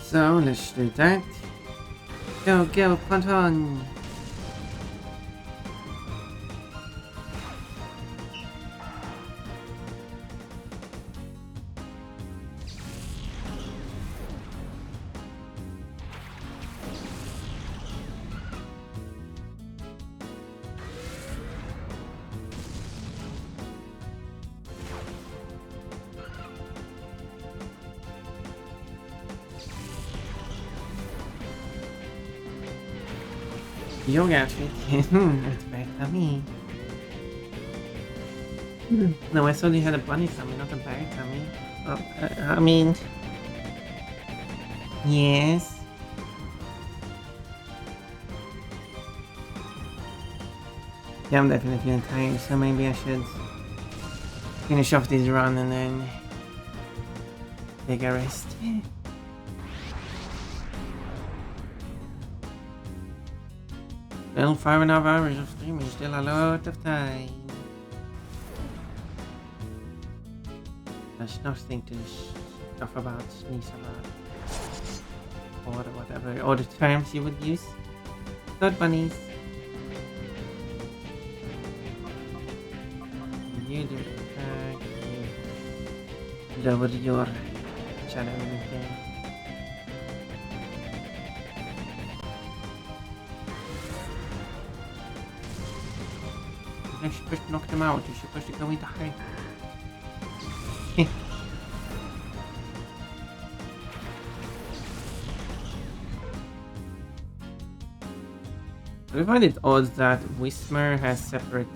So let's do that. Go, go, punt on! Your outfit. It's very tummy. No, I saw you had a bunny tummy, not a bear tummy. Oh, I mean, Yes. Yeah, I'm definitely feeling tired, so maybe I should finish off this run and then take a rest. Well, 5.5 hours of streaming is still a lot of time. There's nothing to stuff about, sneeze about, or whatever, or the terms you would use. Good bunnies. You do attack, you lower your shadow thing. You're supposed to knock them out, you're supposed to go into high. I find it odd that Whismer has separate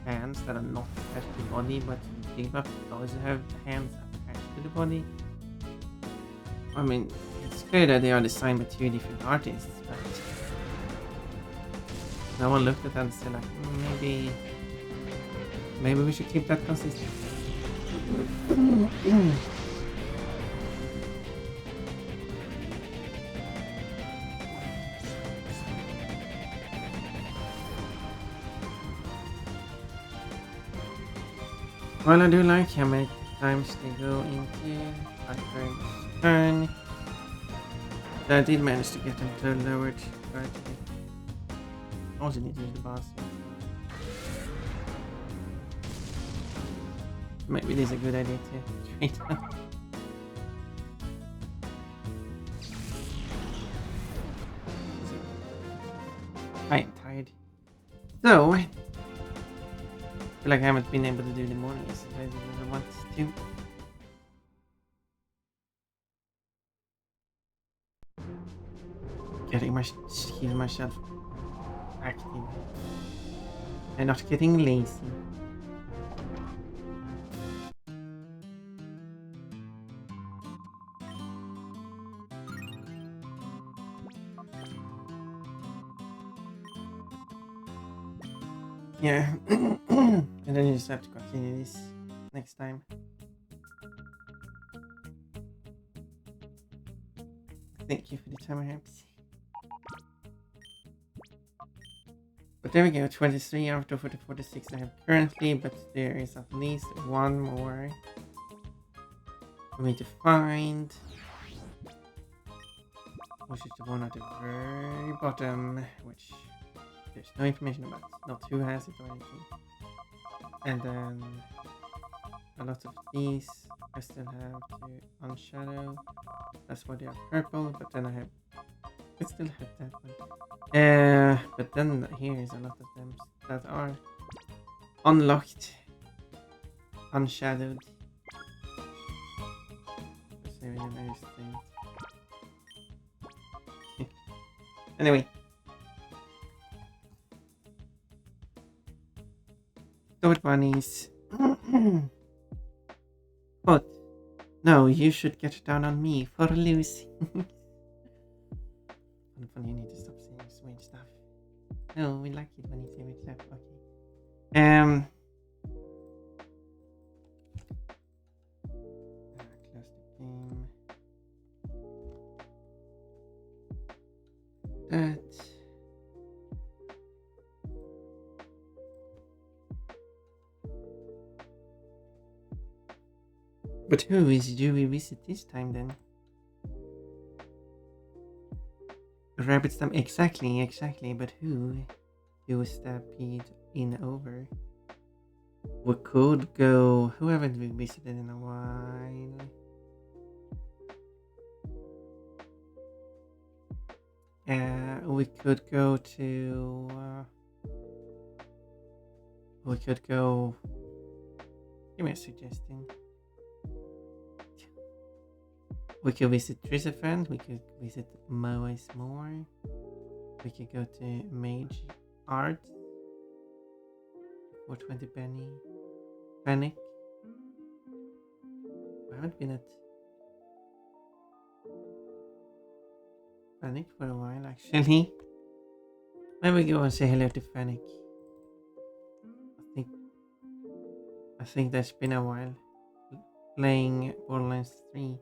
hands that are not attached to the body, but Chillhop does have hands attached to the body. I mean, it's clear that they are designed by two different artists, but no one looked at that and said like, maybe we should keep that consistent. Well, I do like how many times they go into my turn. I did manage to get them to lowered vertically. Also need to use the boss. Maybe it is a good idea to trade them. I am tired. So, I feel like I haven't been able to do the mornings as I want to. Keeping myself active and not getting lazy. Yeah, and then you just have to continue this next time. Thank you for the time, perhaps. But there we go, 23 out of the 46 I have currently, but there is at least one more for me to find. Which is the one at the very bottom, which there's no information about, not who has it or anything. And then a lot of these I still have to unshadow. That's why they are purple, but then I still have that one. But then here is a lot of them that are unlocked, unshadowed. Let's see if I can thing. Anyway. Stored bunnies. But No, you should get down on me for losing. Funny, you need to stop saying weird stuff. No, we like it when you say weird stuff. Okay. Close the game. That. But who do we visit this time then? Rabbit stamp, exactly, but who do we stampede in over? We could go, who haven't we visited in a while? We could go to, we could go, give me a suggestion. We could visit Trisafant, we could visit Moe's More, we could go to Mage Art for 20 penny. Panic. I haven't been at Panic for a while actually. Maybe go and say hello to Panic. I think that's been a while. Playing Borderlands 3.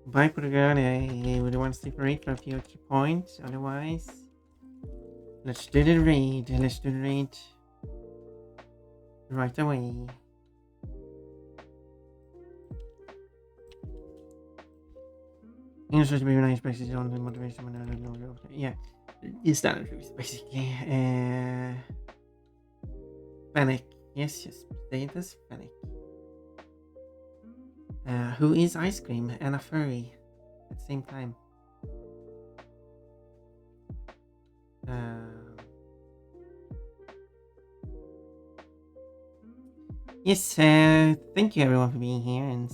Bye, Portugal. I would want to stick around for a few extra points. Otherwise, let's do the raid. Right away. English to be nice, basically on the motivation. Yeah, it's standard rules basically. Panic. Yes. Status Panic. Who is ice cream and a furry at the same time? Yes, thank you everyone for being here and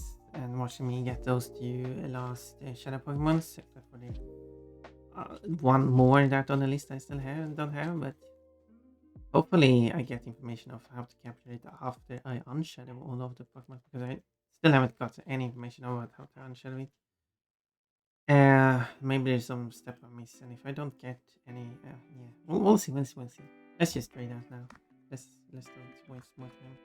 watching me get those two last shadow Pokemons, except for the one more that on the list I still don't have, but hopefully I get information of how to capture it after I unshadow all of the Pokemon, because I still haven't got any information about how to unshadow it. Maybe there's some step I miss, and if I don't get any, yeah, we'll see. Let's just trade out now. Let's don't waste more time.